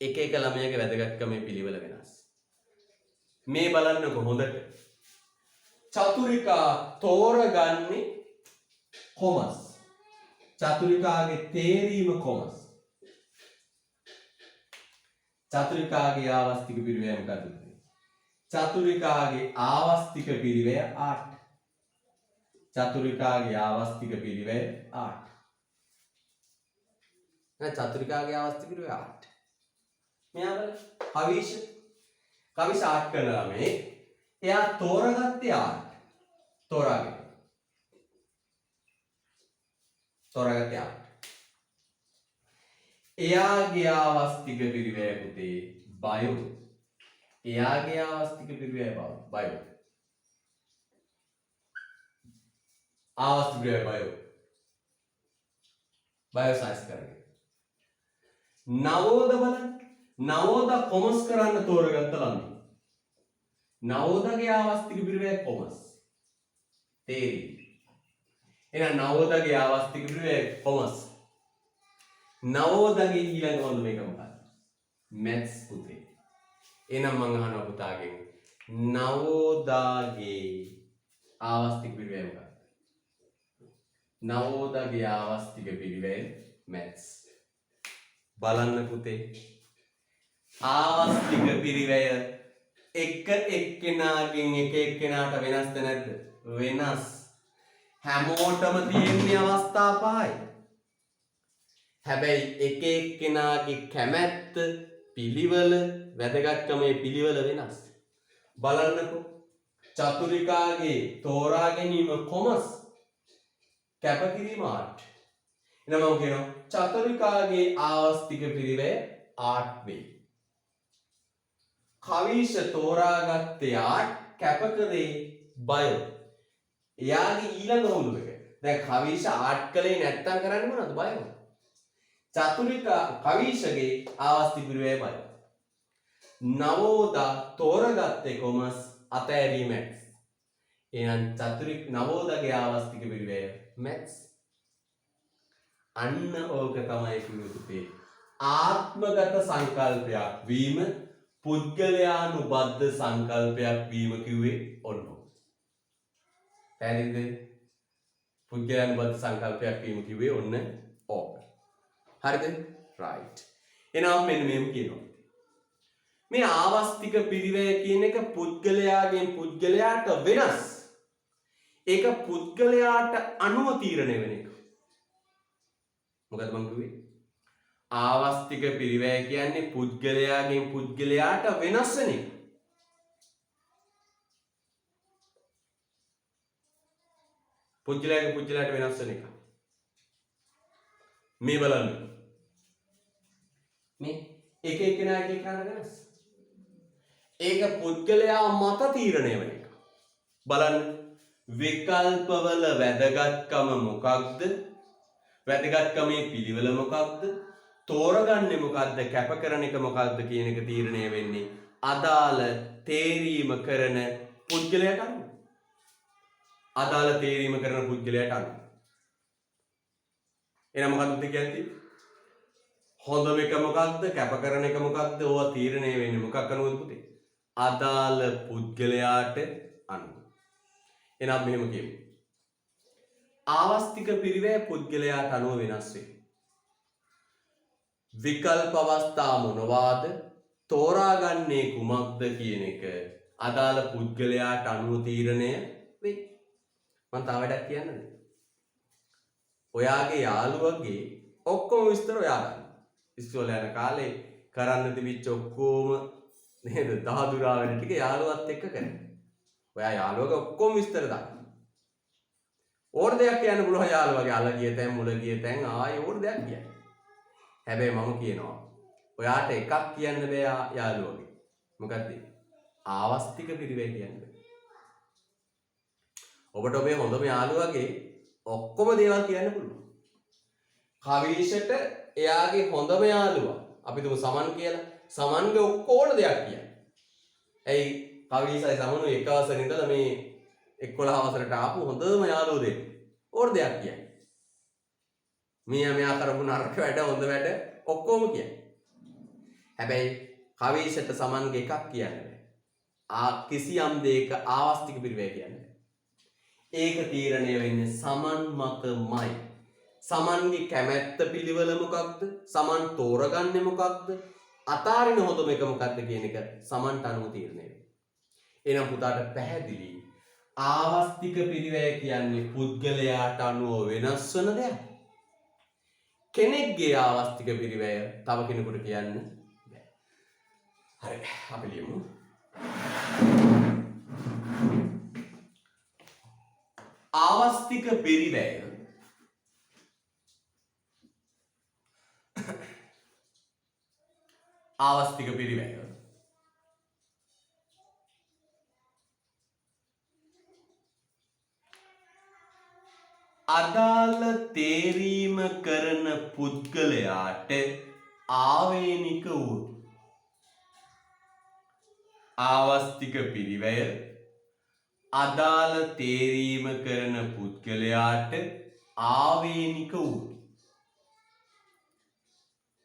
එක ළමයාගේ වැදගත්කමේ පිළිවෙල වෙනස්. මේ බලන්නකො හොඳට. චතුරිකා තෝරගන්නේ කොමර්ස්. චතුරිකාගේ තේරීම කොමර්ස්. චතුරිකාගේ ආවස්තික පිරිවැය මොකද්ද? චතුරිකාගේ ආවස්තික පිරිවැය 8. චතුරිකාගේ ආවස්තික පිරිවැය 8. චතුරිකාගේ ආවස්තික පිරිවැය 8. මෙයා බලන්න කවිෂ 8 කරන ළමේ එයා තෝරගත්තේ 8. තෝරාගත්තේ 8. එයාගේ ආවස්තික පිරිවැය පුතේ බයෝ. එයාගේ ආවස්තික පිරිවැය බයෝ. ආවස්තික පිරිවැය බයෝ සයින්ස් කරන්නේ. නවෝද බලන්න. නවෝද කොමර්ස් කරන්න තෝරගත්ත ළමයි. නවෝදගේ ආවස්තික පිරිවැය කොමර්ස්. තේරි. එහෙනම් නවෝදගේ ආවස්තික පිරිවැය කොමර්ස්. නවෝදගේ ඊළඟ හොඳ මේක මොකක්ද? මැත්ස් පුතේ. එහෙනම් මම අහනවා පුතාගෙන් නවෝදගේ ආවස්තික පිරිවැය මොකක්ද? නවෝදගේ ආවස්තික පිරිවැය මැත්ස්. බලන්න පුතේ. ආවස්තික පිරිවැය එක එක්කෙනාගෙන් එක එක්කෙනාට වෙනස්ද නැද්ද? වෙනස්. හැමෝටම තියෙන අවස්ථා පහයි. හැබැයි එක එක්කෙනාගේ කැමැත්ත, පිළිවෙල, වැදගත්කමේ පිළිවෙල වෙනස්. බලන්නකෝ. චතුරිකාගේ තෝරා ගැනීම කොමර්ස්, කැපකිරීම ආර්ට්. එහෙනම් මම කියනවා චතුරිකාගේ ආවස්තික පිරිවැය ආර්ට් වෙයි. කවිෂ තෝරාගත්තේ ආර්ට්, කැපකරේ බයෝ. එයාගේ ඊළඟ හුළු එක. දැන් කවිෂ ආර්ට් කලේ නැත්තම් කරන්නේ මොනවද? බයෝ. චතුරිකා කවිෂගේ ආවස්තික පිරිවැය බයෝ. නවෝදා තෝරගත්තේ කොමර්ස්, අතෑරී මැත්ස්. එහෙනම් නවෝදගේ ආවස්තික පිරිවැය මැත්ස්. අන්න ඕක තමයි කිව්වේ ආත්මගත සංකල්පයක් වීම, පුද්ගලයානුබද්ධ සංකල්පයක් වීම කිව්වේ ඔන්න. පැහැදිලිද? පුද්ගලයානුබද්ධ සංකල්පයක් වීම කිව්වේ ඔන්න ඕක. හරිද? රයිට්. එහෙනම් මෙන්න මේක කියනවා. මේ ආවස්තික පිරිවැය කියන එක පුද්ගලයාගෙන් පුද්ගලයාට වෙනස්. ඒක පුද්ගලයාට අනුව තීරණය වෙන එක. මොකද මම කිව්වේ? ආවස්තික පිරිවැය කියන්නේ පුද්ගලයාගෙන් පුද්ගලයාට වෙනස් වෙන එක. පුද්ගලයාගෙන් පුද්ගලයාට වෙනස් වෙන එක. මේ බලන්න. මේ එක එක්කෙනාගේ වෙනස්. ඒක පුද්ගලයා මත තීරණය වෙන එක. බලන්න. විකල්පවල වැදගත්කම මොකක්ද? වැදගත්කමේ පිළිවෙල මොකක්ද? තෝරගන්නේ මොකක්ද? කැප කරන එක මොකක්ද කියන එක තීරණය වෙන්නේ අදාළ තේරීම කරන පුද්ගලයාට අනුව. අදාළ තේරීම කරන පුද්ගලයාට අනුව. එහෙනම් මොකක්ද කියන්නේ? හොඳම එක මොකක්ද? කැප කරන එක මොකක්ද? ඕවා තීරණය වෙන්නේ මොකක් අනුවද පුතේ? අදාළ පුද්ගලයාට අනුව. එහෙනම් මෙහෙම කියමු. ආවස්තික පිරිවැය පුද්ගලයාට අනුව වෙනස් වේ. විකල්ප අවස්ථා මොනවාද? තෝරාගන්නේ කුමක්ද කියන එක අදාළ පුද්ගලයාට අනුව තීරණය වේ. මම තව වැඩක් කියන්නද? ඔයාගේ යාළුවගේ ඔක්කොම විස්තර ඔයා ගන්න. ඉස්කෝලේ යන කාලේ කරන්න තිබිච්ච ඔක්කොම නේද? දහදුරා වෙන ටික යාළුවත් එක්ක කරන්න. ඔයා යාළුවගේ ඔක්කොම විස්තර දාන්න. ඕන දෙයක් කියන්න පුළුවන් යාළුවගේ අල ගිය තැන්, මුල ගිය තැන්, ආයෙ ඕන දෙයක් කියන්න. හැබැයි මම කියනවා ඔයාට එකක් කියන්න බෑ යාළුවගේ. මොකද්ද? ආවස්තික පිරිවැය කියන්න බෑ. ඔබට ඔබේ හොඳම යාළුවගේ ඔක්කොම දේවල් කියන්න පුළුවන්. කවිෂට එයාගේ හොඳම යාළුවා අපි තුමු සමන් කියලා. සමන්ගේ ඔක්කොම දෙයක් කියන්න. ඇයි කවිෂයි සමනු එක වසරේ ඉඳලා මේ 11 වසරට ආපු හොඳම යාළුවෝ දෙන්න. ඕන දෙයක් කියන්න. මෙයා කරපු නරක වැඩ හොඳ වැඩ ඔක්කොම කියන්න. හැබැයි කවිෂට සමන්ගේ එකක් කියන්න බෑ. කිසියම් දෙයක ආවස්තික පිරිවැය කියන්න බෑ. ඒක තීරණය වෙන්නේ සමන් මතමයි. සමන්ගේ කැමැත්ත පිළිවෙල මොකක්ද? සමන් තෝරගන්නේ මොකක්ද? අතාරින හොඳම එක මොකක්ද කියන එක සමන්ට අනුව තීරණය වෙනවා. එහෙනම් පුතාට පැහැදිලි ආවස්තික පිරිවැය කියන්නේ පුද්ගලයාට අනුව වෙනස් වන දෙයක්. කෙනෙක්ගේ ආවස්තික පිරිවැය තව කෙනෙකුට කියන්න බෑ. හරි අපි ලියමු. ආවස්තික පිරිවැය ආවස්තික පිරිවැය අදාළ තේරීම කරන පුද්ගලයාට ආවේනික වූ ආවස්තික පිරිවැය අදාළ තේරීම කරන පුද්ගලයාට ආවේනික වූ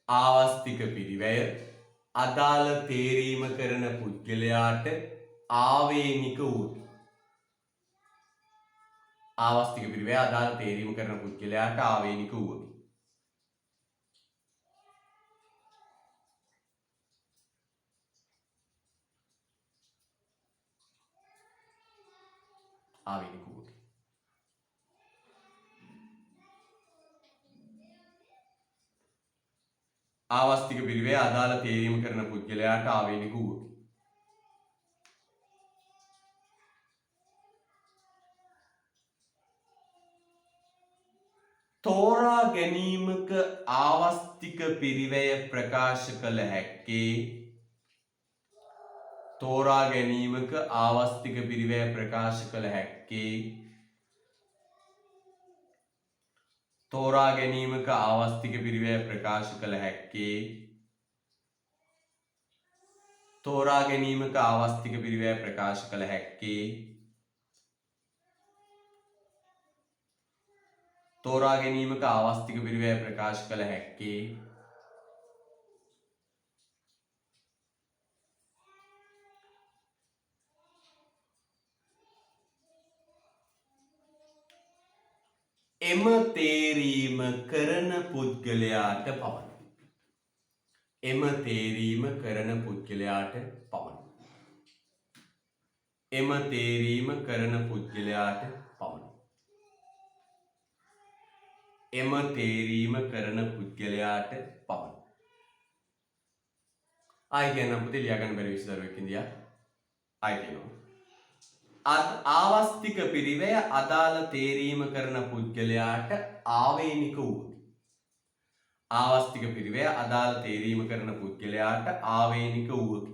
ආවස්තික පිරිවැය අදාළ තේරීම කරන පුද්ගලයාට ආවේනික වූ ආවස්තික පිරිවැය අදාළ තේරීම කරන පුද්ගලයාට ආවේනික වූවකි. ආවේනික වූවකි. ආවස්තික පිරිවැය අදාළ තේරීම කරන පුද්ගලයාට ආවේනික වූවකි. තෝරා ගැනීමක ආවස්තික පිරිවැය ප්‍රකාශ කළ හැක්කේ තෝරා ගැනීමක ආවස්තික පිරිවැය ප්‍රකාශ කළ හැක්කේ තෝරා ගැනීමක ආවස්තික පිරිවැය ප්‍රකාශ කළ හැක්කේ තෝරා ගැනීමක ආවස්තික පිරිවැය ප්‍රකාශ කළ හැක්කේ තෝරා ගැනීමක ආවස්තික පිරිවැය ප්‍රකාශ කළ හැක්කේ එම තේරීම කරන පුද්ගලයාට පමණි. එම තේරීම කරන පුද්ගලයාට පමණි. එම තේරීම කරන පුද්ගලයාට පමණි. එම තේරීම කරන පුද්ගලයාට පමණි. ආයි කියන්න පුතේ ලියා ගන්න බැරි විස්තරුවක් ඉඳියා. ආයි කියනවා. ආවස්තික පිරිවැය අදාළ තේරීම කරන පුද්ගලයාට ආවේනික වූවකි. ආවස්තික පිරිවැය අදාළ තේරීම කරන පුද්ගලයාට ආවේනික වූවකි.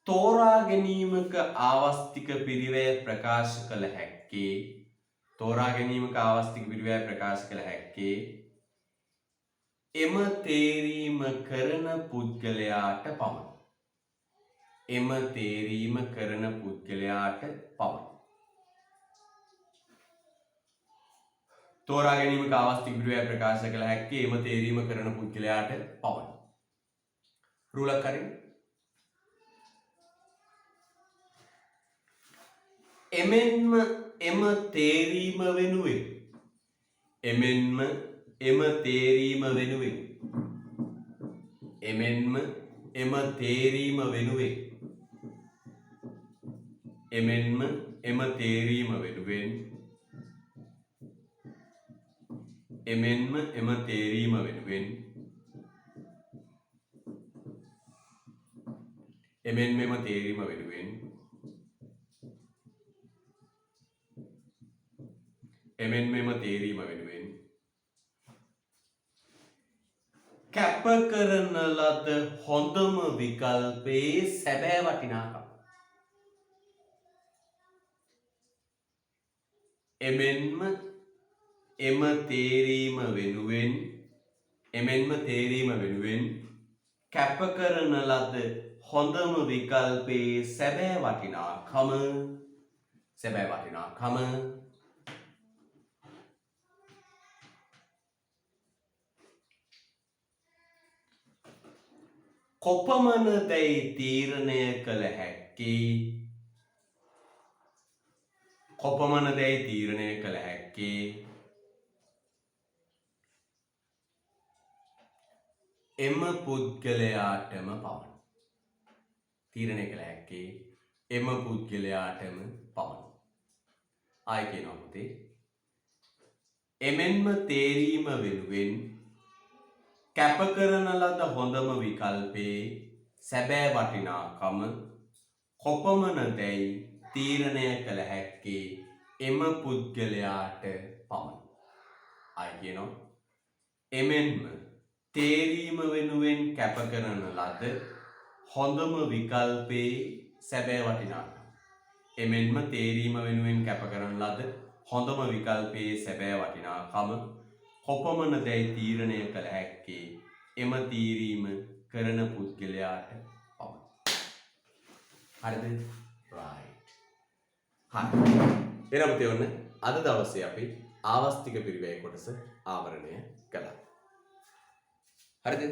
තෝරා ගැනීමක ආවස්තික පිරිවැය ප්‍රකාශ කළ හැක්කේ තෝරා ගැනීමක ආවස්තික පිරිවැය ප්‍රකාශ කළ හැක්කේ එම තේරීම කරන පුද්ගලයාට පමණි. එම තේරීම කරන පුද්ගලයාට පමණි. තෝරා ගැනීමක ආවස්තික පිරිවැය ප්‍රකාශ කළ හැක්කේ එම තේරීම කරන පුද්ගලයාට පමණි. රූලක් හරිනේ. එමෙන්ම එම තේරීම වෙනුවෙන් එමෙන්ම එම තේරීම වෙනුවෙන් එමෙන්ම එම තේරීම වෙනුවෙන් එමෙන්ම එම තේරීම වෙනුවෙන් එමෙන්ම එම තේරීම වෙනුවෙන් එමෙන්ම එම තේරීම වෙනුවෙන් එමෙන්ම එම තේරීම වෙනුවෙන් කැප කරන ලද හොඳම විකල්පයේ සැබෑ වටිනාකම එමෙන්ම එම තේරීම වෙනුවෙන් එමෙන්ම තේරීම වෙනුවෙන් කැප කරන ලද හොඳම විකල්පයේ සැබෑ වටිනාකම කොපමණ දැයි තීරණය කළ හැක්කේ කොපමණ දැයි තීරණය කළ හැක්කේ එම පුද්ගලයාටම පමණයි. තීරණය කළ හැක්කේ එම පුද්ගලයාටම පමණයි. ආයි කියනවා පුතේ. එමෙන්ම තේරීම වෙනුවෙන් කැප කරන ලද හොඳම විකල්පයේ සැබෑ වටිනාකම කොපමණදැයි තීරණය කළ හැක්කේ එම පුද්ගලයාට පමණයි. ආයි කියනවා. එමෙන්ම තේරීම වෙනුවෙන් කැප කරන ලද හොඳම විකල්පයේ සැබෑ වටිනාකම. එමෙන්ම තේරීම වෙනුවෙන් කැප කරන ලද හොඳම විකල්පයේ සැබෑ වටිනාකම කොපමණදැයි තීරණය කළ හැක්කේ එම තීරීම කරන පුද්ගලයාට පමණයි. හරිද? right. හරි. එනම් තේරුණ අද දවසේ අපි ආවස්තික පිරිවැය කොටස ආවරණය කළා. හරිද?